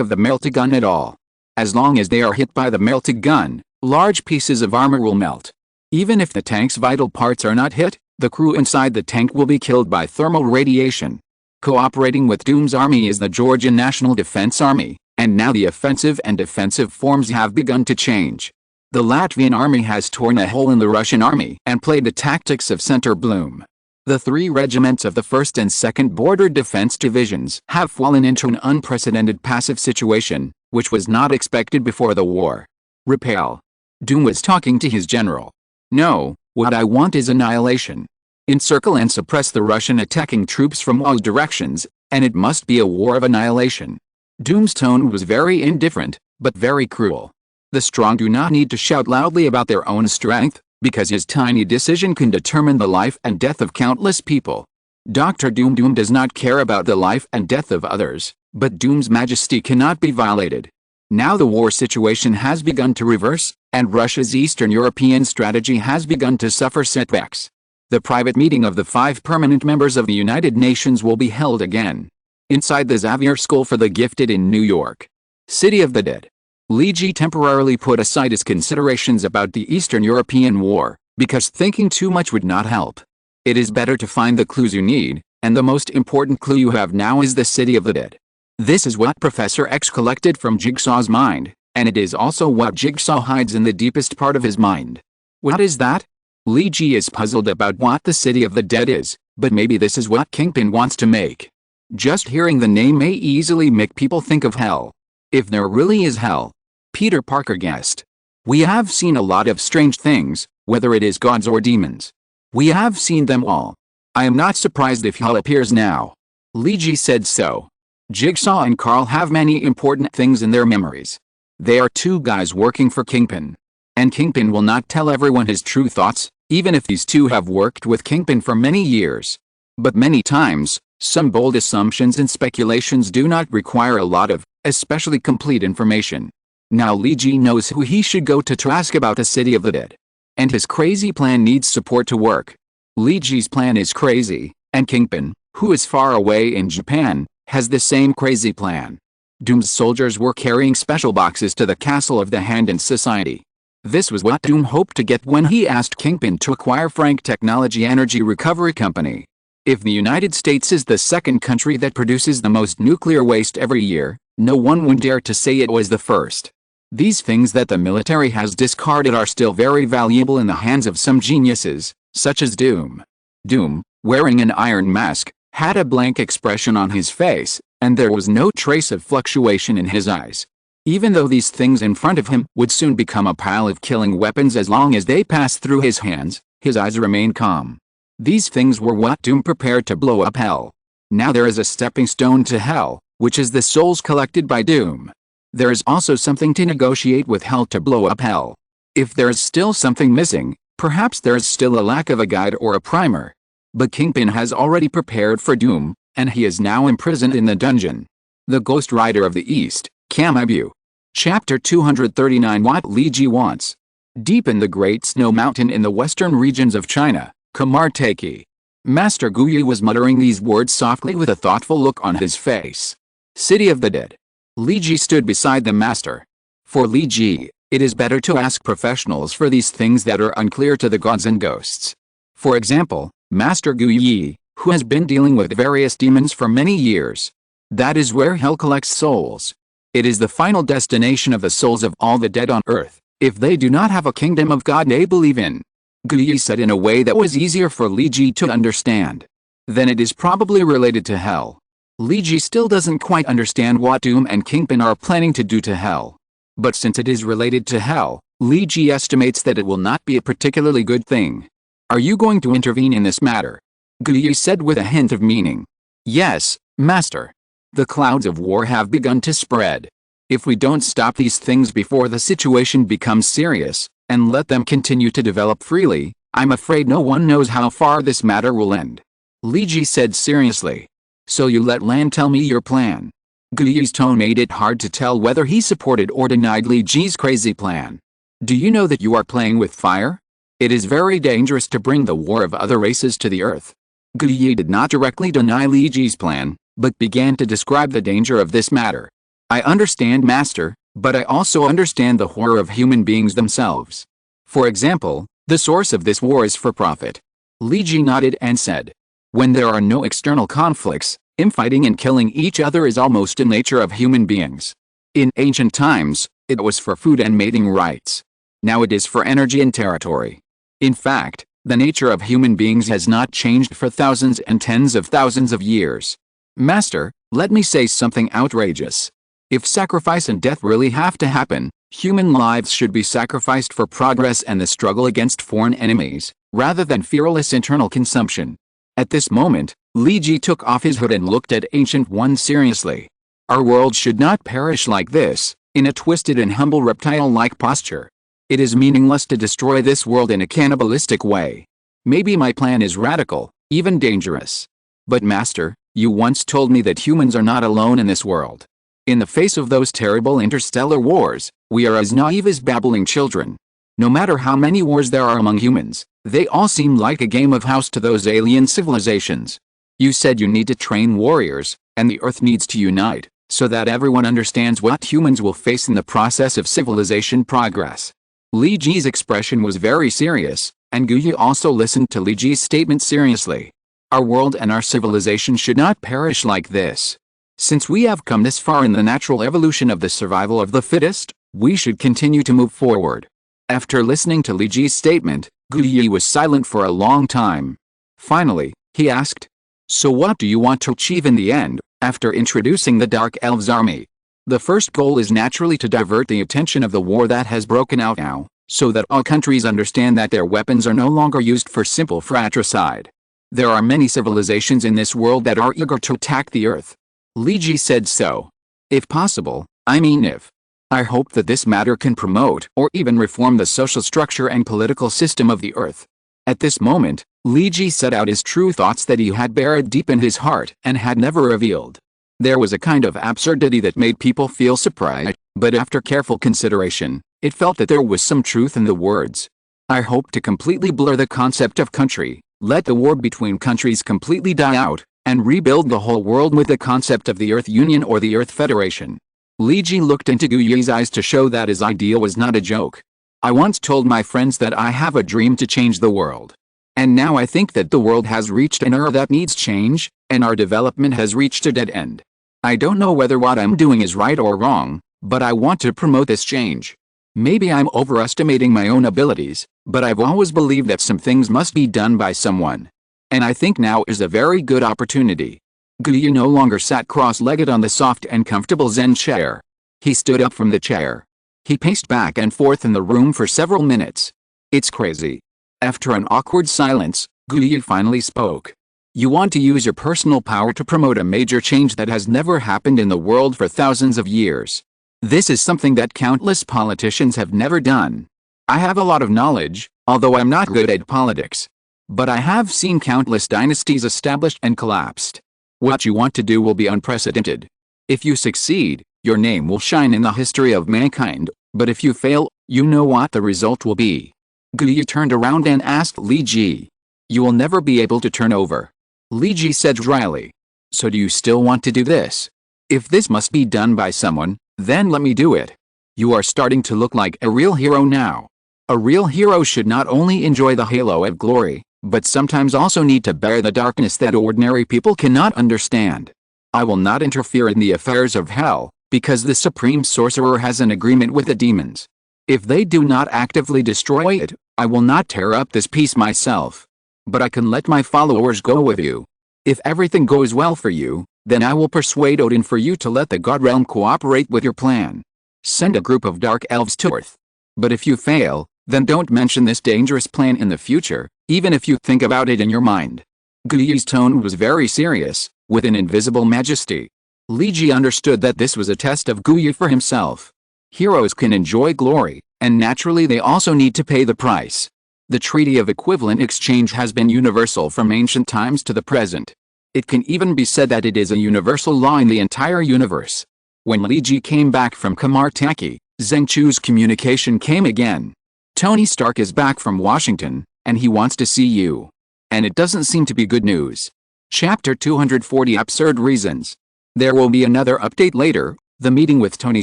of the melta-gun at all. As long as they are hit by the melta-gun, large pieces of armor will melt. Even if the tank's vital parts are not hit, the crew inside the tank will be killed by thermal radiation. Cooperating with Doom's army is the Georgian National Defense Army, and now the offensive and defensive forms have begun to change. The Latvian army has torn a hole in the Russian army and played the tactics of center bloom. The 3 regiments of the 1st and 2nd Border Defense Divisions have fallen into an unprecedented passive situation, which was not expected before the war. Repel. Doom was talking to his general. No, what I want is annihilation. Encircle and suppress the Russian attacking troops from all directions, and it must be a war of annihilation. Doom's tone was very indifferent, but very cruel. The strong do not need to shout loudly about their own strength, because his tiny decision can determine the life and death of countless people. Dr. Doom does not care about the life and death of others, but Doom's majesty cannot be violated. Now the war situation has begun to reverse, and Russia's Eastern European strategy has begun to suffer setbacks. The private meeting of the 5 permanent members of the United Nations will be held again. Inside the Xavier School for the Gifted in New York. City of the Dead. Li Ji temporarily put aside his considerations about the Eastern European War, because thinking too much would not help. It is better to find the clues you need, and the most important clue you have now is the City of the Dead. This is what Professor X collected from Jigsaw's mind, and it is also what Jigsaw hides in the deepest part of his mind. What is that? Li Ji is puzzled about what the City of the Dead is, but maybe this is what Kingpin wants to make. Just hearing the name may easily make people think of hell. If there really is hell, Peter Parker guessed. We have seen a lot of strange things, whether it is gods or demons. We have seen them all. I am not surprised if hell appears now. Li Ji said so. Jigsaw and Carl have many important things in their memories. They are 2 guys working for Kingpin. And Kingpin will not tell everyone his true thoughts, even if these 2 have worked with Kingpin for many years. But many times, some bold assumptions and speculations do not require a lot of, especially complete information. Now Li Ji knows who he should go to ask about the City of the Dead. And his crazy plan needs support to work. Li Ji's plan is crazy, and Kingpin, who is far away in Japan, has the same crazy plan. Doom's soldiers were carrying special boxes to the castle of the Hand in Society. This was what Doom hoped to get when he asked Kingpin to acquire Frank Technology Energy Recovery Company. If the United States is the second country that produces the most nuclear waste every year, no one would dare to say it was the first. These things that the military has discarded are still very valuable in the hands of some geniuses, such as Doom. Doom, wearing an iron mask, had a blank expression on his face, and there was no trace of fluctuation in his eyes. Even though these things in front of him would soon become a pile of killing weapons as long as they passed through his hands, his eyes remained calm. These things were what Doom prepared to blow up Hell. Now there is a stepping stone to Hell, which is the souls collected by Doom. There is also something to negotiate with Hell to blow up Hell. If there is still something missing, perhaps there is still a lack of a guide or a primer. But Kingpin has already prepared for Doom, and he is now imprisoned in the dungeon. The Ghost Rider of the East, Kamibu. Chapter 239. What Li Ji wants. Deep in the Great Snow Mountain in the western regions of China, Kamarteki. Master Guyi was muttering these words softly with a thoughtful look on his face. City of the Dead. Li Ji stood beside the master. For Li Ji, it is better to ask professionals for these things that are unclear to the gods and ghosts. For example, Master Guyi, who has been dealing with various demons for many years. That is where Hell collects souls. It is the final destination of the souls of all the dead on earth, if they do not have a kingdom of God they believe in. Guyi said in a way that was easier for Li Ji to understand. Then it is probably related to Hell. Li Ji still doesn't quite understand what Doom and Kingpin are planning to do to Hell. But since it is related to Hell, Li Ji estimates that it will not be a particularly good thing. Are you going to intervene in this matter? Guyi said with a hint of meaning. Yes, Master. The clouds of war have begun to spread. If we don't stop these things before the situation becomes serious, and let them continue to develop freely, I'm afraid no one knows how far this matter will end. Li Ji said seriously. So you let Lan tell me your plan. Guyi's tone made it hard to tell whether he supported or denied Li Ji's crazy plan. Do you know that you are playing with fire? It is very dangerous to bring the war of other races to the earth. Guyi did not directly deny Li Ji's plan, but began to describe the danger of this matter. I understand, Master, but I also understand the horror of human beings themselves. For example, the source of this war is for profit. Li Ji nodded and said. When there are no external conflicts, infighting and killing each other is almost the nature of human beings. In ancient times, it was for food and mating rights. Now it is for energy and territory. In fact, the nature of human beings has not changed for thousands and tens of thousands of years. Master, let me say something outrageous. If sacrifice and death really have to happen, human lives should be sacrificed for progress and the struggle against foreign enemies, rather than fearless internal consumption. At this moment, Li Ji took off his hood and looked at Ancient One seriously. Our world should not perish like this, in a twisted and humble reptile-like posture. It is meaningless to destroy this world in a cannibalistic way. Maybe my plan is radical, even dangerous. But Master, you once told me that humans are not alone in this world. In the face of those terrible interstellar wars, we are as naive as babbling children. No matter how many wars there are among humans, they all seem like a game of house to those alien civilizations. You said you need to train warriors, and the Earth needs to unite, so that everyone understands what humans will face in the process of civilization progress. Li Ji's expression was very serious, and Guyi also listened to Li Ji's statement seriously. Our world and our civilization should not perish like this. Since we have come this far in the natural evolution of the survival of the fittest, we should continue to move forward. After listening to Li Ji's statement, Guyi was silent for a long time. Finally, he asked, So what do you want to achieve in the end, after introducing the Dark Elves army? The first goal is naturally to divert the attention of the war that has broken out now, so that all countries understand that their weapons are no longer used for simple fratricide. There are many civilizations in this world that are eager to attack the Earth. Li Ji said so. If possible, I mean if. I hope that this matter can promote or even reform the social structure and political system of the Earth. At this moment, Li Ji set out his true thoughts that he had buried deep in his heart and had never revealed. There was a kind of absurdity that made people feel surprised, but after careful consideration, it felt that there was some truth in the words. I hope to completely blur the concept of country, Let the war between countries completely die out, and rebuild the whole world with the concept of the Earth Union or the Earth Federation. Li Ji looked into Gu Yi's eyes to show that his idea was not a joke. I once told my friends that I have a dream to change the world. And now I think that the world has reached an era that needs change, and our development has reached a dead end. I don't know whether what I'm doing is right or wrong, but I want to promote this change. Maybe I'm overestimating my own abilities, but I've always believed that some things must be done by someone. And I think now is a very good opportunity. Gu Yi no longer sat cross-legged on the soft and comfortable Zen chair. He stood up from the chair. He paced back and forth in the room for several minutes. It's crazy. After an awkward silence, Gu Yi finally spoke. You want to use your personal power to promote a major change that has never happened in the world for thousands of years. This is something that countless politicians have never done. I have a lot of knowledge, although I'm not good at politics. But I have seen countless dynasties established and collapsed. What you want to do will be unprecedented. If you succeed, your name will shine in the history of mankind, but if you fail, you know what the result will be. Gu Yi turned around and asked Li Ji. You will never be able to turn over. Li Ji said dryly. So do you still want to do this? If this must be done by someone, then let me do it. You are starting to look like a real hero now. A real hero should not only enjoy the halo of glory, but sometimes also need to bear the darkness that ordinary people cannot understand. I will not interfere in the affairs of hell, because the Supreme Sorcerer has an agreement with the demons. If they do not actively destroy it, I will not tear up this piece myself. But I can let my followers go with you. If everything goes well for you, then I will persuade Odin for you to let the God Realm cooperate with your plan. Send a group of dark elves to Earth. But if you fail, then don't mention this dangerous plan in the future, even if you think about it in your mind. Gu Yi's tone was very serious, with an invisible majesty. Li Ji understood that this was a test of Gu Yi for himself. Heroes can enjoy glory, and naturally they also need to pay the price. The Treaty of Equivalent Exchange has been universal from ancient times to the present. It can even be said that it is a universal law in the entire universe. When Li Ji came back from Kamartaki, Zheng Chu's communication came again. Tony Stark is back from Washington, and he wants to see you. And it doesn't seem to be good news. Chapter 240 Absurd Reasons. There will be another update later. The meeting with Tony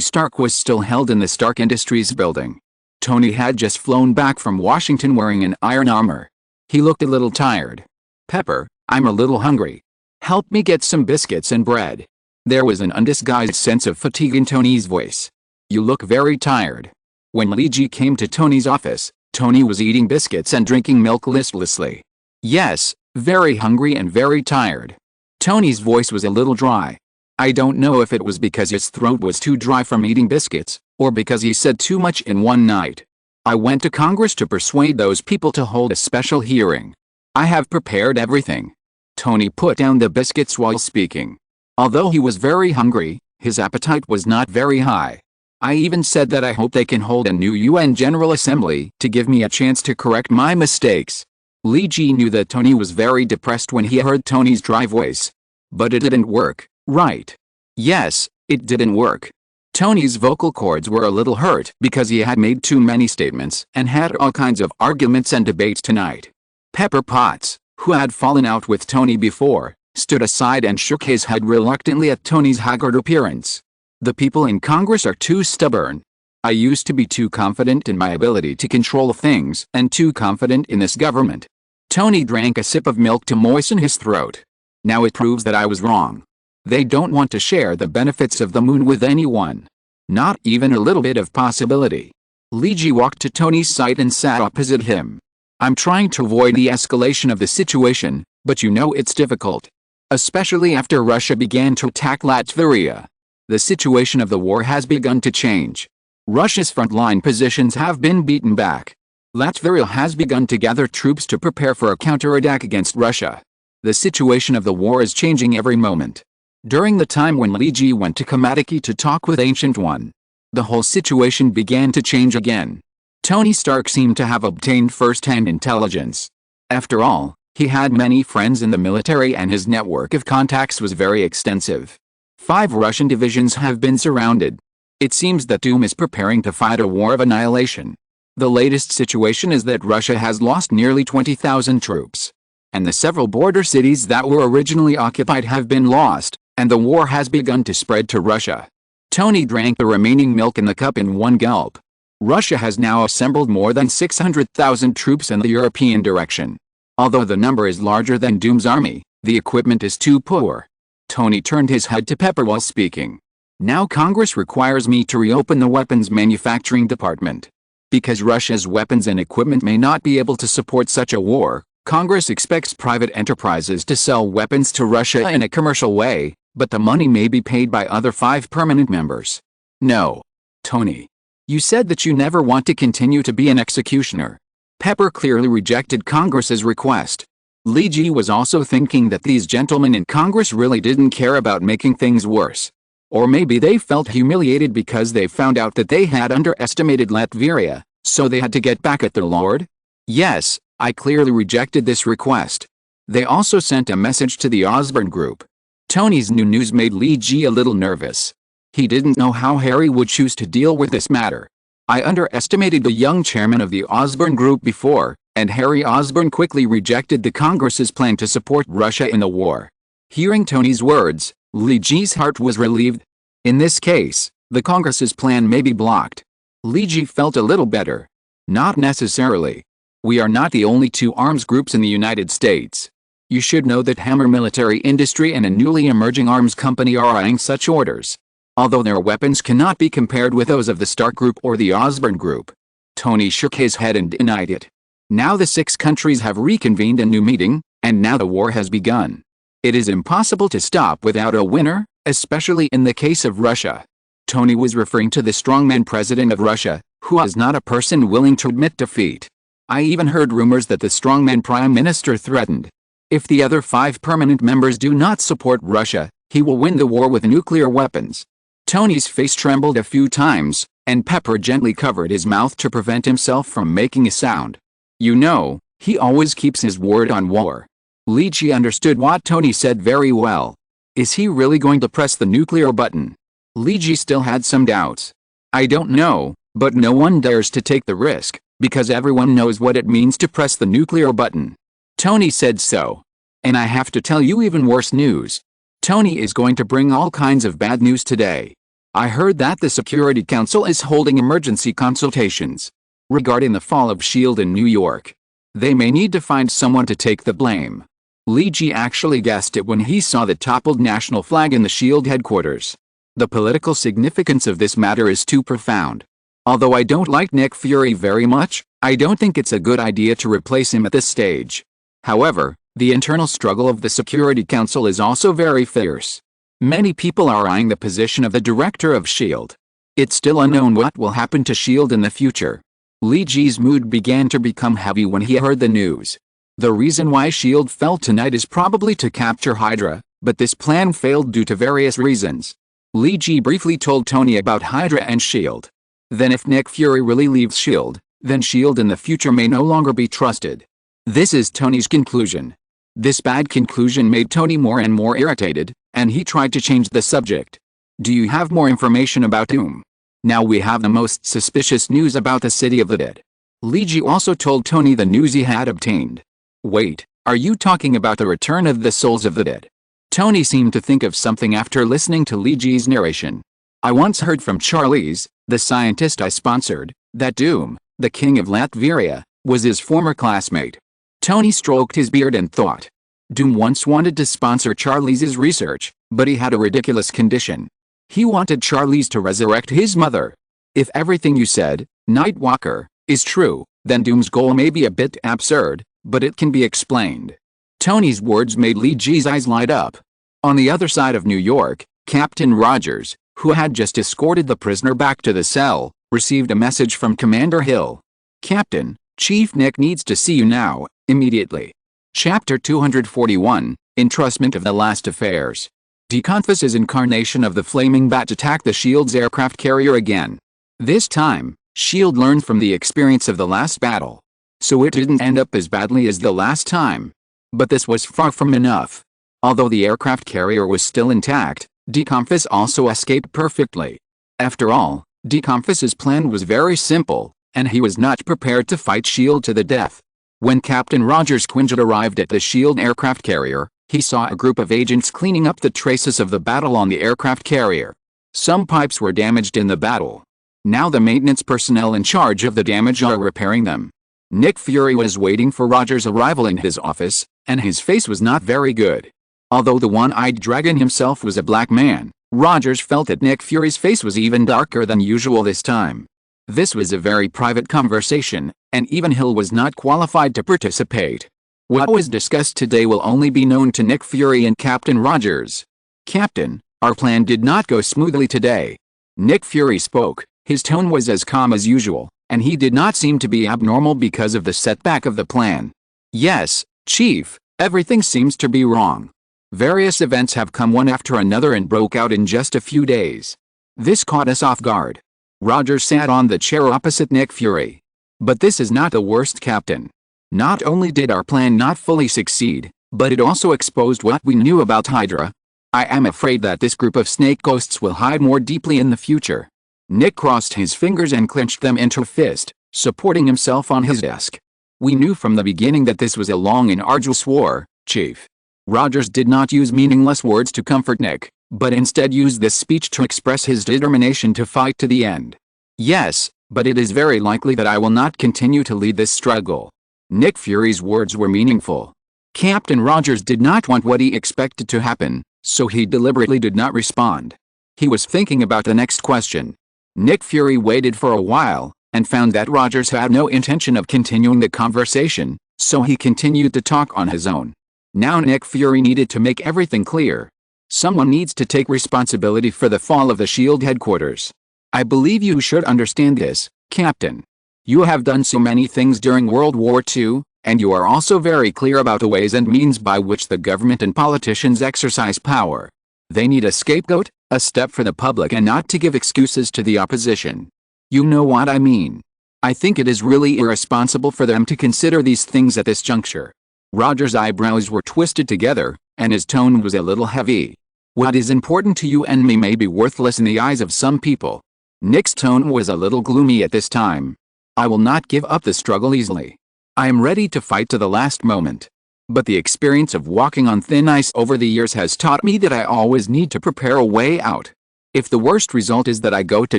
Stark was still held in the Stark Industries building. Tony had just flown back from Washington wearing an iron armor. He looked a little tired. Pepper, I'm a little hungry. Help me get some biscuits and bread. There was an undisguised sense of fatigue in Tony's voice. You look very tired. When Li Ji came to Tony's office, Tony was eating biscuits and drinking milk listlessly. Yes, very hungry and very tired. Tony's voice was a little dry. I don't know if it was because his throat was too dry from eating biscuits, or because he said too much in one night. I went to Congress to persuade those people to hold a special hearing. I have prepared everything. Tony put down the biscuits while speaking. Although he was very hungry, his appetite was not very high. I even said that I hope they can hold a new UN General Assembly to give me a chance to correct my mistakes. Li Ji knew that Tony was very depressed when he heard Tony's dry voice. But it didn't work, right? Yes, it didn't work. Tony's vocal cords were a little hurt because he had made too many statements and had all kinds of arguments and debates tonight. Pepper Potts, who had fallen out with Tony before, stood aside and shook his head reluctantly at Tony's haggard appearance. The people in Congress are too stubborn. I used to be too confident in my ability to control things and too confident in this government. Tony drank a sip of milk to moisten his throat. Now it proves that I was wrong. They don't want to share the benefits of the moon with anyone. Not even a little bit of possibility. Li Ji walked to Tony's side and sat opposite him. I'm trying to avoid the escalation of the situation, but you know it's difficult. Especially after Russia began to attack Latvia. The situation of the war has begun to change. Russia's frontline positions have been beaten back. Latvia has begun to gather troops to prepare for a counterattack against Russia. The situation of the war is changing every moment. During the time when Li Ji went to Kamataki to talk with Ancient One, the whole situation began to change again. Tony Stark seemed to have obtained first-hand intelligence. After all, he had many friends in the military and his network of contacts was very extensive. 5 Russian divisions have been surrounded. It seems that Doom is preparing to fight a war of annihilation. The latest situation is that Russia has lost nearly 20,000 troops. and the several border cities that were originally occupied have been lost, and the war has begun to spread to Russia. Tony drank the remaining milk in the cup in one gulp. Russia has now assembled more than 600,000 troops in the European direction. Although the number is larger than Doom's army, the equipment is too poor. Tony turned his head to Pepper while speaking. Now Congress requires me to reopen the weapons manufacturing department. Because Russia's weapons and equipment may not be able to support such a war, Congress expects private enterprises to sell weapons to Russia in a commercial way, but the money may be paid by other 5 permanent members. No. Tony. You said that you never want to continue to be an executioner. Pepper clearly rejected Congress's request. Li Ji was also thinking that these gentlemen in Congress really didn't care about making things worse. Or maybe they felt humiliated because they found out that they had underestimated Latveria, so they had to get back at their lord? Yes, I clearly rejected this request. They also sent a message to the Osborne group. Tony's new news made Li Ji a little nervous. He didn't know how Harry would choose to deal with this matter. I underestimated the young chairman of the Osborne group before, and Harry Osborne quickly rejected the Congress's plan to support Russia in the war. Hearing Tony's words, Li Ji's heart was relieved. In this case, the Congress's plan may be blocked. Li Ji felt a little better. Not necessarily. We are not the only 2 arms groups in the United States. You should know that Hammer Military Industry and a newly emerging arms company are eyeing such orders. Although their weapons cannot be compared with those of the Stark Group or the Osborne Group. Tony shook his head and denied it. Now the 6 countries have reconvened a new meeting, and now the war has begun. It is impossible to stop without a winner, especially in the case of Russia. Tony was referring to the strongman president of Russia, who is not a person willing to admit defeat. I even heard rumors that the strongman prime minister threatened. If the other 5 permanent members do not support Russia, he will win the war with nuclear weapons. Tony's face trembled a few times, and Pepper gently covered his mouth to prevent himself from making a sound. You know, he always keeps his word on war. Li Ji understood what Tony said very well. Is he really going to press the nuclear button? Li Ji still had some doubts. I don't know, but no one dares to take the risk, because everyone knows what it means to press the nuclear button. Tony said so. And I have to tell you even worse news. Tony is going to bring all kinds of bad news today. I heard that the Security Council is holding emergency consultations regarding the fall of S.H.I.E.L.D. in New York. They may need to find someone to take the blame. Li Ji actually guessed it when he saw the toppled national flag in the S.H.I.E.L.D. headquarters. The political significance of this matter is too profound. Although I don't like Nick Fury very much, I don't think it's a good idea to replace him at this stage. However, the internal struggle of the Security Council is also very fierce. Many people are eyeing the position of the director of S.H.I.E.L.D. It's still unknown what will happen to S.H.I.E.L.D. in the future. Li Ji's mood began to become heavy when he heard the news. The reason why S.H.I.E.L.D. fell tonight is probably to capture Hydra, but this plan failed due to various reasons. Li Ji briefly told Tony about Hydra and S.H.I.E.L.D. Then if Nick Fury really leaves S.H.I.E.L.D., then S.H.I.E.L.D. in the future may no longer be trusted. This is Tony's conclusion. This bad conclusion made Tony more and more irritated, and he tried to change the subject. Do you have more information about Doom? Now we have the most suspicious news about the City of the Dead. Li Ji also told Tony the news he had obtained. Wait, are you talking about the return of the souls of the dead? Tony seemed to think of something after listening to Li Ji's narration. I once heard from Charles, the scientist I sponsored, that Doom, the king of Latveria, was his former classmate. Tony stroked his beard and thought. Doom once wanted to sponsor Charles's research, but he had a ridiculous condition. He wanted Charles to resurrect his mother. If everything you said, Nightwalker, is true, then Doom's goal may be a bit absurd, but it can be explained. Tony's words made Li Ji's eyes light up. On the other side of New York, Captain Rogers, who had just escorted the prisoner back to the cell, received a message from Commander Hill. Captain, Chief Nick needs to see you now, immediately. Chapter 241, Entrustment of the Last Affairs. Deconfus's incarnation of the Flaming Bat attacked the S.H.I.E.L.D.'s aircraft carrier again. This time, S.H.I.E.L.D. learned from the experience of the last battle. So it didn't end up as badly as the last time. But this was far from enough. Although the aircraft carrier was still intact, Deconfus also escaped perfectly. After all, Deconfus's plan was very simple, and he was not prepared to fight S.H.I.E.L.D. to the death. When Captain Rogers Quinjet arrived at the SHIELD aircraft carrier, he saw a group of agents cleaning up the traces of the battle on the aircraft carrier. Some pipes were damaged in the battle. Now the maintenance personnel in charge of the damage are repairing them. Nick Fury was waiting for Rogers' arrival in his office, and his face was not very good. Although the one-eyed dragon himself was a black man, Rogers felt that Nick Fury's face was even darker than usual this time. This was a very private conversation, and even Hill was not qualified to participate. What was discussed today will only be known to Nick Fury and Captain Rogers. "Captain, our plan did not go smoothly today." Nick Fury spoke. His tone was as calm as usual, and he did not seem to be abnormal because of the setback of the plan. "Yes, Chief, everything seems to be wrong. Various events have come one after another and broke out in just a few days. This caught us off guard." Rogers sat on the chair opposite Nick Fury. "But this is not the worst, Captain. Not only did our plan not fully succeed, but it also exposed what we knew about Hydra. I am afraid that this group of snake ghosts will hide more deeply in the future." Nick crossed his fingers and clenched them into a fist, supporting himself on his desk. "We knew from the beginning that this was a long and arduous war, Chief." Rogers did not use meaningless words to comfort Nick, but instead used this speech to express his determination to fight to the end. "Yes, but it is very likely that I will not continue to lead this struggle." Nick Fury's words were meaningful. Captain Rogers did not want what he expected to happen, so he deliberately did not respond. He was thinking about the next question. Nick Fury waited for a while, and found that Rogers had no intention of continuing the conversation, so he continued to talk on his own. Now Nick Fury needed to make everything clear. Someone needs to take responsibility for the fall of the SHIELD headquarters. "I believe you should understand this, Captain. You have done so many things during World War II, and you are also very clear about the ways and means by which the government and politicians exercise power. They need a scapegoat, a step for the public, and not to give excuses to the opposition. You know what I mean. I think it is really irresponsible for them to consider these things at this juncture." Rogers' eyebrows were twisted together, and his tone was a little heavy. "What is important to you and me may be worthless in the eyes of some people." Nick's tone was a little gloomy at this time. "I will not give up the struggle easily. I am ready to fight to the last moment. But the experience of walking on thin ice over the years has taught me that I always need to prepare a way out. If the worst result is that I go to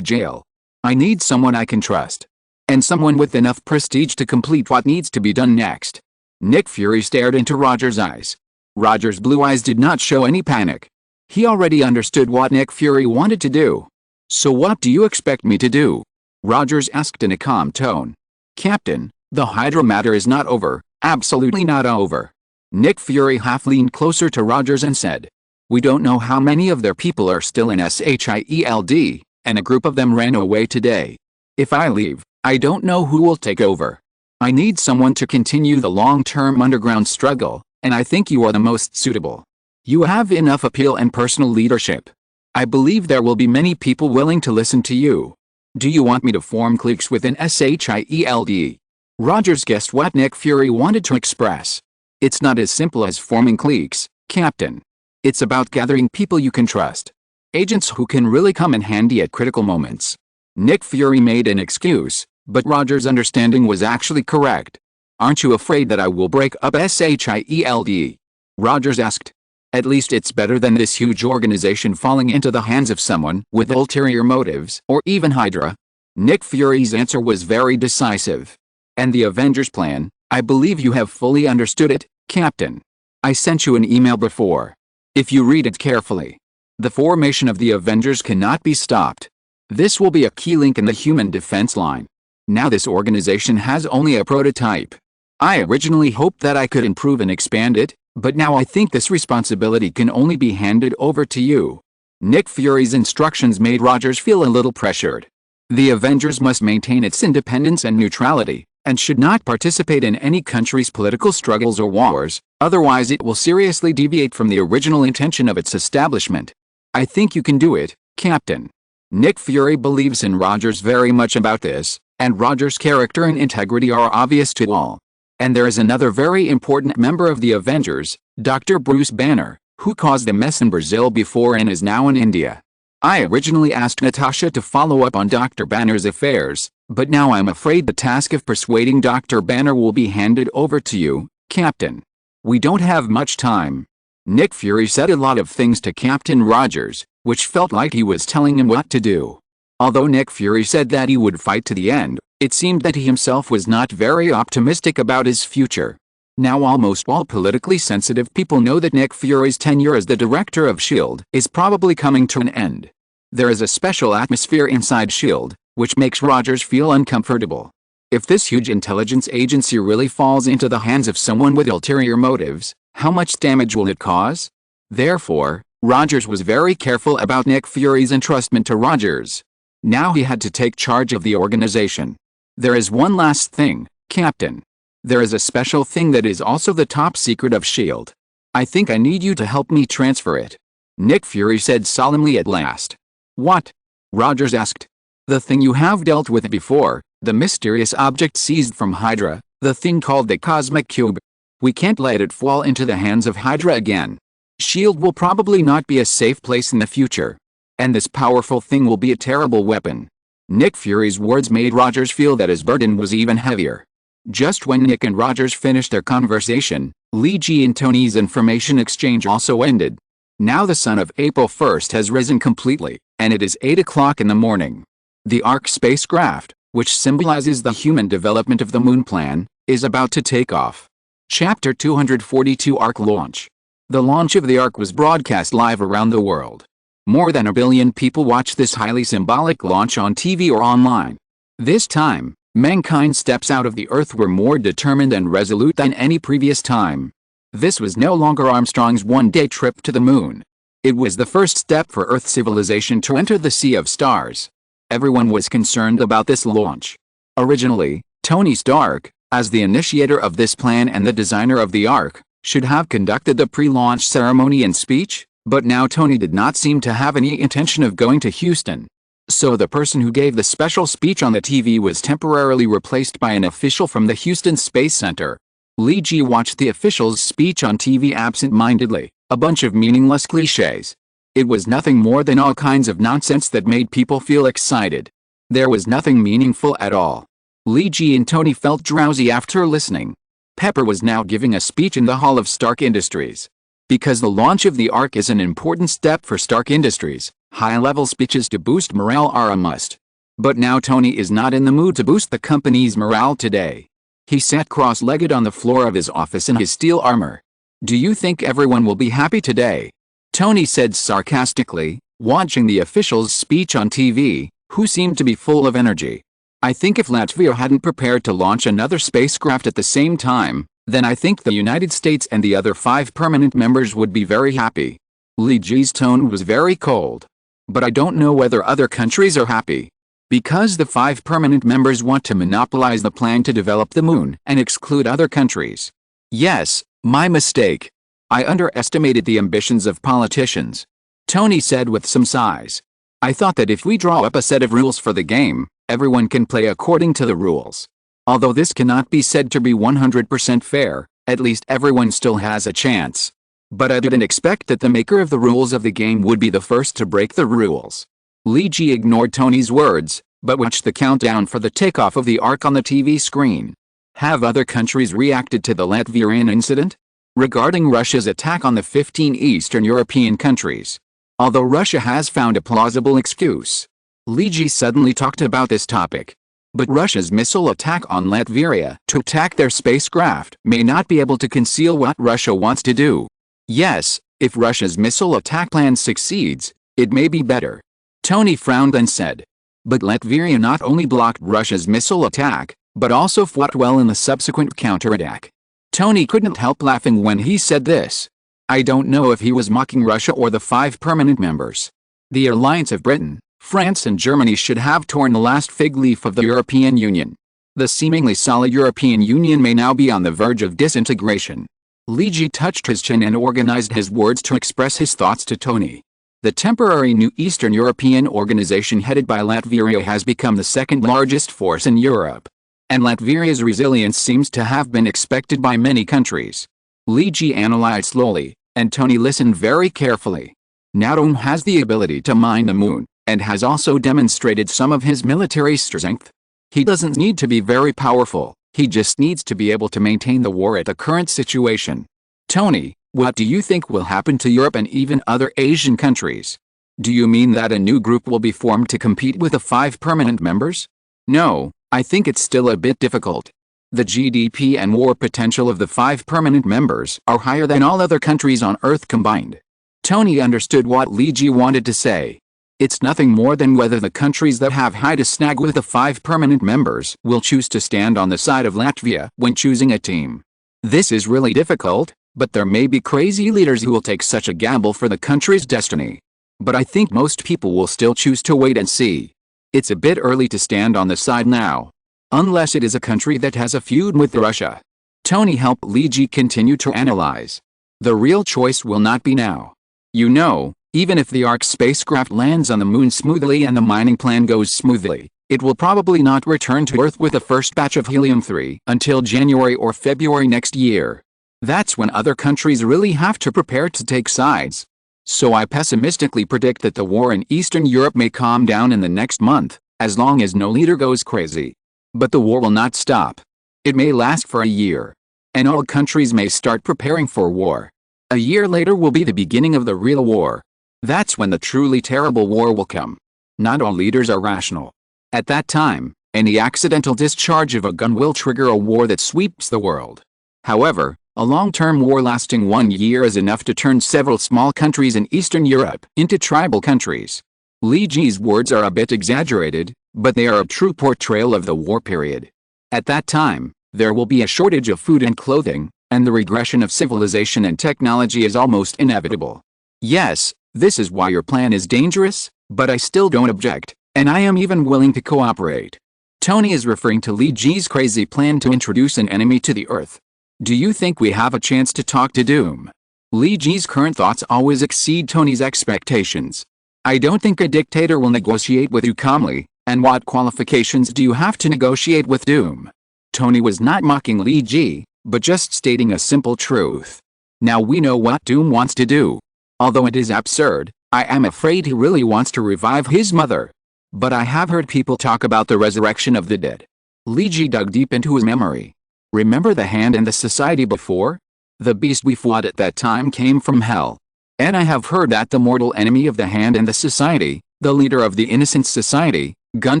jail, I need someone I can trust. And someone with enough prestige to complete what needs to be done next." Nick Fury stared into Rogers' eyes. Rogers' blue eyes did not show any panic. He already understood what Nick Fury wanted to do. "So what do you expect me to do?" Rogers asked in a calm tone. "Captain, the Hydra matter is not over, absolutely not over." Nick Fury half leaned closer to Rogers and said, "We don't know how many of their people are still in SHIELD, and a group of them ran away today. If I leave, I don't know who will take over. I need someone to continue the long-term underground struggle, and I think you are the most suitable. You have enough appeal and personal leadership. I believe there will be many people willing to listen to you. Do you want me to form cliques within SHIELD?" Rogers guessed what Nick Fury wanted to express. "It's not as simple as forming cliques, Captain. It's about gathering people you can trust. Agents who can really come in handy at critical moments." Nick Fury made an excuse, but Rogers' understanding was actually correct. "Aren't you afraid that I will break up SHIELD?" Rogers asked. "At least it's better than this huge organization falling into the hands of someone with ulterior motives, or even Hydra." Nick Fury's answer was very decisive. "And the Avengers plan, I believe you have fully understood it, Captain. I sent you an email before. If you read it carefully, the formation of the Avengers cannot be stopped. This will be a key link in the human defense line. Now this organization has only a prototype. I originally hoped that I could improve and expand it, but now I think this responsibility can only be handed over to you." Nick Fury's instructions made Rogers feel a little pressured. The Avengers must maintain its independence and neutrality, and should not participate in any country's political struggles or wars, otherwise it will seriously deviate from the original intention of its establishment. "I think you can do it, Captain." Nick Fury believes in Rogers very much about this, and Rogers' character and integrity are obvious to all. And there is another very important member of the Avengers, Dr. Bruce Banner, who caused a mess in Brazil before and is now in India. I originally asked Natasha to follow up on Dr. Banner's affairs, but now I'm afraid the task of persuading Dr. Banner will be handed over to you, Captain. We don't have much time. Nick Fury said a lot of things to Captain Rogers, which felt like he was telling him what to do. Although Nick Fury said that he would fight to the end, it seemed that he himself was not very optimistic about his future. Now almost all politically sensitive people know that Nick Fury's tenure as the director of S.H.I.E.L.D. is probably coming to an end. There is a special atmosphere inside S.H.I.E.L.D., which makes Rogers feel uncomfortable. If this huge intelligence agency really falls into the hands of someone with ulterior motives, how much damage will it cause? Therefore, Rogers was very careful about Nick Fury's entrustment to Rogers. Now he had to take charge of the organization. There is one last thing, Captain. There is a special thing that is also the top secret of S.H.I.E.L.D. I think I need you to help me transfer it. Nick Fury said solemnly at last. What? Rogers asked. The thing you have dealt with before, the mysterious object seized from Hydra, the thing called the Cosmic Cube. We can't let it fall into the hands of Hydra again. S.H.I.E.L.D. will probably not be a safe place in the future. And this powerful thing will be a terrible weapon. Nick Fury's words made Rogers feel that his burden was even heavier. Just when Nick and Rogers finished their conversation, Lee Ji and Tony's information exchange also ended. Now the sun of April 1st has risen completely, and it is 8 o'clock in the morning. The Ark spacecraft, which symbolizes the human development of the Moon Plan, is about to take off. Chapter 242 Ark Launch. The launch of the Ark was broadcast live around the world. More than 1 billion people watched this highly symbolic launch on TV or online. This time, mankind steps out of the Earth were more determined and resolute than any previous time. This was no longer Armstrong's one-day trip to the moon. It was the first step for Earth civilization to enter the Sea of Stars. Everyone was concerned about this launch. Originally, Tony Stark, as the initiator of this plan and the designer of the Ark, should have conducted the pre-launch ceremony and speech, but now Tony did not seem to have any intention of going to Houston. So the person who gave the special speech on the TV was temporarily replaced by an official from the Houston Space Center. Lee Ji watched the official's speech on TV absent-mindedly, a bunch of meaningless cliches. It was nothing more than all kinds of nonsense that made people feel excited. There was nothing meaningful at all. Lee Ji and Tony felt drowsy after listening. Pepper was now giving a speech in the hall of Stark Industries. Because the launch of the Ark is an important step for Stark Industries, high-level speeches to boost morale are a must. But now Tony is not in the mood to boost the company's morale today. He sat cross-legged on the floor of his office in his steel armor. Do you think everyone will be happy today? Tony said sarcastically, watching the official's speech on TV, who seemed to be full of energy. I think if Latvia hadn't prepared to launch another spacecraft at the same time, then I think the United States and the other 5 permanent members would be very happy. Lee Ji's tone was very cold. But I don't know whether other countries are happy. Because the 5 permanent members want to monopolize the plan to develop the moon and exclude other countries. Yes, my mistake. I underestimated the ambitions of politicians. Tony said with some sighs. I thought that if we draw up a set of rules for the game, everyone can play according to the rules. Although this cannot be said to be 100% fair, at least everyone still has a chance. But I didn't expect that the maker of the rules of the game would be the first to break the rules. Lee Ji ignored Tony's words, but watched the countdown for the takeoff of the Ark on the TV screen. Have other countries reacted to the Latvian incident? Regarding Russia's attack on the 15 Eastern European countries. Although Russia has found a plausible excuse. Lee Ji suddenly talked about this topic. But Russia's missile attack on Latvia to attack their spacecraft may not be able to conceal what Russia wants to do. Yes, if Russia's missile attack plan succeeds, it may be better. Tony frowned and said. But Latvia not only blocked Russia's missile attack, but also fought well in the subsequent counterattack. Tony couldn't help laughing when he said this. I don't know if he was mocking Russia or the 5 permanent members. The alliance of Britain, France and Germany should have torn the last fig leaf of the European Union. The seemingly solid European Union may now be on the verge of disintegration. Lee Ji touched his chin and organized his words to express his thoughts to Tony. The temporary new Eastern European organization headed by Latvia has become the second largest force in Europe. And Latvia's resilience seems to have been expected by many countries. Lee Ji analyzed slowly, and Tony listened very carefully. Now Doom has the ability to mine the moon, and has also demonstrated some of his military strength. He doesn't need to be very powerful, he just needs to be able to maintain the war at the current situation. Tony, what do you think will happen to Europe and even other Asian countries? Do you mean that a new group will be formed to compete with the 5 permanent members? No, I think it's still a bit difficult. The GDP and war potential of the 5 permanent members are higher than all other countries on Earth combined. Tony understood what Li Ji wanted to say. It's nothing more than whether the countries that have high to snag with the 5 permanent members will choose to stand on the side of Latvia when choosing a team. This is really difficult, but there may be crazy leaders who will take such a gamble for the country's destiny. But I think most people will still choose to wait and see. It's a bit early to stand on the side now. Unless it is a country that has a feud with Russia. Tony helped Li Ji continue to analyze. The real choice will not be now. You know, even if the Ark spacecraft lands on the moon smoothly and the mining plan goes smoothly, it will probably not return to Earth with the first batch of helium-3 until January or February next year. That's when other countries really have to prepare to take sides. So I pessimistically predict that the war in Eastern Europe may calm down in the next month, as long as no leader goes crazy. But the war will not stop. It may last for a year. And all countries may start preparing for war. A year later will be the beginning of the real war. That's when the truly terrible war will come. Not all leaders are rational. At that time, any accidental discharge of a gun will trigger a war that sweeps the world. However, a long-term war lasting 1 year is enough to turn several small countries in Eastern Europe into tribal countries. Li Ji's words are a bit exaggerated, but they are a true portrayal of the war period. At that time, there will be a shortage of food and clothing, and the regression of civilization and technology is almost inevitable. Yes, this is why your plan is dangerous, but I still don't object, and I am even willing to cooperate. Tony is referring to Li Ji's crazy plan to introduce an enemy to the Earth. Do you think we have a chance to talk to Doom? Li Ji's current thoughts always exceed Tony's expectations. I don't think a dictator will negotiate with you calmly, and what qualifications do you have to negotiate with Doom? Tony was not mocking Li Ji, but just stating a simple truth. Now we know what Doom wants to do. Although it is absurd, I am afraid he really wants to revive his mother. But I have heard people talk about the resurrection of the dead. Li Ji dug deep into his memory. Remember the Hand and the Society before? The beast we fought at that time came from hell. And I have heard that the mortal enemy of the Hand and the Society, the leader of the Innocent Society, Gun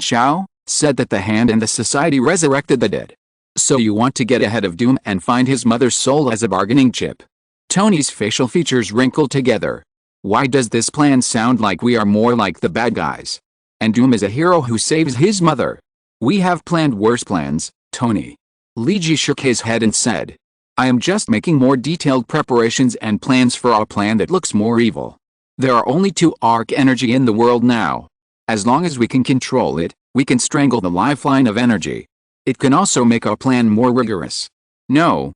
Shao, said that the Hand and the Society resurrected the dead. So you want to get ahead of Doom and find his mother's soul as a bargaining chip. Tony's facial features wrinkled together. Why does this plan sound like we are more like the bad guys? And Doom is a hero who saves his mother. We have planned worse plans, Tony. Li Ji shook his head and said, I am just making more detailed preparations and plans for our plan that looks more evil. There are only 2 arc energy in the world now. As long as we can control it, we can strangle the lifeline of energy. It can also make our plan more rigorous. No,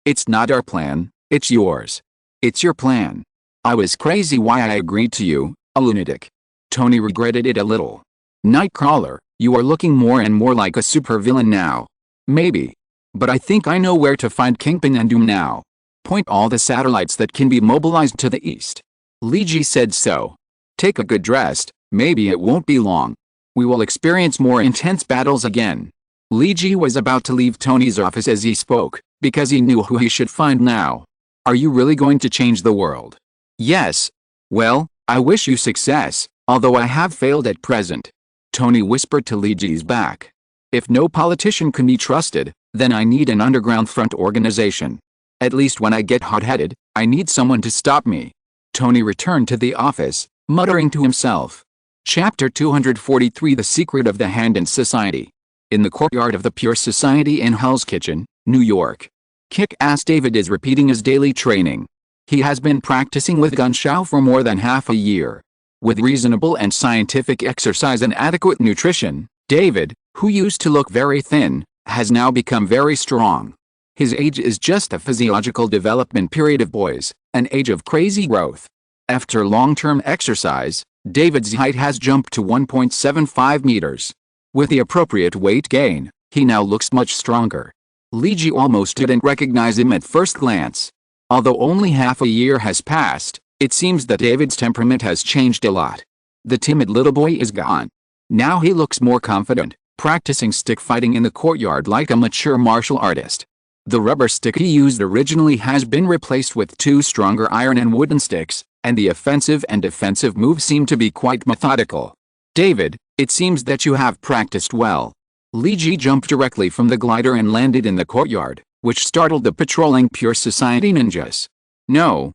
it's not our plan, it's yours. It's your plan. I was crazy why I agreed to you, a lunatic. Tony regretted it a little. Nightcrawler, you are looking more and more like a supervillain now. Maybe. But I think I know where to find Kingpin and Doom now. Point all the satellites that can be mobilized to the east. Li Ji said so. Take a good rest, maybe it won't be long. We will experience more intense battles again. Li Ji was about to leave Tony's office as he spoke, because he knew who he should find now. Are you really going to change the world? Yes. Well, I wish you success, although I have failed at present. Tony whispered to Li Ji's back. If no politician can be trusted, then I need an underground front organization. At least when I get hot-headed, I need someone to stop me. Tony returned to the office, muttering to himself. Chapter 243 The Secret of the Hand and Society. In the courtyard of the Pure Society in Hell's Kitchen, New York. Kick-Ass David is repeating his daily training. He has been practicing with Gun Shao for more than half a year. With reasonable and scientific exercise and adequate nutrition, David, who used to look very thin, has now become very strong. His age is just a physiological development period of boys, an age of crazy growth. After long-term exercise, David's height has jumped to 1.75 meters. With the appropriate weight gain, he now looks much stronger. Li Ji almost didn't recognize him at first glance. Although only half a year has passed, It seems that David's temperament has changed a lot. The timid little boy is gone. Now he looks more confident, practicing stick fighting in the courtyard like a mature martial artist. The rubber stick he used originally has been replaced with 2 stronger iron and wooden sticks, and the offensive and defensive moves seem to be quite methodical. David, it seems that you have practiced well. Li Ji jumped directly from the glider and landed in the courtyard, which startled the patrolling Pure Society ninjas. No,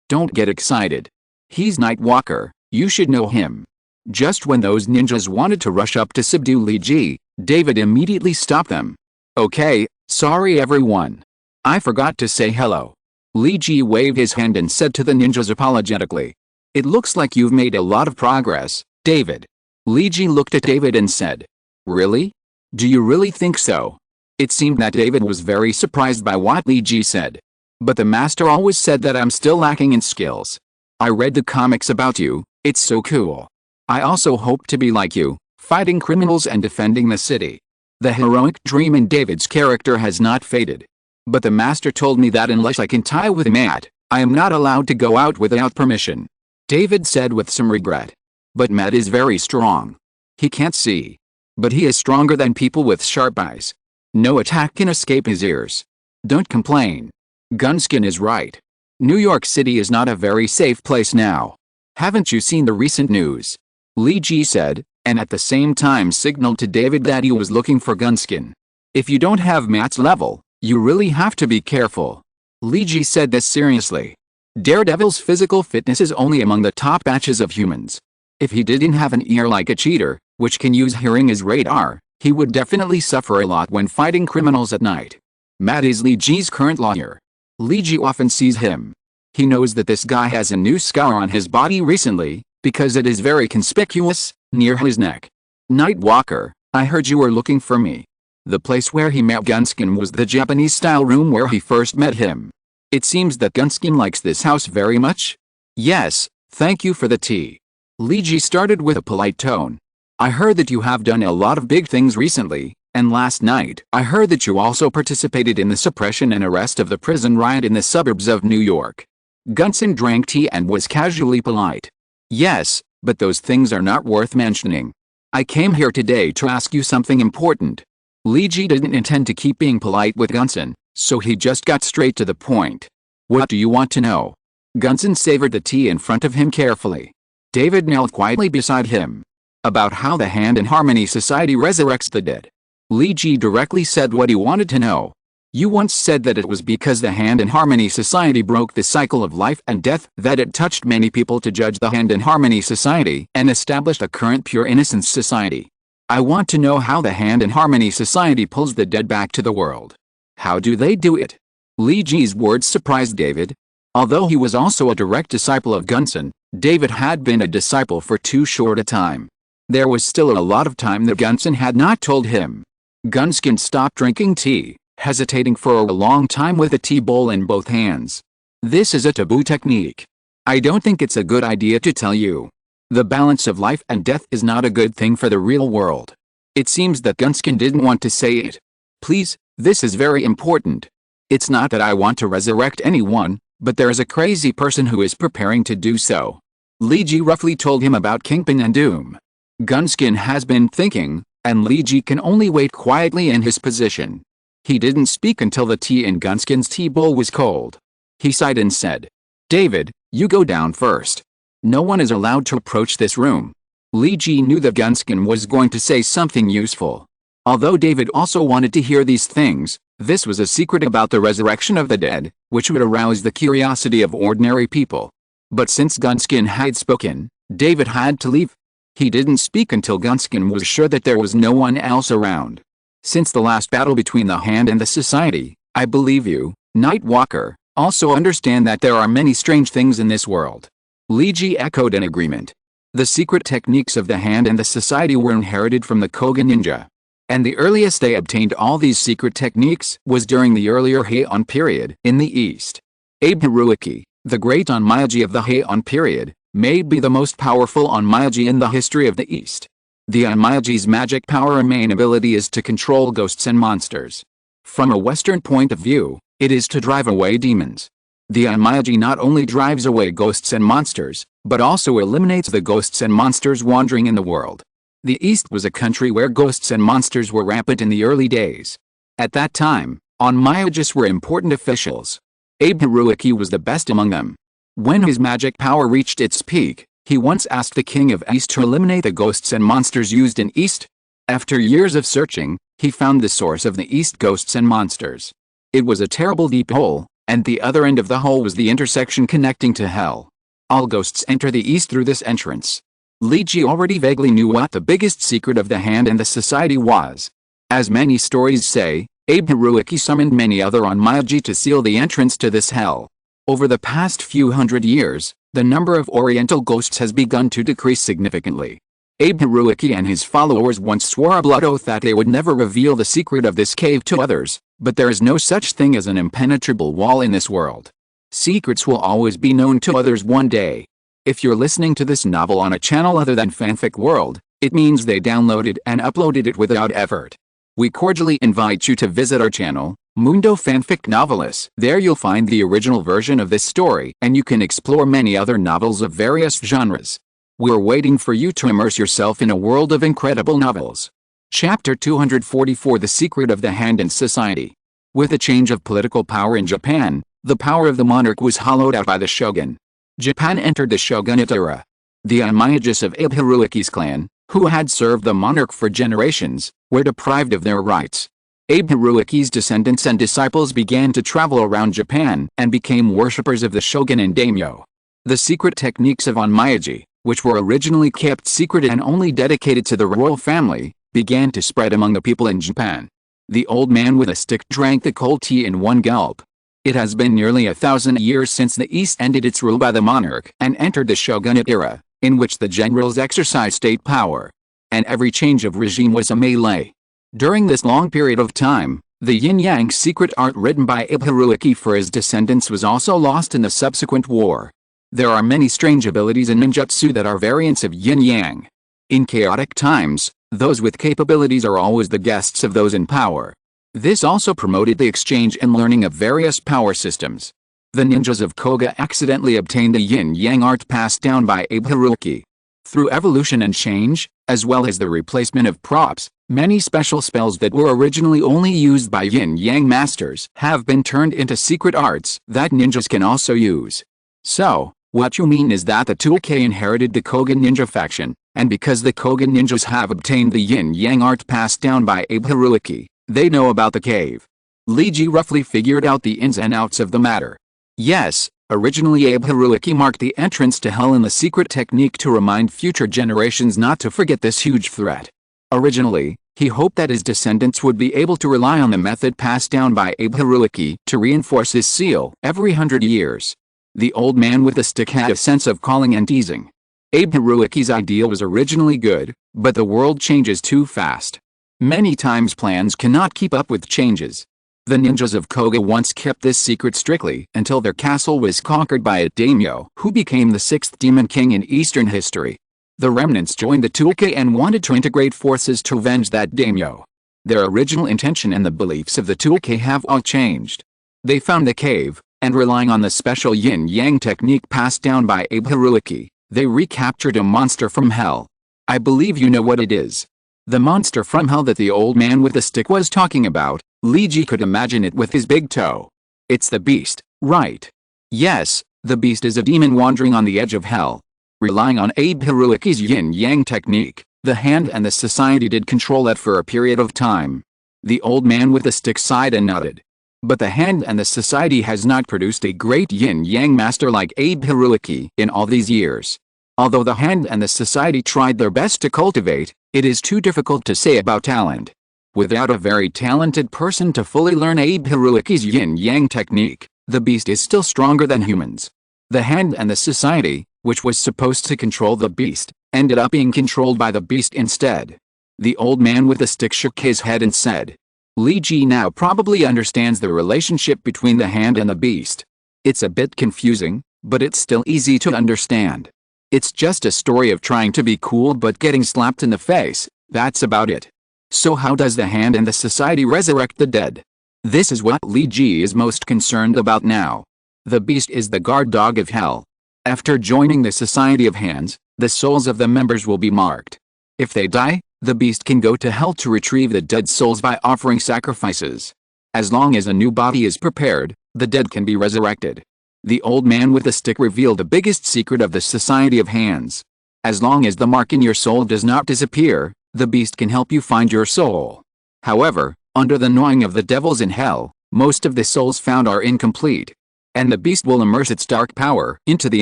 don't get excited. He's Nightwalker, you should know him. Just when those ninjas wanted to rush up to subdue Li Ji, David immediately stopped them. Okay, sorry everyone. I forgot to say hello. Li Ji waved his hand and said to the ninjas apologetically. It looks like you've made a lot of progress, David. Li Ji looked at David and said. Really? Do you really think so? It seemed that David was very surprised by what Li Ji said. But the master always said that I'm still lacking in skills. I read the comics about you, it's so cool. I also hope to be like you, fighting criminals and defending the city. The heroic dream in David's character has not faded. But the master told me that unless I can tie with Matt, I am not allowed to go out without permission. David said with some regret. But Matt is very strong. He can't see. But he is stronger than people with sharp eyes. No attack can escape his ears. Don't complain. Gunskin is right. New York City is not a very safe place now. Haven't you seen the recent news? Li Ji said, and at the same time signaled to David that he was looking for Gunskin. If you don't have Matt's level, you really have to be careful. Li Ji said this seriously. Daredevil's physical fitness is only among the top batches of humans. If he didn't have an ear like a cheater, which can use hearing as radar, he would definitely suffer a lot when fighting criminals at night. Matt is Li Ji's current lawyer. Li Ji often sees him. He knows that this guy has a new scar on his body recently, because it is very conspicuous, near his neck. Nightwalker, I heard you were looking for me. The place where he met Gunskin was the Japanese-style room where he first met him. It seems that Gunskin likes this house very much? Yes, thank you for the tea. Li Ji started with a polite tone. I heard that you have done a lot of big things recently, and last night I heard that you also participated in the suppression and arrest of the prison riot in the suburbs of New York. Gunskin drank tea and was casually polite. Yes, but those things are not worth mentioning. I came here today to ask you something important. Li Ji didn't intend to keep being polite with Gunskin, so he just got straight to the point. What do you want to know? Gunskin savored the tea in front of him carefully. David knelt quietly beside him. About how the Hand in Harmony Society resurrects the dead. Li Ji directly said what he wanted to know. You once said that it was because the Hand in Harmony Society broke the cycle of life and death that it touched many people to judge the Hand in Harmony Society and established a current pure innocence society. I want to know how the Hand in Harmony Society pulls the dead back to the world. How do they do it? Li Ji's words surprised David. Although he was also a direct disciple of Gunskin, David had been a disciple for too short a time. There was still a lot of time that Gunskin had not told him. Gunskin stopped drinking tea, hesitating for a long time with a tea bowl in both hands. This is a taboo technique. I don't think it's a good idea to tell you. The balance of life and death is not a good thing for the real world. It seems that Gunskin didn't want to say it. Please, this is very important. It's not that I want to resurrect anyone, but there is a crazy person who is preparing to do so. Li Ji roughly told him about Kingpin and Doom. Gunskin has been thinking, and Li Ji can only wait quietly in his position. He didn't speak until the tea in Gunskin's tea bowl was cold. He sighed and said, David, you go down first. No one is allowed to approach this room. Li Ji knew that Gunskin was going to say something useful. Although David also wanted to hear these things, this was a secret about the resurrection of the dead, which would arouse the curiosity of ordinary people. But since Gunskin had spoken, David had to leave. He didn't speak until Gunskin was sure that there was no one else around. Since the last battle between the Hand and the Society, I believe you, Nightwalker, also understand that there are many strange things in this world. Li Ji echoed in agreement. The secret techniques of the Hand and the Society were inherited from the Kogan ninja. And the earliest they obtained all these secret techniques was during the earlier Heian period in the East. Abe Hiroaki, the great onmyoji of the Heian period, may be the most powerful onmyoji in the history of the East. The onmyoji's magic power and main ability is to control ghosts and monsters. From a Western point of view, it is to drive away demons. The enigmatic not only drives away ghosts and monsters, but also eliminates the ghosts and monsters wandering in the world. The East was a country where ghosts and monsters were rampant in the early days. At that time, enigmatists were important officials. Abe Haruaki was the best among them. When his magic power reached its peak, he once asked the king of East to eliminate the ghosts and monsters used in East. After years of searching, he found the source of the East ghosts and monsters. It was a terrible deep hole, and the other end of the hole was the intersection connecting to hell. All ghosts enter the East through this entrance. Leiji already vaguely knew what the biggest secret of the Hand and the Society was. As many stories say, Abe Haruaki summoned many other enigmatic to seal the entrance to this hell. Over the past few hundred years, the number of Oriental ghosts has begun to decrease significantly. Abe Haruaki and his followers once swore a blood oath that they would never reveal the secret of this cave to others, but there is no such thing as an impenetrable wall in this world. Secrets will always be known to others one day. If you're listening to this novel on a channel other than Fanfic World, it means they downloaded and uploaded it without effort. We cordially invite you to visit our channel, Mundo Fanfic Novelis. There you'll find the original version of this story, and you can explore many other novels of various genres. We're waiting for you to immerse yourself in a world of incredible novels. Chapter 244: The Secret of the Hand and Society. With a change of political power in Japan, the power of the monarch was hollowed out by the shogun. Japan entered the shogunate era. The enigmatists of Abe Haruaki's clan, who had served the monarch for generations, were deprived of their rights. Abe Haruaki's descendants and disciples began to travel around Japan and became worshippers of the shogun and daimyo. The secret techniques of enigmatic, which were originally kept secret and only dedicated to the royal family, began to spread among the people in Japan. The old man with a stick drank the cold tea in one gulp. It has been nearly 1,000 years since the East ended its rule by the monarch and entered the shogunate era, in which the generals exercised state power. And every change of regime was a melee. During this long period of time, the yin-yang secret art written by Abe Haruaki for his descendants was also lost in the subsequent war. There are many strange abilities in ninjutsu that are variants of yin-yang. In chaotic times, those with capabilities are always the guests of those in power. This also promoted the exchange and learning of various power systems. The ninjas of Koga accidentally obtained the yin-yang art passed down by Abe Haruaki. Through evolution and change, as well as the replacement of props, many special spells that were originally only used by yin-yang masters have been turned into secret arts that ninjas can also use. So, what you mean is that the 2K inherited the Koga ninja faction, and because the Koga ninjas have obtained the yin-yang art passed down by Abe Haruaki, they know about the cave. Leiji roughly figured out the ins and outs of the matter. Yes, originally Abe Haruaki marked the entrance to hell in the secret technique to remind future generations not to forget this huge threat. Originally, he hoped that his descendants would be able to rely on the method passed down by Abe Haruaki to reinforce his seal every 100 years. The old man with the stick had a sense of calling and teasing. Abe Haruaki's idea was originally good, but the world changes too fast. Many times plans cannot keep up with changes. The ninjas of Koga once kept this secret strictly until their castle was conquered by a daimyo who became the sixth demon king in Eastern history. The remnants joined the 2K and wanted to integrate forces to avenge that daimyo. Their original intention and the beliefs of the 2K have all changed. They found the cave, and relying on the special yin-yang technique passed down by Abe Haruaki, they recaptured a monster from hell. I believe you know what it is. The monster from hell that the old man with the stick was talking about. Leiji could imagine it with his big toe. It's the beast, right? Yes, the beast is a demon wandering on the edge of hell. Relying on Abe Haruaki's yin-yang technique, the Hand and the Society did control it for a period of time. The old man with the stick sighed and nodded. But the Hand and the Society has not produced a great yin-yang master like Abe Haruaki in all these years. Although the Hand and the Society tried their best to cultivate, it is too difficult to say about talent. Without a very talented person to fully learn Abe Haruaki's yin-yang technique, the beast is still stronger than humans. The Hand and the Society, which was supposed to control the beast, ended up being controlled by the beast instead. The old man with the stick shook his head and said, Leiji now probably understands the relationship between the Hand and the beast. It's a bit confusing, but it's still easy to understand. It's just a story of trying to be cool but getting slapped in the face, that's about it. So how does the Hand and the Society resurrect the dead? This is what Leiji is most concerned about now. The beast is the guard dog of hell. After joining the Society of Hands, the souls of the members will be marked. If they die, the beast can go to hell to retrieve the dead souls by offering sacrifices. As long as a new body is prepared, the dead can be resurrected. The old man with the stick revealed the biggest secret of the Society of Hands. As long as the mark in your soul does not disappear, the beast can help you find your soul. However, under the gnawing of the devils in hell, most of the souls found are incomplete. And the beast will immerse its dark power into the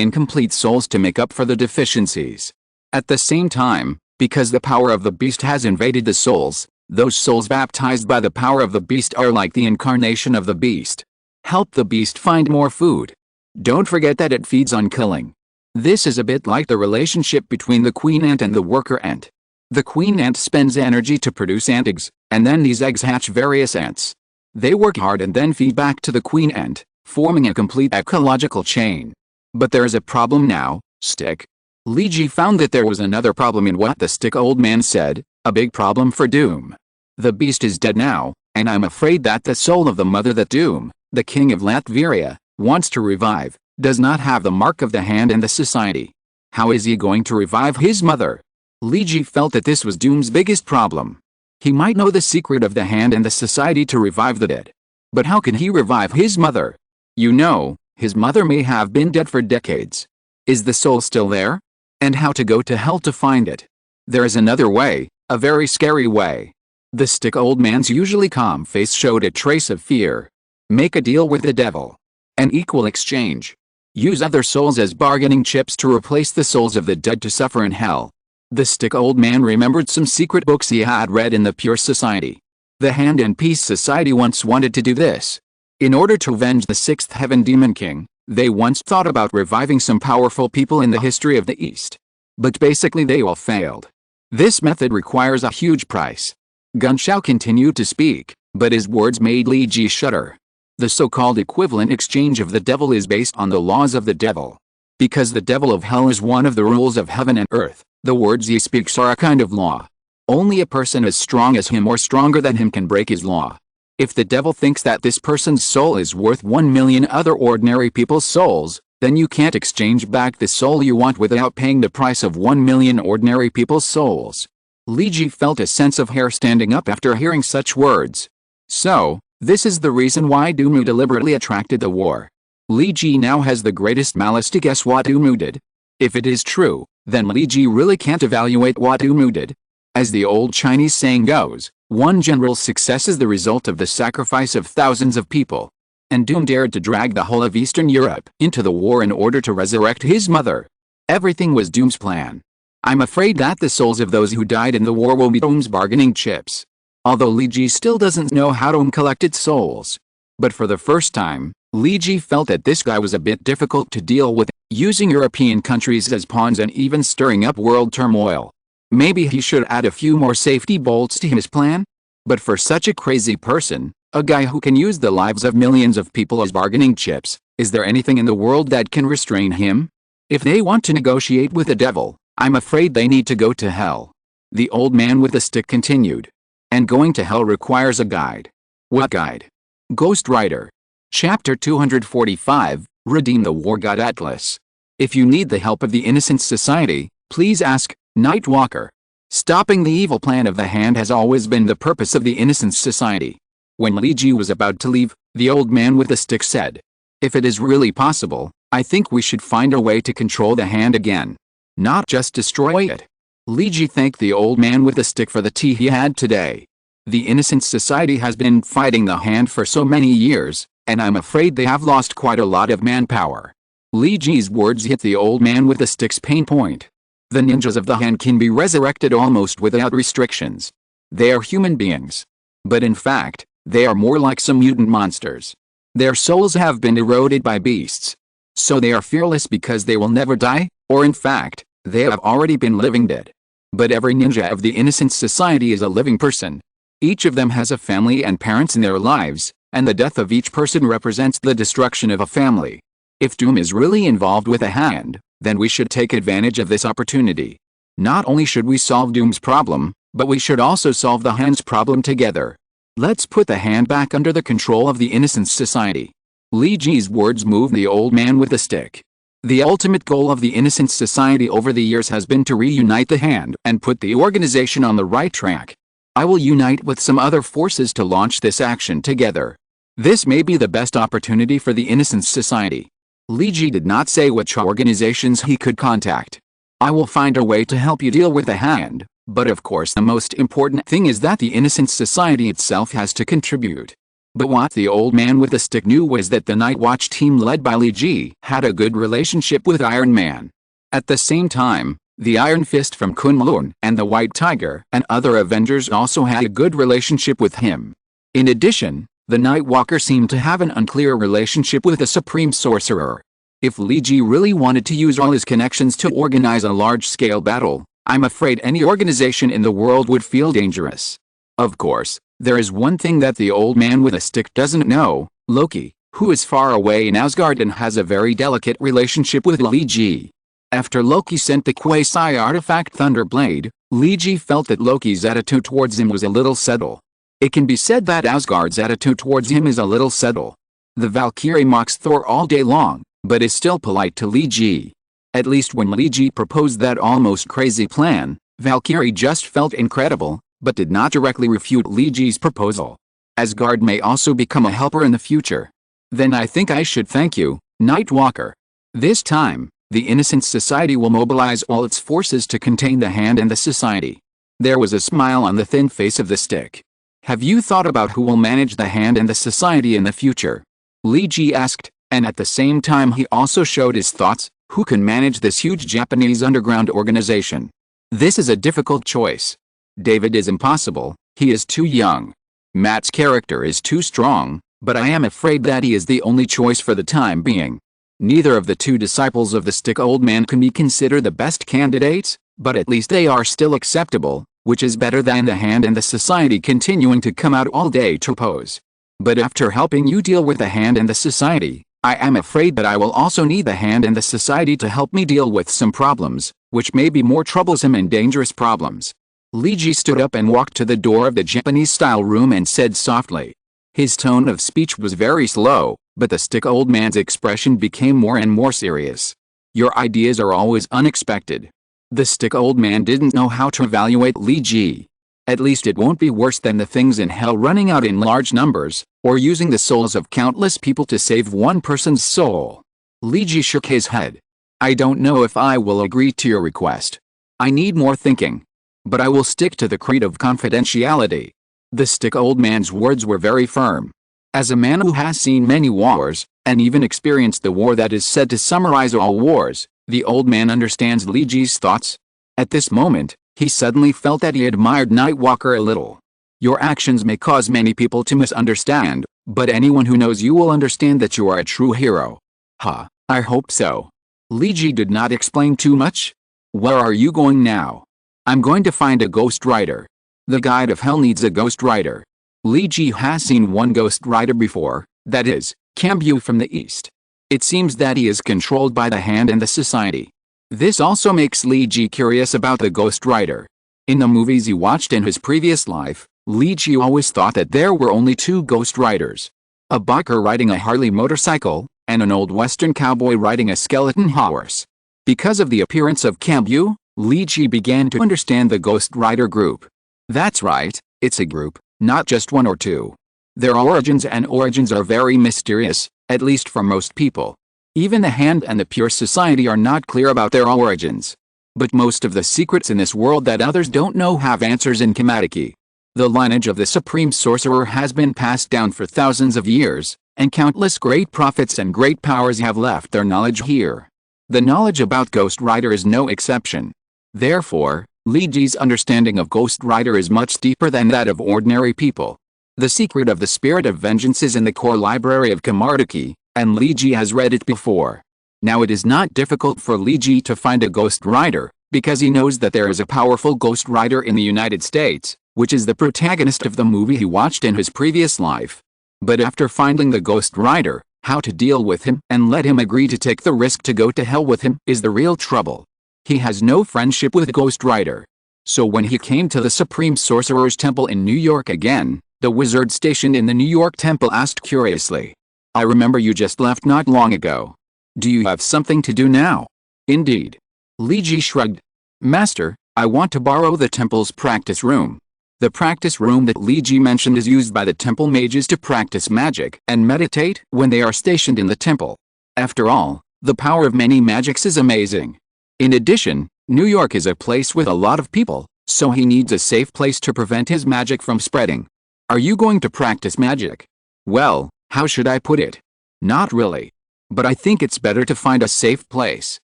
incomplete souls to make up for the deficiencies. At the same time, because the power of the beast has invaded the souls, those souls baptized by the power of the beast are like the incarnation of the beast. Help the beast find more food. Don't forget that it feeds on killing. This is a bit like the relationship between the queen ant and the worker ant. The queen ant spends energy to produce ant eggs, and then these eggs hatch various ants. They work hard and then feed back to the queen ant, forming a complete ecological chain. But there is a problem now, stick. Li Ji found that there was another problem in what the stick old man said, a big problem for Doom. The beast is dead now, and I'm afraid that the soul of the mother that Doom, the king of Latveria, wants to revive, does not have the mark of the hand and the society. How is he going to revive his mother? Li Ji felt that this was Doom's biggest problem. He might know the secret of the hand and the society to revive the dead. But how can he revive his mother? You know, his mother may have been dead for decades. Is the soul still there? And how to go to hell to find it? There is another way, a very scary way. The stick old man's usually calm face showed a trace of fear. Make a deal with the devil. An equal exchange. Use other souls as bargaining chips to replace the souls of the dead to suffer in hell. The stick old man remembered some secret books he had read in the Pure Society. The Hand and Peace Society once wanted to do this. In order to avenge the Sixth Heaven Demon King, they once thought about reviving some powerful people in the history of the East. But basically they all failed. This method requires a huge price. Gun Shao continued to speak, but his words made Li Ji shudder. The so-called equivalent exchange of the devil is based on the laws of the devil. Because the devil of hell is one of the rules of heaven and earth, the words he speaks are a kind of law. Only a person as strong as him or stronger than him can break his law. If the devil thinks that this person's soul is worth 1 million other ordinary people's souls, then you can't exchange back the soul you want without paying the price of 1 million ordinary people's souls. Li Ji felt a sense of hair standing up after hearing such words. So, this is the reason why Doomu deliberately attracted the war. Li Ji now has the greatest malice to guess what Doomu did. If it is true, then Li Ji really can't evaluate what Doomu did. As the old Chinese saying goes, one general's success is the result of the sacrifice of thousands of people. And Doom dared to drag the whole of Eastern Europe into the war in order to resurrect his mother. Everything was Doom's plan. I'm afraid that the souls of those who died in the war will be Doom's bargaining chips. Although Li Ji still doesn't know how Doom collected souls. But for the first time, Li Ji felt that this guy was a bit difficult to deal with, using European countries as pawns and even stirring up world turmoil. Maybe he should add a few more safety bolts to his plan? But for such a crazy person, a guy who can use the lives of millions of people as bargaining chips, is there anything in the world that can restrain him? If they want to negotiate with the devil, I'm afraid they need to go to hell. The old man with the stick continued. And going to hell requires a guide. What guide? Ghost Rider. Chapter 245, Redeem the War God Atlas. If you need the help of the Innocent Society, please ask Nightwalker. Stopping the evil plan of the Hand has always been the purpose of the Innocent Society. When Li Ji was about to leave, the old man with the stick said, "If it is really possible, I think we should find a way to control the Hand again. Not just destroy it." Li Ji thanked the old man with the stick for the tea he had today. The Innocent Society has been fighting the Hand for so many years, and I'm afraid they have lost quite a lot of manpower. Li Ji's words hit the old man with the stick's pain point. The ninjas of the Hand can be resurrected almost without restrictions. They are human beings. But in fact, they are more like some mutant monsters. Their souls have been eroded by beasts. So they are fearless because they will never die, or in fact, they have already been living dead. But every ninja of the Innocent Society is a living person. Each of them has a family and parents in their lives, and the death of each person represents the destruction of a family. If Doom is really involved with a Hand, then we should take advantage of this opportunity. Not only should we solve Doom's problem, but we should also solve the Hand's problem together. Let's put the Hand back under the control of the Innocent Society. Li Ji's words moved the old man with the stick. The ultimate goal of the Innocence Society over the years has been to reunite the hand and put the organization on the right track. I will unite with some other forces to launch this action together. This may be the best opportunity for the Innocence Society. Li Ji did not say which organizations he could contact. I will find a way to help you deal with the hand, but of course the most important thing is that the Innocence Society itself has to contribute. But what the old man with the stick knew was that the Night Watch team led by Li Ji had a good relationship with Iron Man. At the same time, the Iron Fist from Kunlun and the White Tiger and other Avengers also had a good relationship with him. In addition, the Nightwalker seemed to have an unclear relationship with the Supreme Sorcerer. If Li Ji really wanted to use all his connections to organize a large-scale battle, I'm afraid any organization in the world would feel dangerous. Of course, there is one thing that the old man with a stick doesn't know: Loki, who is far away in Asgard and has a very delicate relationship with Li Ji. After Loki sent the quasi-artifact Thunderblade, Li Ji felt that Loki's attitude towards him was a little subtle. It can be said that Asgard's attitude towards him is a little subtle. The Valkyrie mocks Thor all day long, but is still polite to Li Ji. At least when Li Ji proposed that almost crazy plan, Valkyrie just felt incredible, but did not directly refute Li Ji's proposal. Asgard may also become a helper in the future. Then I think I should thank you, Nightwalker. This time, the Innocence Society will mobilize all its forces to contain the hand and the society. There was a smile on the thin face of the stick. Have you thought about who will manage the hand and the society in the future? Li Ji asked, and at the same time he also showed his thoughts: who can manage this huge Japanese underground organization? This is a difficult choice. David is impossible, he is too young. Matt's character is too strong, but I am afraid that he is the only choice for the time being. Neither of the two disciples of the stick old man can be considered the best candidates, but at least they are still acceptable, which is better than the hand and the society continuing to come out all day to oppose. But after helping you deal with the hand and the society, I am afraid that I will also need the hand and the society to help me deal with some problems, which may be more troublesome and dangerous problems. Li Ji stood up and walked to the door of the Japanese-style room and said softly. His tone of speech was very slow, but the stick old man's expression became more and more serious. Your ideas are always unexpected. The stick old man didn't know how to evaluate Li Ji. At least it won't be worse than the things in hell running out in large numbers, or using the souls of countless people to save one person's soul. Li Ji shook his head. I don't know if I will agree to your request. I need more thinking. But I will stick to the creed of confidentiality. The stick old man's words were very firm. As a man who has seen many wars, and even experienced the war that is said to summarize all wars, the old man understands Li Ji's thoughts. At this moment, he suddenly felt that he admired Nightwalker a little. Your actions may cause many people to misunderstand, but anyone who knows you will understand that you are a true hero. I hope so. Li Ji did not explain too much. Where are you going now? I'm going to find a ghost rider. The guide of hell needs a ghost rider. Li Ji has seen one ghost rider before, that is, Kambu from the east. It seems that he is controlled by the hand and the society. This also makes Li Ji curious about the ghost rider. In the movies he watched in his previous life, Li Ji always thought that there were only two ghost riders. A biker riding a Harley motorcycle, and an old western cowboy riding a skeleton horse. Because of the appearance of Kambu, Li Ji began to understand the ghost rider group. That's right, it's a group, not just one or two. Their origins are very mysterious, at least for most people. Even the hand and the pure society are not clear about their origins. But most of the secrets in this world that others don't know have answers in enigmatic. The lineage of the Supreme Sorcerer has been passed down for thousands of years, and countless great prophets and great powers have left their knowledge here. The knowledge about Ghost Rider is no exception. Therefore, Li Ji's understanding of Ghost Rider is much deeper than that of ordinary people. The secret of the Spirit of Vengeance is in the core library of enigmatic, and Li Ji has read it before. Now it is not difficult for Li Ji to find a Ghost Rider, because he knows that there is a powerful Ghost Rider in the United States, which is the protagonist of the movie he watched in his previous life. But after finding the Ghost Rider, how to deal with him and let him agree to take the risk to go to hell with him is the real trouble. He has no friendship with Ghost Rider. So when he came to the Supreme Sorcerer's Temple in New York again, the wizard stationed in the New York temple asked curiously, I remember you just left not long ago. Do you have something to do now? Indeed. Li Ji shrugged. Master, I want to borrow the temple's practice room. The practice room that Li Ji mentioned is used by the temple mages to practice magic and meditate when they are stationed in the temple. After all, the power of many magics is amazing. In addition, New York is a place with a lot of people, so he needs a safe place to prevent his magic from spreading. Are you going to practice magic? Well, how should I put it? Not really. But I think it's better to find a safe place.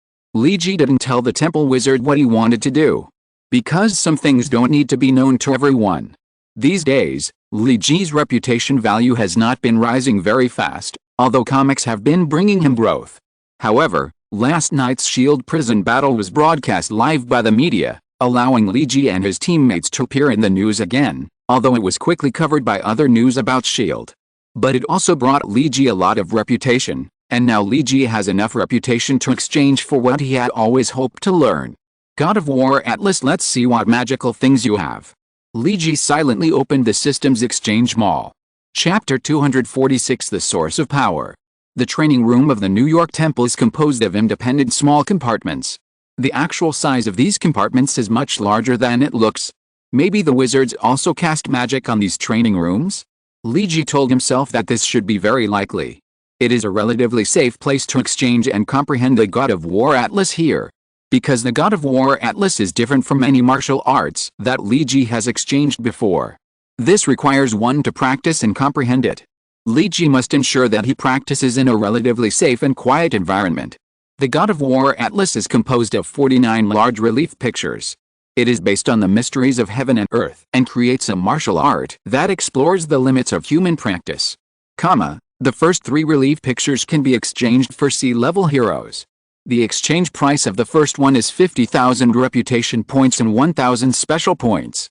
Li Ji didn't tell the temple wizard what he wanted to do. Because some things don't need to be known to everyone. These days, Li Ji's reputation value has not been rising very fast, although comics have been bringing him growth. However, last night's Shield prison battle was broadcast live by the media, allowing Li Ji and his teammates to appear in the news again, although it was quickly covered by other news about Shield. But it also brought Li Ji a lot of reputation, and now Li Ji has enough reputation to exchange for what he had always hoped to learn. God of War Atlas, let's see what magical things you have. Li Ji silently opened the Systems Exchange Mall. Chapter 246, The Source of Power. The training room of the New York Temple is composed of independent small compartments. The actual size of these compartments is much larger than it looks. Maybe the wizards also cast magic on these training rooms? Li Ji told himself that this should be very likely. It is a relatively safe place to exchange and comprehend the God of War Atlas here. Because the God of War Atlas is different from any martial arts that Li Ji has exchanged before. This requires one to practice and comprehend it. Li Ji must ensure that he practices in a relatively safe and quiet environment. The God of War Atlas is composed of 49 large relief pictures. It is based on the mysteries of heaven and earth and creates a martial art that explores the limits of human practice. The first 3 relief pictures can be exchanged for sea-level heroes. The exchange price of the first one is 50,000 reputation points and 1,000 special points.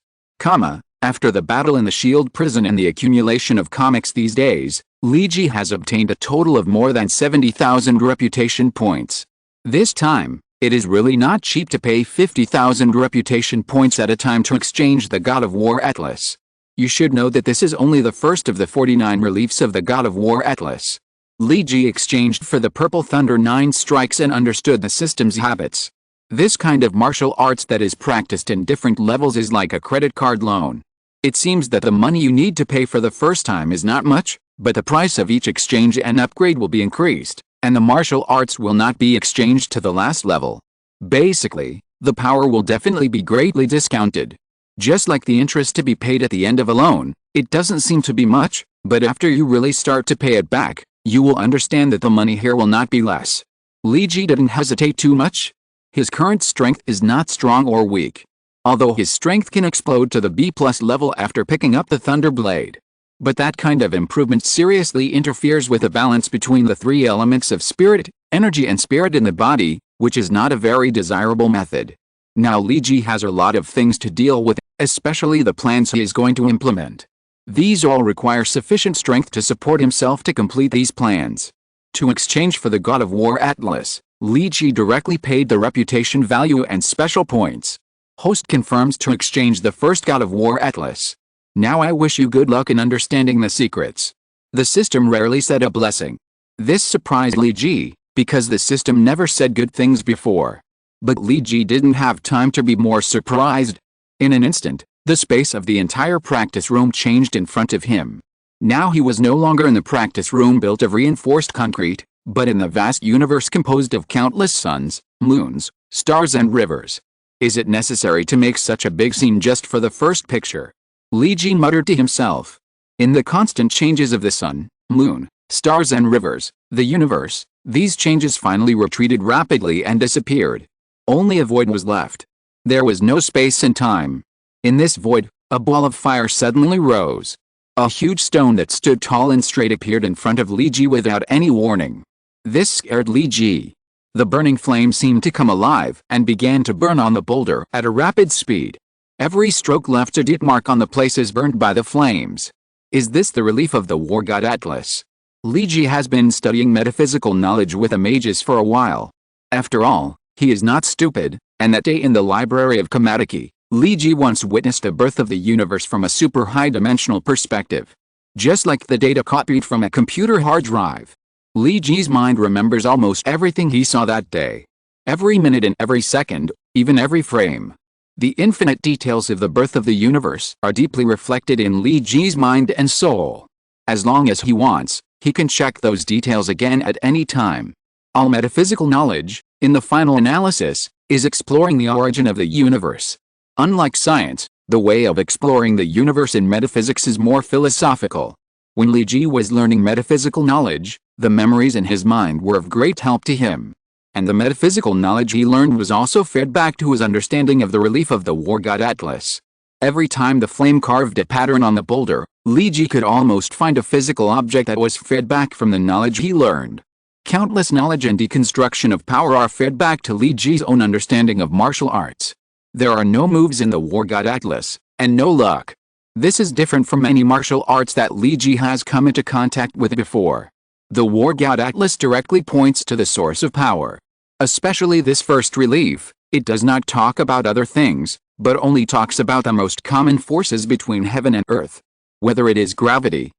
After the battle in the Shield prison and the accumulation of comics these days, Li Ji has obtained a total of more than 70,000 reputation points. This time, it is really not cheap to pay 50,000 reputation points at a time to exchange the God of War Atlas. You should know that this is only the first of the 49 reliefs of the God of War Atlas. Li Ji exchanged for the Purple Thunder 9 strikes and understood the system's habits. This kind of martial arts that is practiced in different levels is like a credit card loan. It seems that the money you need to pay for the first time is not much, but the price of each exchange and upgrade will be increased, and the martial arts will not be exchanged to the last level. Basically, the power will definitely be greatly discounted. Just like the interest to be paid at the end of a loan, it doesn't seem to be much, but after you really start to pay it back, you will understand that the money here will not be less. Li Ji didn't hesitate too much. His current strength is not strong or weak. Although his strength can explode to the B+ level after picking up the Thunder Blade. But that kind of improvement seriously interferes with the balance between the 3 elements of spirit, energy and spirit in the body, which is not a very desirable method. Now Li Ji has a lot of things to deal with, especially the plans he is going to implement. These all require sufficient strength to support himself to complete these plans. To exchange for the God of War Atlas, Li Ji directly paid the reputation value and special points. Host confirms to exchange the first God of War Atlas. Now I wish you good luck in understanding the secrets. The system rarely said a blessing. This surprised Li Ji, because the system never said good things before. But Li Ji didn't have time to be more surprised. In an instant, the space of the entire practice room changed in front of him. Now he was no longer in the practice room built of reinforced concrete, but in the vast universe composed of countless suns, moons, stars and rivers. Is it necessary to make such a big scene just for the first picture? Li Ji muttered to himself. In the constant changes of the sun, moon, stars and rivers, the universe, these changes finally retreated rapidly and disappeared. Only a void was left. There was no space and time. In this void, a ball of fire suddenly rose. A huge stone that stood tall and straight appeared in front of Li Ji without any warning. This scared Li Ji. The burning flame seemed to come alive and began to burn on the boulder at a rapid speed. Every stroke left a deep mark on the places burned by the flames. Is this the relief of the War God Atlas? Li Ji has been studying metaphysical knowledge with the mages for a while. After all, he is not stupid, and that day in the library of Kamataki, Li Ji once witnessed the birth of the universe from a super high-dimensional perspective. just like the data copied from a computer hard drive. Li Ji's mind remembers almost everything he saw that day. Every minute and every second, even every frame. The infinite details of the birth of the universe are deeply reflected in Li Ji's mind and soul. As long as he wants, he can check those details again at any time. All metaphysical knowledge, in the final analysis, is exploring the origin of the universe. Unlike science, the way of exploring the universe in metaphysics is more philosophical. When Li Ji was learning metaphysical knowledge, the memories in his mind were of great help to him. And the metaphysical knowledge he learned was also fed back to his understanding of the relief of the war god Atlas. Every time the flame carved a pattern on the boulder, Li Ji could almost find a physical object that was fed back from the knowledge he learned. Countless knowledge and deconstruction of power are fed back to Li Ji's own understanding of martial arts. There are no moves in the war god Atlas, and no luck. This is different from any martial arts that Li Ji has come into contact with before. The war god Atlas directly points to the source of power. Especially this first relief, it does not talk about other things, but only talks about the most common forces between heaven and earth. Whether it is gravity,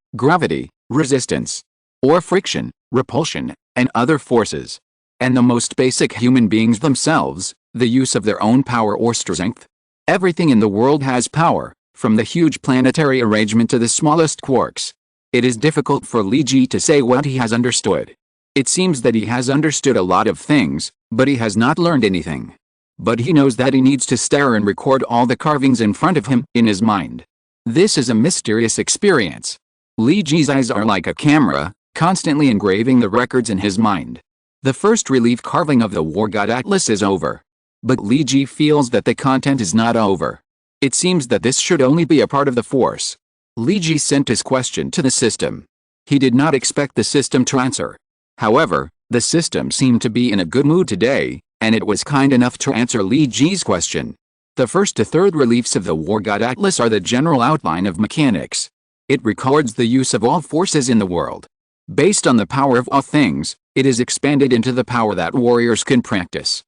resistance, or friction, repulsion, and other forces. And the most basic human beings themselves, the use of their own power or strength. Everything in the world has power, from the huge planetary arrangement to the smallest quarks. It is difficult for Li Ji to say what he has understood. It seems that he has understood a lot of things, but he has not learned anything. But he knows that he needs to stare and record all the carvings in front of him in his mind. This is a mysterious experience. Li Ji's eyes are like a camera, constantly engraving the records in his mind. The first relief carving of the war god Atlas is over. But Li Ji feels that the content is not over. It seems that this should only be a part of the force. Li Ji sent his question to the system. He did not expect the system to answer. However, the system seemed to be in a good mood today, and it was kind enough to answer Li Ji's question. The first to third reliefs of the war god Atlas are the general outline of mechanics. It records the use of all forces in the world. Based on the power of all things, it is expanded into the power that warriors can practice.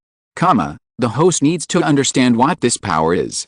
The host needs to understand what this power is.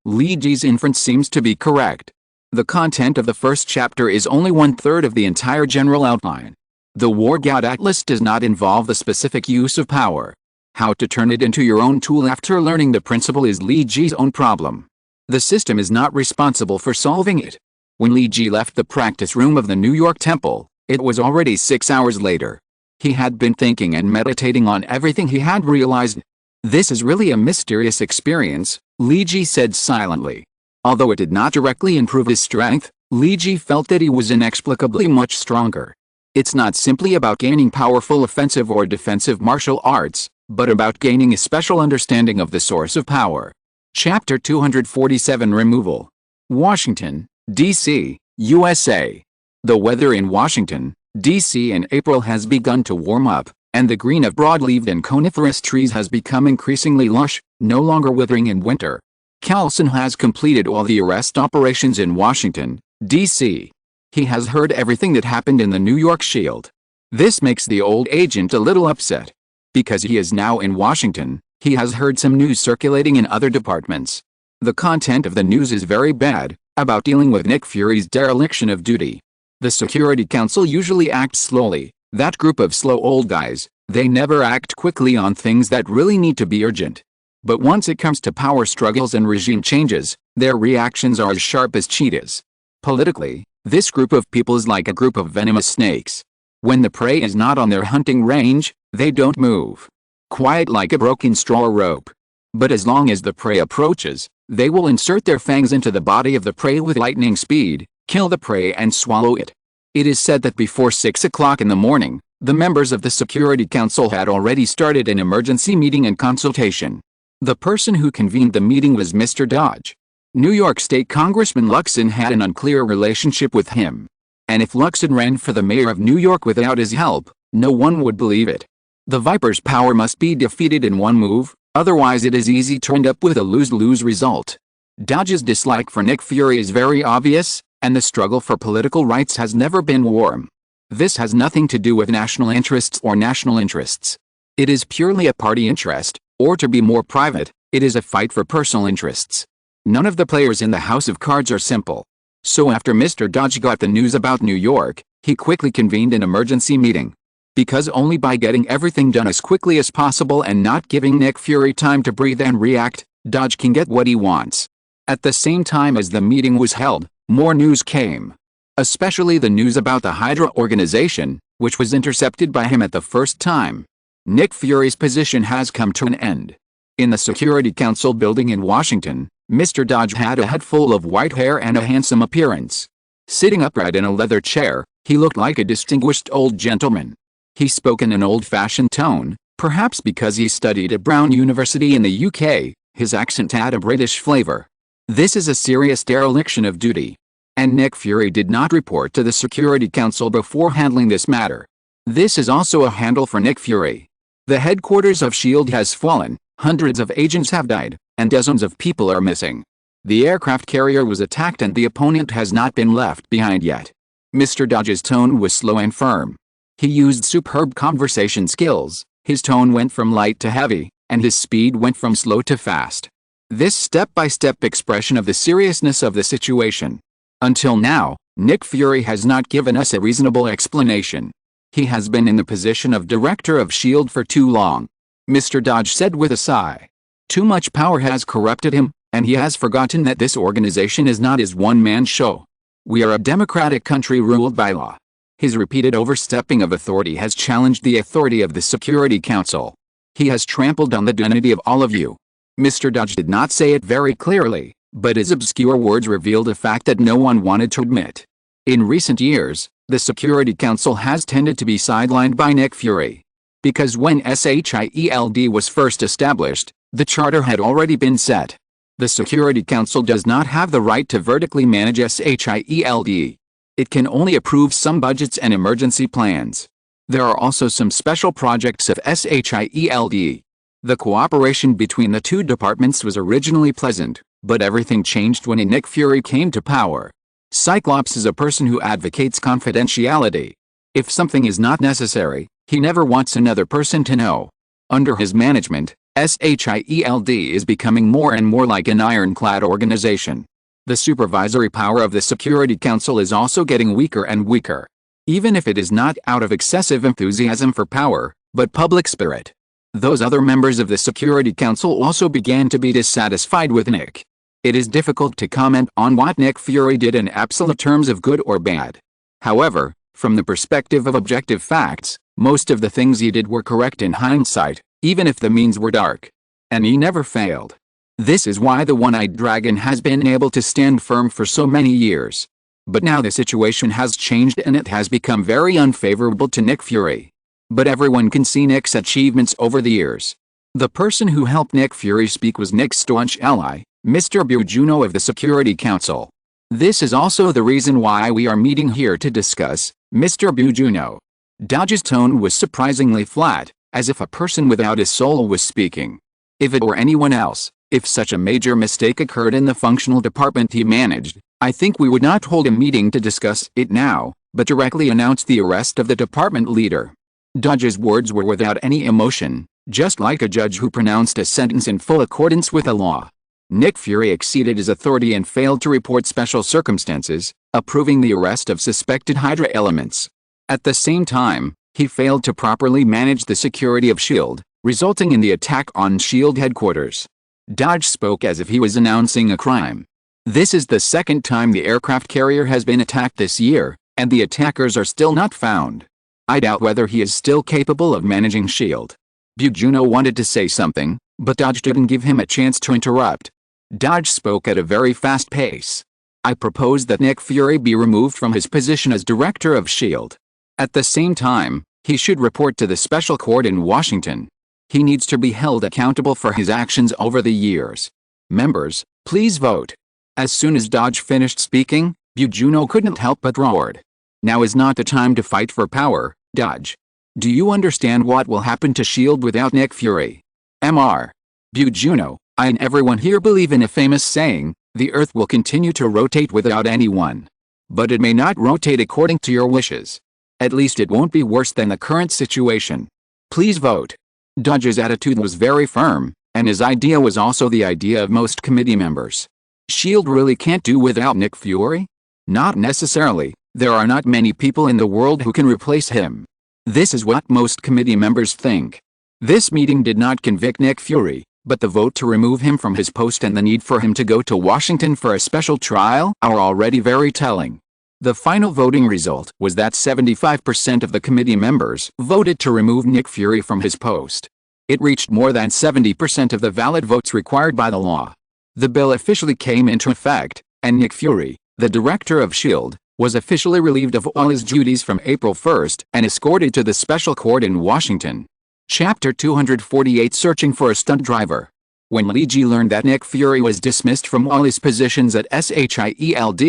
Li Ji's inference seems to be correct. The content of the first chapter is only 1/3 of the entire general outline. The war god Atlas does not involve the specific use of power. How to turn it into your own tool after learning the principle is Li Ji's own problem. The system is not responsible for solving it. When Li Ji left the practice room of the New York temple, it was already 6 hours later. He had been thinking and meditating on everything he had realized. This is really a mysterious experience, Li Ji said silently. Although it did not directly improve his strength, Li Ji felt that he was inexplicably much stronger. It's not simply about gaining powerful offensive or defensive martial arts, but about gaining a special understanding of the source of power. Chapter 247 Removal. Washington, D.C., USA. The weather in Washington, D.C. in April has begun to warm up, and the green of broad-leaved and coniferous trees has become increasingly lush, no longer withering in winter. Carlson has completed all the arrest operations in Washington, D.C. He has heard everything that happened in the New York Shield. This makes the old agent a little upset. Because he is now in Washington, he has heard some news circulating in other departments. The content of the news is very bad, about dealing with Nick Fury's dereliction of duty. The Security Council usually acts slowly. That group of slow old guys, they never act quickly on things that really need to be urgent. But once it comes to power struggles and regime changes, their reactions are as sharp as cheetahs. Politically, this group of people is like a group of venomous snakes. When the prey is not on their hunting range, they don't move. Quiet like a broken straw rope. But as long as the prey approaches, they will insert their fangs into the body of the prey with lightning speed, kill the prey and swallow it. It is said that before 6 o'clock in the morning, the members of the Security Council had already started an emergency meeting and consultation. The person who convened the meeting was Mr. Dodge. New York State Congressman Luxon had an unclear relationship with him. And if Luxon ran for the mayor of New York without his help, no one would believe it. The Viper's power must be defeated in one move, otherwise it is easy to end up with a lose-lose result. Dodge's dislike for Nick Fury is very obvious, and the struggle for political rights has never been warm. This has nothing to do with national interests or national interests. It is purely a party interest, or to be more private, it is a fight for personal interests. None of the players in the House of Cards are simple. So after Mr. Dodge got the news about New York, he quickly convened an emergency meeting. Because only by getting everything done as quickly as possible and not giving Nick Fury time to breathe and react, Dodge can get what he wants. At the same time as the meeting was held, more news came. Especially the news about the Hydra organization, which was intercepted by him at the first time. Nick Fury's position has come to an end. In the Security Council building in Washington, Mr. Dodge had a head full of white hair and a handsome appearance. Sitting upright in a leather chair, he looked like a distinguished old gentleman. He spoke in an old-fashioned tone, perhaps because he studied at Brown University in the UK, his accent had a British flavor. This is a serious dereliction of duty. And Nick Fury did not report to the Security Council before handling this matter. This is also a handle for Nick Fury. The headquarters of S.H.I.E.L.D. has fallen, hundreds of agents have died, and dozens of people are missing. The aircraft carrier was attacked and the opponent has not been left behind yet. Mr. Dodge's tone was slow and firm. He used superb conversation skills, his tone went from light to heavy, and his speed went from slow to fast. This step-by-step expression of the seriousness of the situation. Until now, Nick Fury has not given us a reasonable explanation. He has been in the position of director of S.H.I.E.L.D. for too long. Mr. Dodge said with a sigh. Too much power has corrupted him, and he has forgotten that this organization is not his one-man show. We are a democratic country ruled by law. His repeated overstepping of authority has challenged the authority of the Security Council. He has trampled on the dignity of all of you. Mr. Dodge did not say it very clearly, but his obscure words revealed a fact that no one wanted to admit. In recent years, the Security Council has tended to be sidelined by Nick Fury. Because when SHIELD was first established, the charter had already been set. The Security Council does not have the right to vertically manage SHIELD. It can only approve some budgets and emergency plans. There are also some special projects of SHIELD. The cooperation between the two departments was originally pleasant, but everything changed when Nick Fury came to power. Cyclops is a person who advocates confidentiality. If something is not necessary, he never wants another person to know. Under his management, SHIELD is becoming more and more like an ironclad organization. The supervisory power of the Security Council is also getting weaker and weaker. Even if it is not out of excessive enthusiasm for power, but public spirit. Those other members of the Security Council also began to be dissatisfied with Nick. It is difficult to comment on what Nick Fury did in absolute terms of good or bad. However, from the perspective of objective facts, most of the things he did were correct in hindsight, even if the means were dark. And he never failed. This is why the one-eyed dragon has been able to stand firm for so many years. But now the situation has changed and it has become very unfavorable to Nick Fury. But everyone can see Nick's achievements over the years. The person who helped Nick Fury speak was Nick's staunch ally, Mr. Bujuno of the Security Council. This is also the reason why we are meeting here to discuss Mr. Bujuno. Dodge's tone was surprisingly flat, as if a person without a soul was speaking. If it were anyone else, if such a major mistake occurred in the functional department he managed, I think we would not hold a meeting to discuss it now, but directly announce the arrest of the department leader. Dodge's words were without any emotion, just like a judge who pronounced a sentence in full accordance with the law. Nick Fury exceeded his authority and failed to report special circumstances, approving the arrest of suspected Hydra elements. At the same time, he failed to properly manage the security of S.H.I.E.L.D., resulting in the attack on S.H.I.E.L.D. headquarters. Dodge spoke as if he was announcing a crime. This is the second time the aircraft carrier has been attacked this year, and the attackers are still not found. I doubt whether he is still capable of managing S.H.I.E.L.D. Bujuno wanted to say something, but Dodge didn't give him a chance to interrupt. Dodge spoke at a very fast pace. I propose that Nick Fury be removed from his position as director of S.H.I.E.L.D. At the same time, he should report to the special court in Washington. He needs to be held accountable for his actions over the years. Members, please vote. As soon as Dodge finished speaking, Bujuno couldn't help but roared. Now is not the time to fight for power, Dodge. Do you understand what will happen to S.H.I.E.L.D. without Nick Fury? Mr. Bujuno, I and everyone here believe in a famous saying, the earth will continue to rotate without anyone. But it may not rotate according to your wishes. At least it won't be worse than the current situation. Please vote. Dodge's attitude was very firm, and his idea was also the idea of most committee members. S.H.I.E.L.D. really can't do without Nick Fury? Not necessarily. There are not many people in the world who can replace him. This is what most committee members think. This meeting did not convict Nick Fury, but the vote to remove him from his post and the need for him to go to Washington for a special trial are already very telling. The final voting result was that 75% of the committee members voted to remove Nick Fury from his post. It reached more than 70% of the valid votes required by the law. The bill officially came into effect, and Nick Fury, the director of S.H.I.E.L.D., was officially relieved of all his duties from April 1st and escorted to the special court in Washington. Chapter 248 Searching for a Stunt Driver. When Lee Ji learned that Nick Fury was dismissed from all his positions at SHIELD,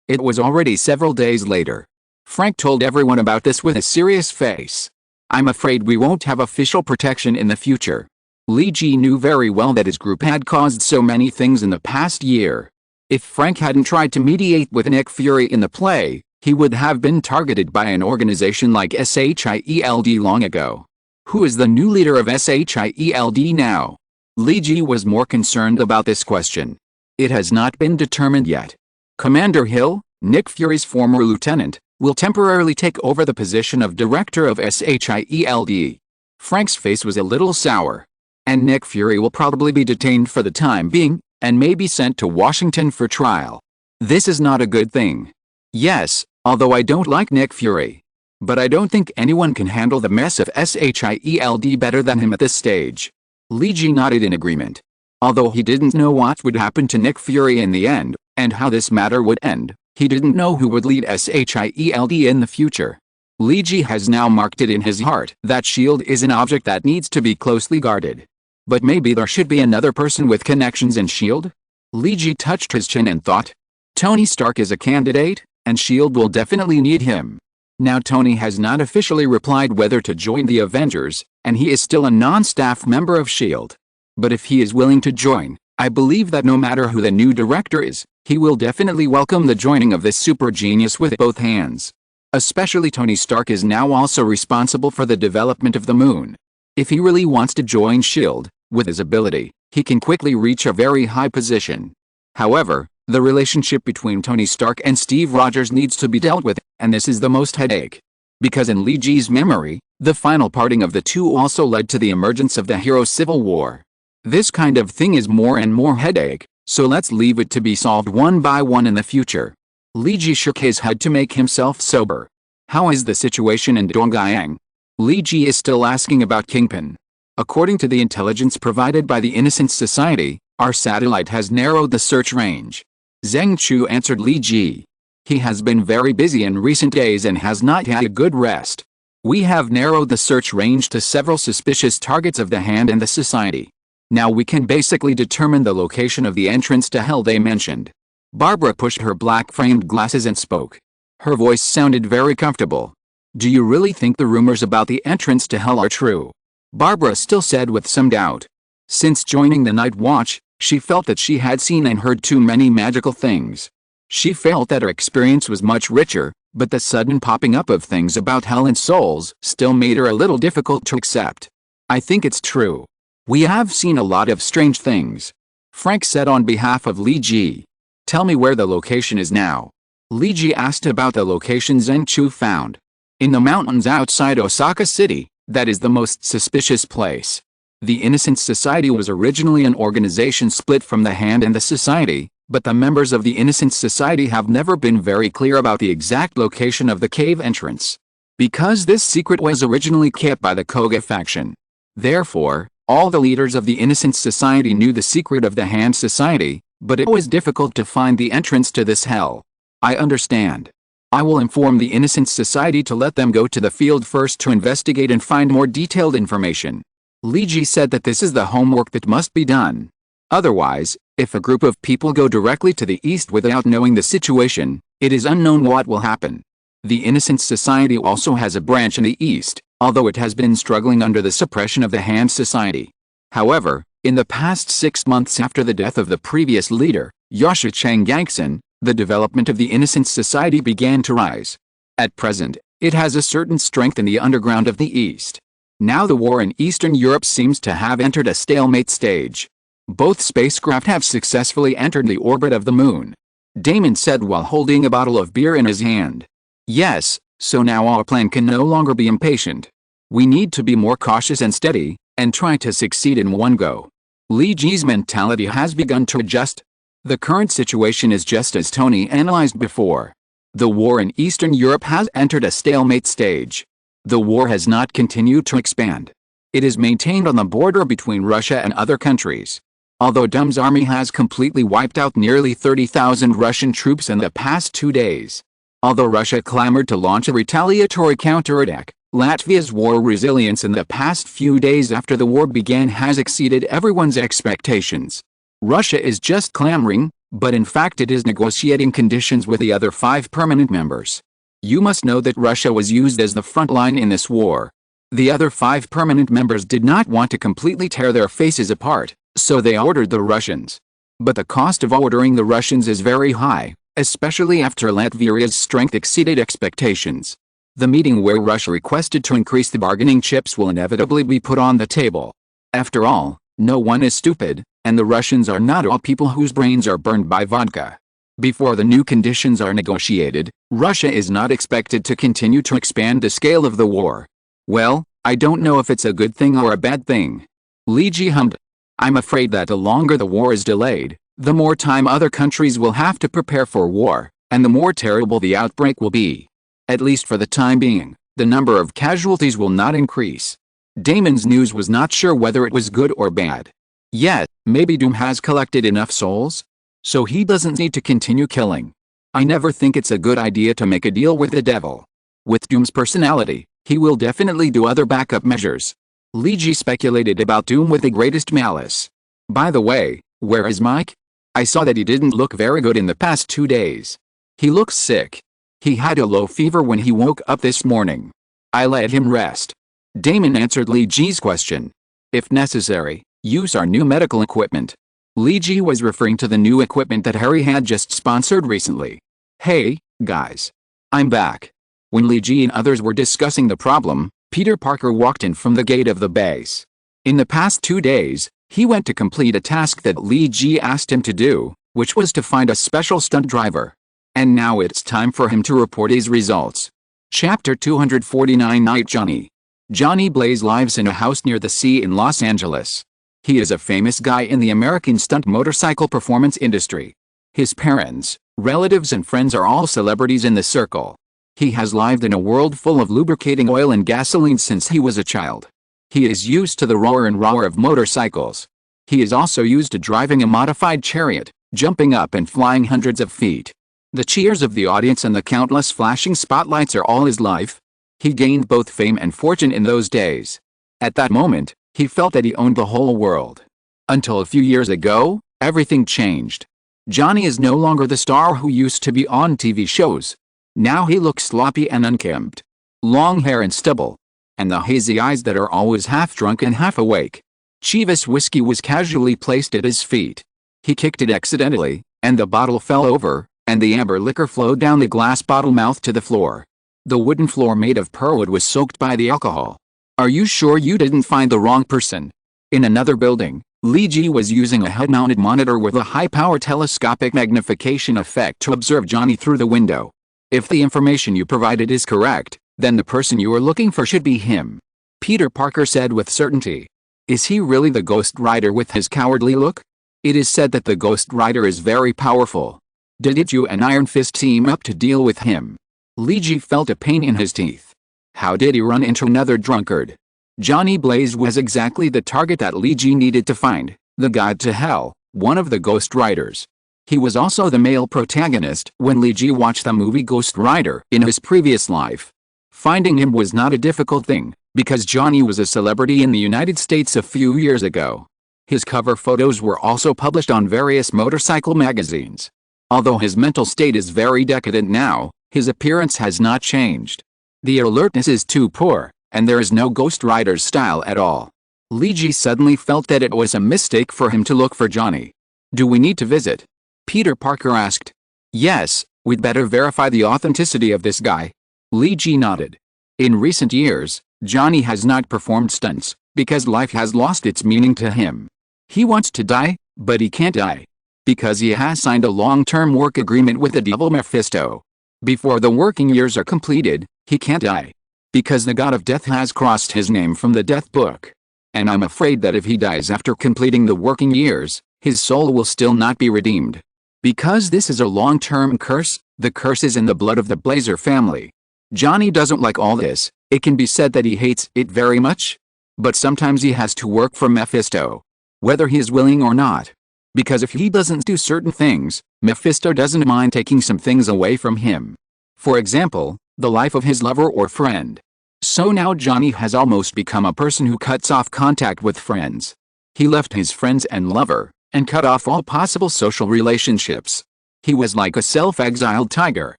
it was already several days later. Frank told everyone about this with a serious face. "I'm afraid we won't have official protection in the future." Lee Ji knew very well that his group had caused so many things in the past year. If Frank hadn't tried to mediate with Nick Fury in the play, he would have been targeted by an organization like SHIELD long ago. Who is the new leader of SHIELD now? Lee Ji was more concerned about this question. It has not been determined yet. Commander Hill, Nick Fury's former lieutenant, will temporarily take over the position of director of SHIELD. Frank's face was a little sour. And Nick Fury will probably be detained for the time being, and may be sent to Washington for trial. This is not a good thing. Yes, although I don't like Nick Fury. But I don't think anyone can handle the mess of SHIELD better than him at this stage. Lee Ji nodded in agreement. Although he didn't know what would happen to Nick Fury in the end, and how this matter would end, he didn't know who would lead SHIELD in the future. Lee Ji has now marked it in his heart that S.H.I.E.L.D. is an object that needs to be closely guarded. But maybe there should be another person with connections in S.H.I.E.L.D.? Lee Ji touched his chin and thought. Tony Stark is a candidate, and S.H.I.E.L.D. will definitely need him. Now Tony has not officially replied whether to join the Avengers, and he is still a non-staff member of S.H.I.E.L.D. But if he is willing to join, I believe that no matter who the new director is, he will definitely welcome the joining of this super genius with both hands. Especially Tony Stark is now also responsible for the development of the moon. If he really wants to join S.H.I.E.L.D., with his ability, he can quickly reach a very high position. However, the relationship between Tony Stark and Steve Rogers needs to be dealt with, and this is the most headache. Because in Lee Ji's memory, the final parting of the two also led to the emergence of the hero Civil War. This kind of thing is more and more headache, so let's leave it to be solved one by one in the future. Lee Ji shook his head to make himself sober. How is the situation in Dongyang? Lee Ji is still asking about Kingpin. According to the intelligence provided by the Innocence Society, our satellite has narrowed the search range. Zheng Chu answered Lee Ji. He has been very busy in recent days and has not had a good rest. We have narrowed the search range to several suspicious targets of the Hand and the Society. Now we can basically determine the location of the entrance to hell they mentioned. Barbara pushed her black-framed glasses and spoke. Her voice sounded very comfortable. Do you really think the rumors about the entrance to hell are true? Barbara still said with some doubt. Since joining the Night Watch, she felt that she had seen and heard too many magical things. She felt that her experience was much richer, but the sudden popping up of things about hell and souls still made her a little difficult to accept. I think it's true. We have seen a lot of strange things. Frank said on behalf of Lee Ji. Tell me where the location is now. Lee Ji asked about the location Zheng Chu found. In the mountains outside Osaka City, that is the most suspicious place. The Innocence Society was originally an organization split from the Hand and the Society, but the members of the Innocence Society have never been very clear about the exact location of the cave entrance. Because this secret was originally kept by the Koga faction. Therefore, all the leaders of the Innocence Society knew the secret of the Hand Society, but it was difficult to find the entrance to this hell. I understand. I will inform the Innocence Society to let them go to the field first to investigate and find more detailed information. Lee Ji said that this is the homework that must be done. Otherwise, if a group of people go directly to the east without knowing the situation, it is unknown what will happen. The Innocence Society also has a branch in the east, although it has been struggling under the suppression of the Hand Society. However, in the past 6 months after the death of the previous leader, Yasha Chang Gangson, the development of the Innocence Society began to rise. At present, it has a certain strength in the underground of the East. Now the war in Eastern Europe seems to have entered a stalemate stage. Both spacecraft have successfully entered the orbit of the Moon. Damon said while holding a bottle of beer in his hand. Yes, so now our plan can no longer be impatient. We need to be more cautious and steady, and try to succeed in one go. Li Ji's mentality has begun to adjust. The current situation is just as Tony analyzed before. The war in Eastern Europe has entered a stalemate stage. The war has not continued to expand. It is maintained on the border between Russia and other countries. Although Dum's army has completely wiped out nearly 30,000 Russian troops in the past 2 days. Although Russia clamored to launch a retaliatory counterattack, Latvia's war resilience in the past few days after the war began has exceeded everyone's expectations. Russia is just clamoring, but in fact it is negotiating conditions with the other 5 permanent members. You must know that Russia was used as the front line in this war. The other 5 permanent members did not want to completely tear their faces apart, so they ordered the Russians. But the cost of ordering the Russians is very high, especially after Latvia's strength exceeded expectations. The meeting where Russia requested to increase the bargaining chips will inevitably be put on the table. After all, no one is stupid, and the Russians are not all people whose brains are burned by vodka. Before the new conditions are negotiated, Russia is not expected to continue to expand the scale of the war. Well, I don't know if it's a good thing or a bad thing. Li Ji hummed. I'm afraid that the longer the war is delayed, the more time other countries will have to prepare for war, and the more terrible the outbreak will be. At least for the time being, the number of casualties will not increase. Damon's news was not sure whether it was good or bad. Yet, maybe Doom has collected enough souls? So he doesn't need to continue killing. I never think it's a good idea to make a deal with the devil. With Doom's personality, he will definitely do other backup measures. Li Ji speculated about Doom with the greatest malice. By the way, where is Mike? I saw that he didn't look very good in the past 2 days. He looks sick. He had a low fever when he woke up this morning. I let him rest. Damon answered Li Ji's question. If necessary, use our new medical equipment. Li Ji was referring to the new equipment that Harry had just sponsored recently. Hey, guys. I'm back. When Li Ji and others were discussing the problem, Peter Parker walked in from the gate of the base. In the past 2 days, he went to complete a task that Li Ji asked him to do, which was to find a special stunt driver. And now it's time for him to report his results. Chapter 249 Night Johnny. Johnny Blaze lives in a house near the sea in Los Angeles. He is a famous guy in the American stunt motorcycle performance industry. His parents, relatives and friends are all celebrities in the circle. He has lived in a world full of lubricating oil and gasoline since he was a child. He is used to the roar and roar of motorcycles. He is also used to driving a modified chariot, jumping up and flying hundreds of feet. The cheers of the audience and the countless flashing spotlights are all his life. He gained both fame and fortune in those days. At that moment, he felt that he owned the whole world. Until a few years ago, everything changed. Johnny is no longer the star who used to be on TV shows. Now he looks sloppy and unkempt. Long hair and stubble. And the hazy eyes that are always half drunk and half awake. Chivas whiskey was casually placed at his feet. He kicked it accidentally, and the bottle fell over, and the amber liquor flowed down the glass bottle mouth to the floor. The wooden floor made of pearlwood was soaked by the alcohol. Are you sure you didn't find the wrong person? In another building, Li Ji was using a head-mounted monitor with a high-power telescopic magnification effect to observe Johnny through the window. If the information you provided is correct, then the person you are looking for should be him. Peter Parker said with certainty. Is he really the Ghost Rider with his cowardly look? It is said that the Ghost Rider is very powerful. Did you and Iron Fist team up to deal with him? Li Ji felt a pain in his teeth. How did he run into another drunkard? Johnny Blaze was exactly the target that Li Ji needed to find, the guide to hell, one of the Ghost Riders. He was also the male protagonist when Li Ji watched the movie Ghost Rider in his previous life. Finding him was not a difficult thing, because Johnny was a celebrity in the United States a few years ago. His cover photos were also published on various motorcycle magazines. Although his mental state is very decadent now, his appearance has not changed. The alertness is too poor, and there is no Ghost Rider's style at all. Li Ji suddenly felt that it was a mistake for him to look for Johnny. Do we need to visit? Peter Parker asked. Yes, we'd better verify the authenticity of this guy. Li Ji nodded. In recent years, Johnny has not performed stunts, because life has lost its meaning to him. He wants to die, but he can't die. Because he has signed a long-term work agreement with the devil Mephisto. Before the working years are completed, he can't die. Because the god of death has crossed his name from the death book. And I'm afraid that if he dies after completing the working years, his soul will still not be redeemed. Because this is a long-term curse, the curse is in the blood of the Blazer family. Johnny doesn't like all this. It can be said that he hates it very much. But sometimes he has to work for Mephisto. Whether he is willing or not. Because if he doesn't do certain things, Mephisto doesn't mind taking some things away from him. For example, the life of his lover or friend. So now Johnny has almost become a person who cuts off contact with friends. He left his friends and lover, and cut off all possible social relationships. He was like a self-exiled tiger.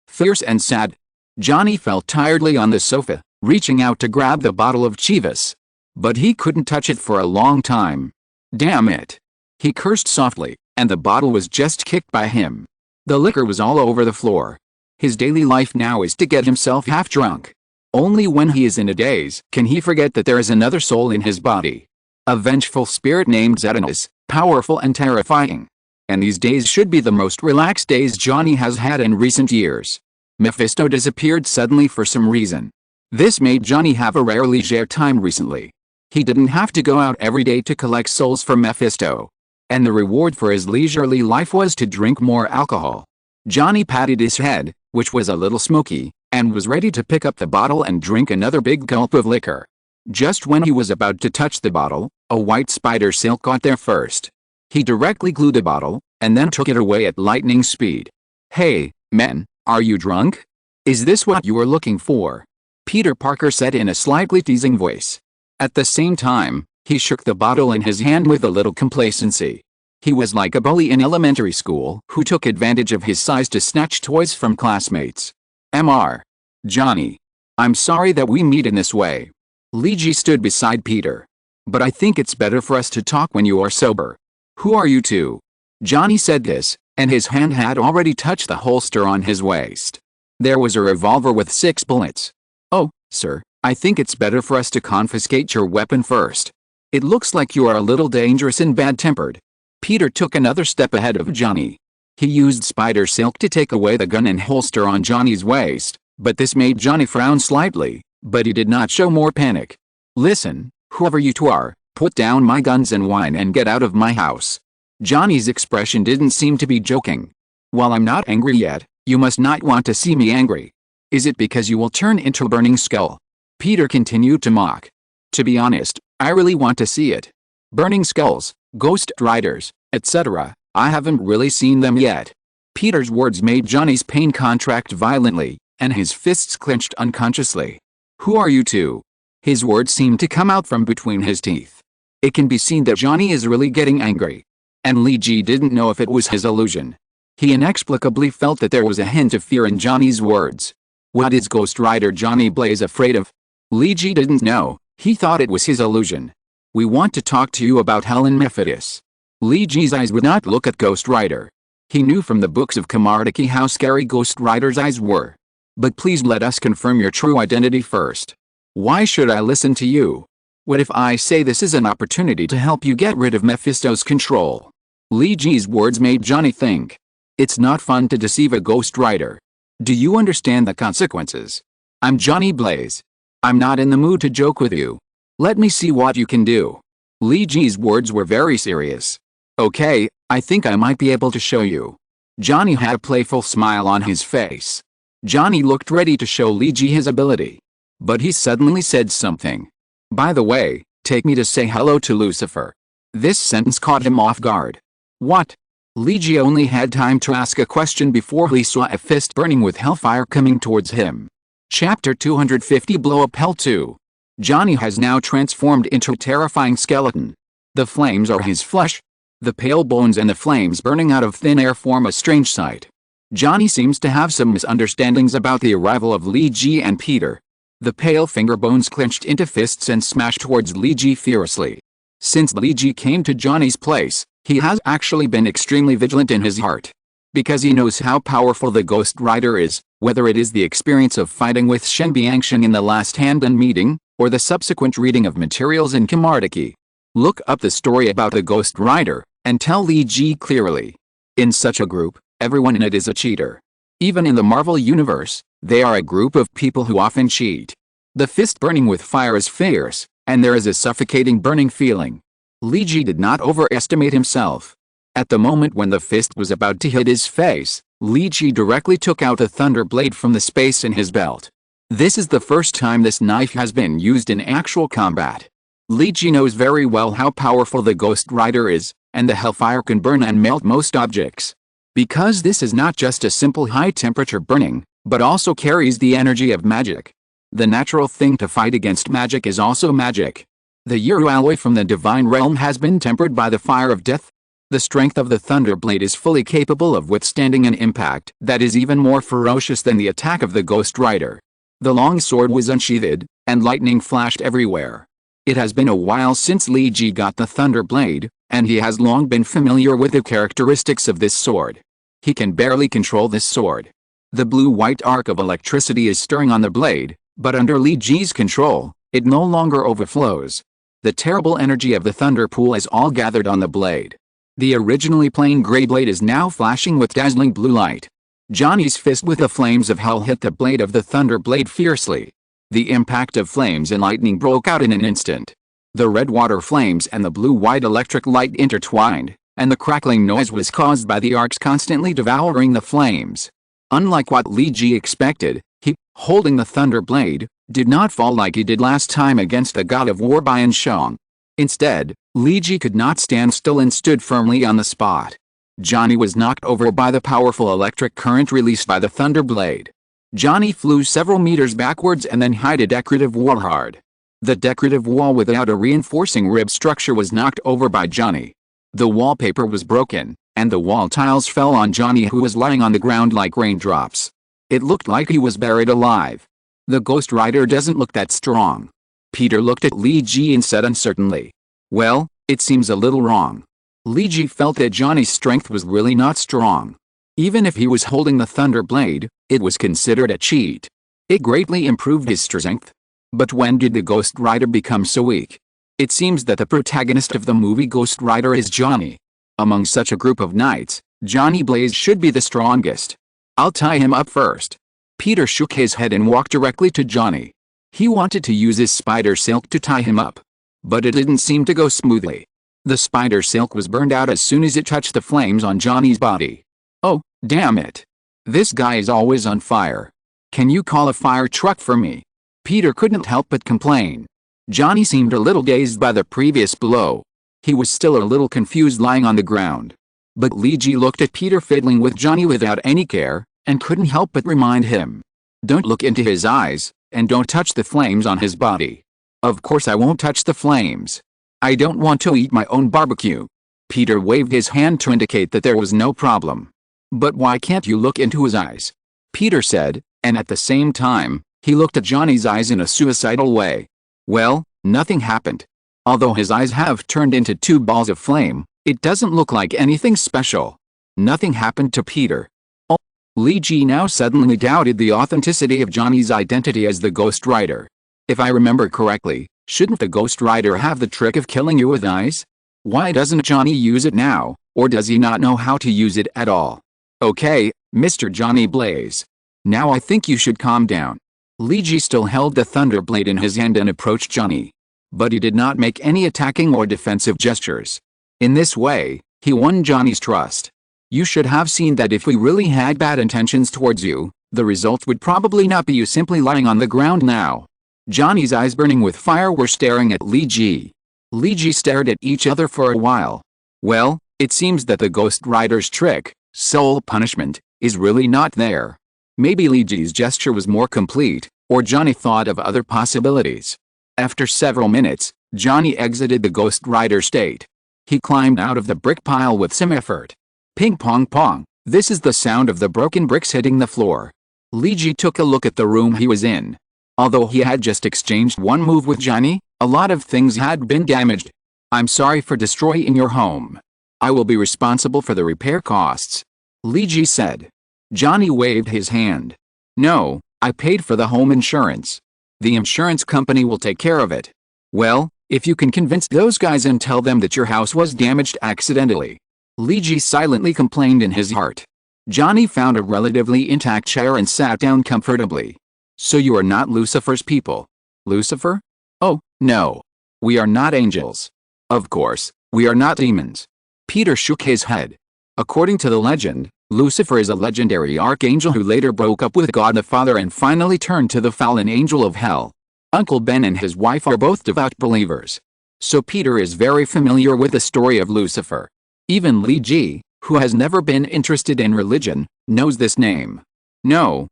Fierce and sad. Johnny felt tiredly on the sofa, reaching out to grab the bottle of Chivas. But he couldn't touch it for a long time. Damn it. He cursed softly, and the bottle was just kicked by him. The liquor was all over the floor. His daily life now is to get himself half drunk. Only when he is in a daze can he forget that there is another soul in his body. A vengeful spirit named Zetanis, powerful and terrifying. And these days should be the most relaxed days Johnny has had in recent years. Mephisto disappeared suddenly for some reason. This made Johnny have a rare leisure time recently. He didn't have to go out every day to collect souls for Mephisto. And the reward for his leisurely life was to drink more alcohol. Johnny patted his head, which was a little smoky, and was ready to pick up the bottle and drink another big gulp of liquor. Just when he was about to touch the bottle, a white spider silk got there first. He directly glued the bottle, and then took it away at lightning speed. "Hey, men, are you drunk? Is this what you were looking for?" Peter Parker said in a slightly teasing voice. At the same time, he shook the bottle in his hand with a little complacency. He was like a bully in elementary school who took advantage of his size to snatch toys from classmates. Mr. Johnny. I'm sorry that we meet in this way. Luigi stood beside Peter. But I think it's better for us to talk when you are sober. Who are you two? Johnny said this, and his hand had already touched the holster on his waist. There was a revolver with 6 bullets. Oh, sir, I think it's better for us to confiscate your weapon first. It looks like you are a little dangerous and bad-tempered. Peter took another step ahead of Johnny. He used spider silk to take away the gun and holster on Johnny's waist, but this made Johnny frown slightly, but he did not show more panic. Listen, whoever you two are, put down my guns and wine and get out of my house. Johnny's expression didn't seem to be joking. While I'm not angry yet, you must not want to see me angry. Is it because you will turn into a burning skull? Peter continued to mock. To be honest, I really want to see it. Burning skulls, ghost riders, etc. I haven't really seen them yet. Peter's words made Johnny's pain contract violently, and his fists clenched unconsciously. Who are you two? His words seemed to come out from between his teeth. It can be seen that Johnny is really getting angry. And Luigi didn't know if it was his illusion. He inexplicably felt that there was a hint of fear in Johnny's words. What is Ghost Rider Johnny Blaze afraid of? Luigi didn't know. He thought it was his illusion. We want to talk to you about Helen Mephitis. Luigi's eyes would not look at Ghost Rider. He knew from the books of Comartiki how scary Ghost Rider's eyes were. But please let us confirm your true identity first. Why should I listen to you? What if I say this is an opportunity to help you get rid of Mephisto's control? Luigi's words made Johnny think. It's not fun to deceive a Ghost Rider. Do you understand the consequences? I'm Johnny Blaze. I'm not in the mood to joke with you. Let me see what you can do. Luigi's words were very serious. Okay, I think I might be able to show you. Johnny had a playful smile on his face. Johnny looked ready to show Luigi his ability. But he suddenly said something. By the way, take me to say hello to Lucifer. This sentence caught him off guard. What? Luigi only had time to ask a question before he saw a fist burning with hellfire coming towards him. Chapter 250 Blow Up Hell 2. Johnny has now transformed into a terrifying skeleton. The flames are his flesh. The pale bones and the flames burning out of thin air form a strange sight. Johnny seems to have some misunderstandings about the arrival of Luigi and Peter. The pale finger bones clenched into fists and smashed towards Luigi furiously. Since Luigi came to Johnny's place, he has actually been extremely vigilant in his heart. Because he knows how powerful the Ghost Rider is, whether it is the experience of fighting with Shen Biangsheng in the last Handan meeting, or the subsequent reading of materials in Comartiki. Look up the story about the Ghost Rider, and tell Luigi clearly. In such a group, everyone in it is a cheater. Even in the Marvel Universe, they are a group of people who often cheat. The fist burning with fire is fierce, and there is a suffocating burning feeling. Li Ji did not overestimate himself. At the moment when the fist was about to hit his face, Li Ji directly took out the thunder blade from the space in his belt. This is the first time this knife has been used in actual combat. Li Ji knows very well how powerful the Ghost Rider is, and the hellfire can burn and melt most objects. Because this is not just a simple high-temperature burning, but also carries the energy of magic. The natural thing to fight against magic is also magic. The Uru alloy from the divine realm has been tempered by the fire of death. The strength of the Thunderblade is fully capable of withstanding an impact that is even more ferocious than the attack of the Ghost Rider. The long sword was unsheathed, and lightning flashed everywhere. It has been a while since Li Ji got the Thunderblade, and he has long been familiar with the characteristics of this sword. He can barely control this sword. The blue-white arc of electricity is stirring on the blade, but under Li Ji's control, it no longer overflows. The terrible energy of the thunder pool is all gathered on the blade. The originally plain gray blade is now flashing with dazzling blue light. Johnny's fist with the flames of hell hit the blade of the thunder blade fiercely. The impact of flames and lightning broke out in an instant. The red water flames and the blue-white electric light intertwined, and the crackling noise was caused by the arcs constantly devouring the flames. Unlike what Li Ji expected, he, holding the thunder blade, did not fall like he did last time against the god of war Bian Shang. Instead, Li Ji could not stand still and stood firmly on the spot. Johnny was knocked over by the powerful electric current released by the thunder blade. Johnny flew several meters backwards and then hit a decorative wall hard. The decorative wall without a reinforcing rib structure was knocked over by Johnny. The wallpaper was broken, and the wall tiles fell on Johnny, who was lying on the ground like raindrops. It looked like he was buried alive. The Ghost Rider doesn't look that strong. Peter looked at Li Ji and said uncertainly, "Well, it seems a little wrong." Li Ji felt that Johnny's strength was really not strong. Even if he was holding the thunder blade, it was considered a cheat. It greatly improved his strength. But when did the Ghost Rider become so weak? It seems that the protagonist of the movie Ghost Rider is Johnny. Among such a group of knights, Johnny Blaze should be the strongest. "I'll tie him up first." Peter shook his head and walked directly to Johnny. He wanted to use his spider silk to tie him up. But it didn't seem to go smoothly. The spider silk was burned out as soon as it touched the flames on Johnny's body. "Oh, damn it. This guy is always on fire. Can you call a fire truck for me?" Peter couldn't help but complain. Johnny seemed a little dazed by the previous blow. He was still a little confused lying on the ground. But Li Ji looked at Peter fiddling with Johnny without any care, and couldn't help but remind him. "Don't look into his eyes, and don't touch the flames on his body." "Of course I won't touch the flames. I don't want to eat my own barbecue." Peter waved his hand to indicate that there was no problem. "But why can't you look into his eyes?" Peter said, and at the same time, he looked at Johnny's eyes in a suicidal way. Well, nothing happened. Although his eyes have turned into two balls of flame, it doesn't look like anything special. Nothing happened to Peter. Oh, Li Ji now suddenly doubted the authenticity of Johnny's identity as the Ghost Rider. If I remember correctly, shouldn't the Ghost Rider have the trick of killing you with eyes? Why doesn't Johnny use it now, or does he not know how to use it at all? Okay, Mr. Johnny Blaze. Now I think you should calm down. Li Ji still held the thunder blade in his hand and approached Johnny. But he did not make any attacking or defensive gestures. In this way, he won Johnny's trust. You should have seen that if we really had bad intentions towards you, the result would probably not be you simply lying on the ground now. Johnny's eyes burning with fire were staring at Li Ji. Li Ji stared at each other for a while. Well, it seems that the Ghost Rider's trick, soul punishment, is really not there. Maybe Li Ji's gesture was more complete, or Johnny thought of other possibilities. After several minutes, Johnny exited the Ghost Rider state. He climbed out of the brick pile with some effort. Ping pong pong, this is the sound of the broken bricks hitting the floor. Li Ji took a look at the room he was in. Although he had just exchanged one move with Johnny, a lot of things had been damaged. "I'm sorry for destroying your home. I will be responsible for the repair costs," Li Ji said. Johnny waved his hand. "No, I paid for the home insurance. The insurance company will take care of it." "Well, if you can convince those guys and tell them that your house was damaged accidentally." Li Ji silently complained in his heart. Johnny found a relatively intact chair and sat down comfortably. So you are not Lucifer's people? Lucifer? Oh, no. We are not angels. Of course, we are not demons. Peter shook his head. According to the legend, Lucifer is a legendary archangel who later broke up with God the Father and finally turned to the fallen angel of hell. Uncle Ben and his wife are both devout believers. So Peter is very familiar with the story of Lucifer. Even Li Ji, who has never been interested in religion, knows this name. No.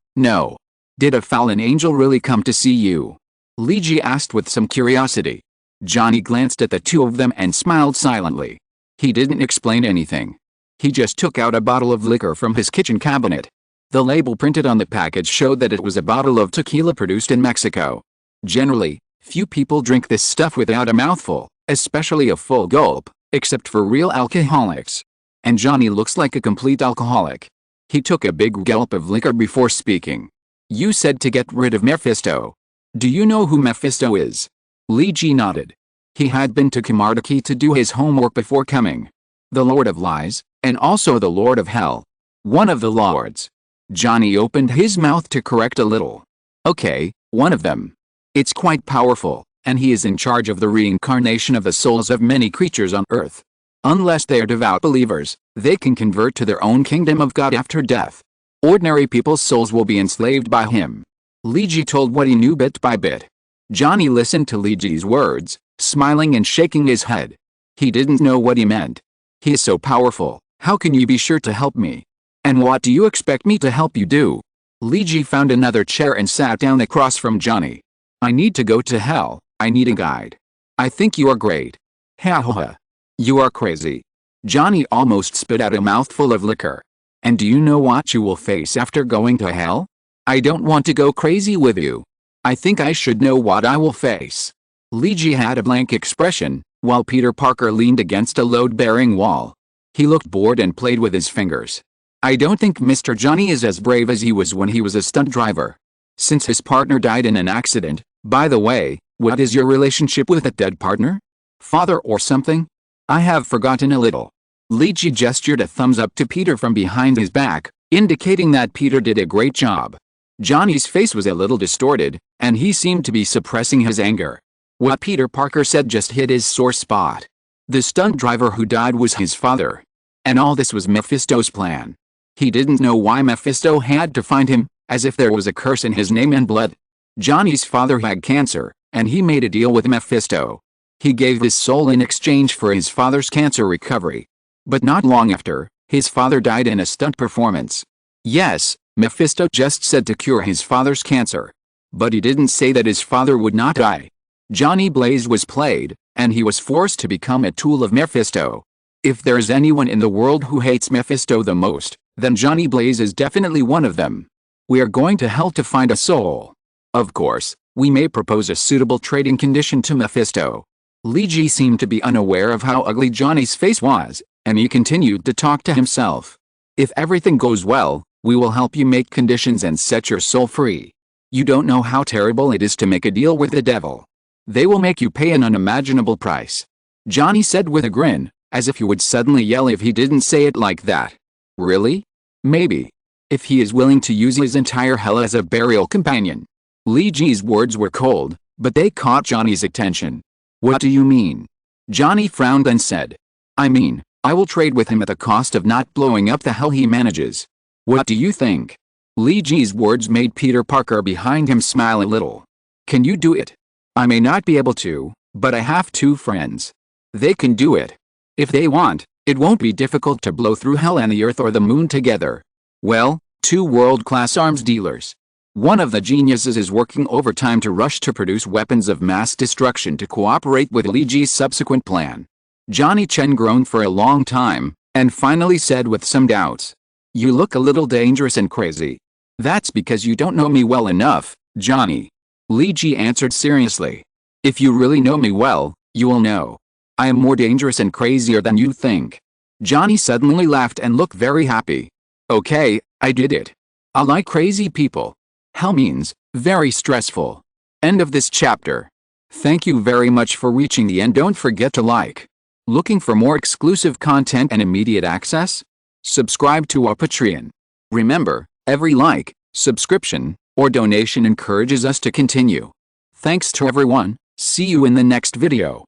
Did a fallen angel really come to see you? Li Ji asked with some curiosity. Johnny glanced at the two of them and smiled silently. He didn't explain anything. He just took out a bottle of liquor from his kitchen cabinet. The label printed on the package showed that it was a bottle of tequila produced in Mexico. Generally, few people drink this stuff without a mouthful, especially a full gulp, except for real alcoholics. And Johnny looks like a complete alcoholic. He took a big gulp of liquor before speaking. You said to get rid of Mephisto. Do you know who Mephisto is? Li Ji nodded. He had been to Kamardaki to do his homework before coming. The Lord of Lies, and also the Lord of Hell. One of the lords. Johnny opened his mouth to correct a little. Okay, one of them. It's quite powerful, and he is in charge of the reincarnation of the souls of many creatures on earth. Unless they are devout believers, they can convert to their own kingdom of God after death. Ordinary people's souls will be enslaved by him. Li Ji told what he knew bit by bit. Johnny listened to Li Ji's words, smiling and shaking his head. He didn't know what he meant. He is so powerful, how can you be sure to help me? And what do you expect me to help you do? Li Ji found another chair and sat down across from Johnny. I need to go to hell, I need a guide. I think you are great. Ha ha ha. You are crazy. Johnny almost spit out a mouthful of liquor. And do you know what you will face after going to hell? I don't want to go crazy with you. I think I should know what I will face. Li Ji had a blank expression, while Peter Parker leaned against a load-bearing wall. He looked bored and played with his fingers. I don't think Mr. Johnny is as brave as he was when he was a stunt driver. Since his partner died in an accident, by the way, what is your relationship with that dead partner? Father or something? I have forgotten a little. Li Ji gestured a thumbs up to Peter from behind his back, indicating that Peter did a great job. Johnny's face was a little distorted, and he seemed to be suppressing his anger. What Peter Parker said just hit his sore spot. The stunt driver who died was his father. And all this was Mephisto's plan. He didn't know why Mephisto had to find him, as if there was a curse in his name and blood. Johnny's father had cancer, and he made a deal with Mephisto. He gave his soul in exchange for his father's cancer recovery. But not long after, his father died in a stunt performance. Yes, Mephisto just said to cure his father's cancer. But he didn't say that his father would not die. Johnny Blaze was played, and he was forced to become a tool of Mephisto. If there's anyone in the world who hates Mephisto the most, then Johnny Blaze is definitely one of them. We are going to hell to find a soul. Of course, we may propose a suitable trading condition to Mephisto. Li Ji seemed to be unaware of how ugly Johnny's face was, and he continued to talk to himself. If everything goes well, we will help you make conditions and set your soul free. You don't know how terrible it is to make a deal with the devil. They will make you pay an unimaginable price. Johnny said with a grin, as if he would suddenly yell if he didn't say it like that. Really? Maybe. If he is willing to use his entire hell as a burial companion. Li Ji's words were cold, but they caught Johnny's attention. What do you mean? Johnny frowned and said. I mean, I will trade with him at the cost of not blowing up the hell he manages. What do you think? Li Ji's words made Peter Parker behind him smile a little. Can you do it? I may not be able to, but I have two friends. They can do it. If they want, it won't be difficult to blow through hell and the earth or the moon together. Well, two world-class arms dealers. One of the geniuses is working overtime to rush to produce weapons of mass destruction to cooperate with Li Ji's subsequent plan. Johnny Chen groaned for a long time, and finally said with some doubts. You look a little dangerous and crazy. That's because you don't know me well enough, Johnny. Li Ji answered seriously. If you really know me well, you will know. I am more dangerous and crazier than you think. Johnny suddenly laughed and looked very happy. Okay, I did it. I like crazy people. Hell means, very stressful. End of this chapter. Thank you very much for reaching the end. Don't forget to like, Looking for more exclusive content and immediate access? Subscribe to our Patreon. Remember, every like, subscription, or donation encourages us to continue. Thanks to everyone. See you in the next video.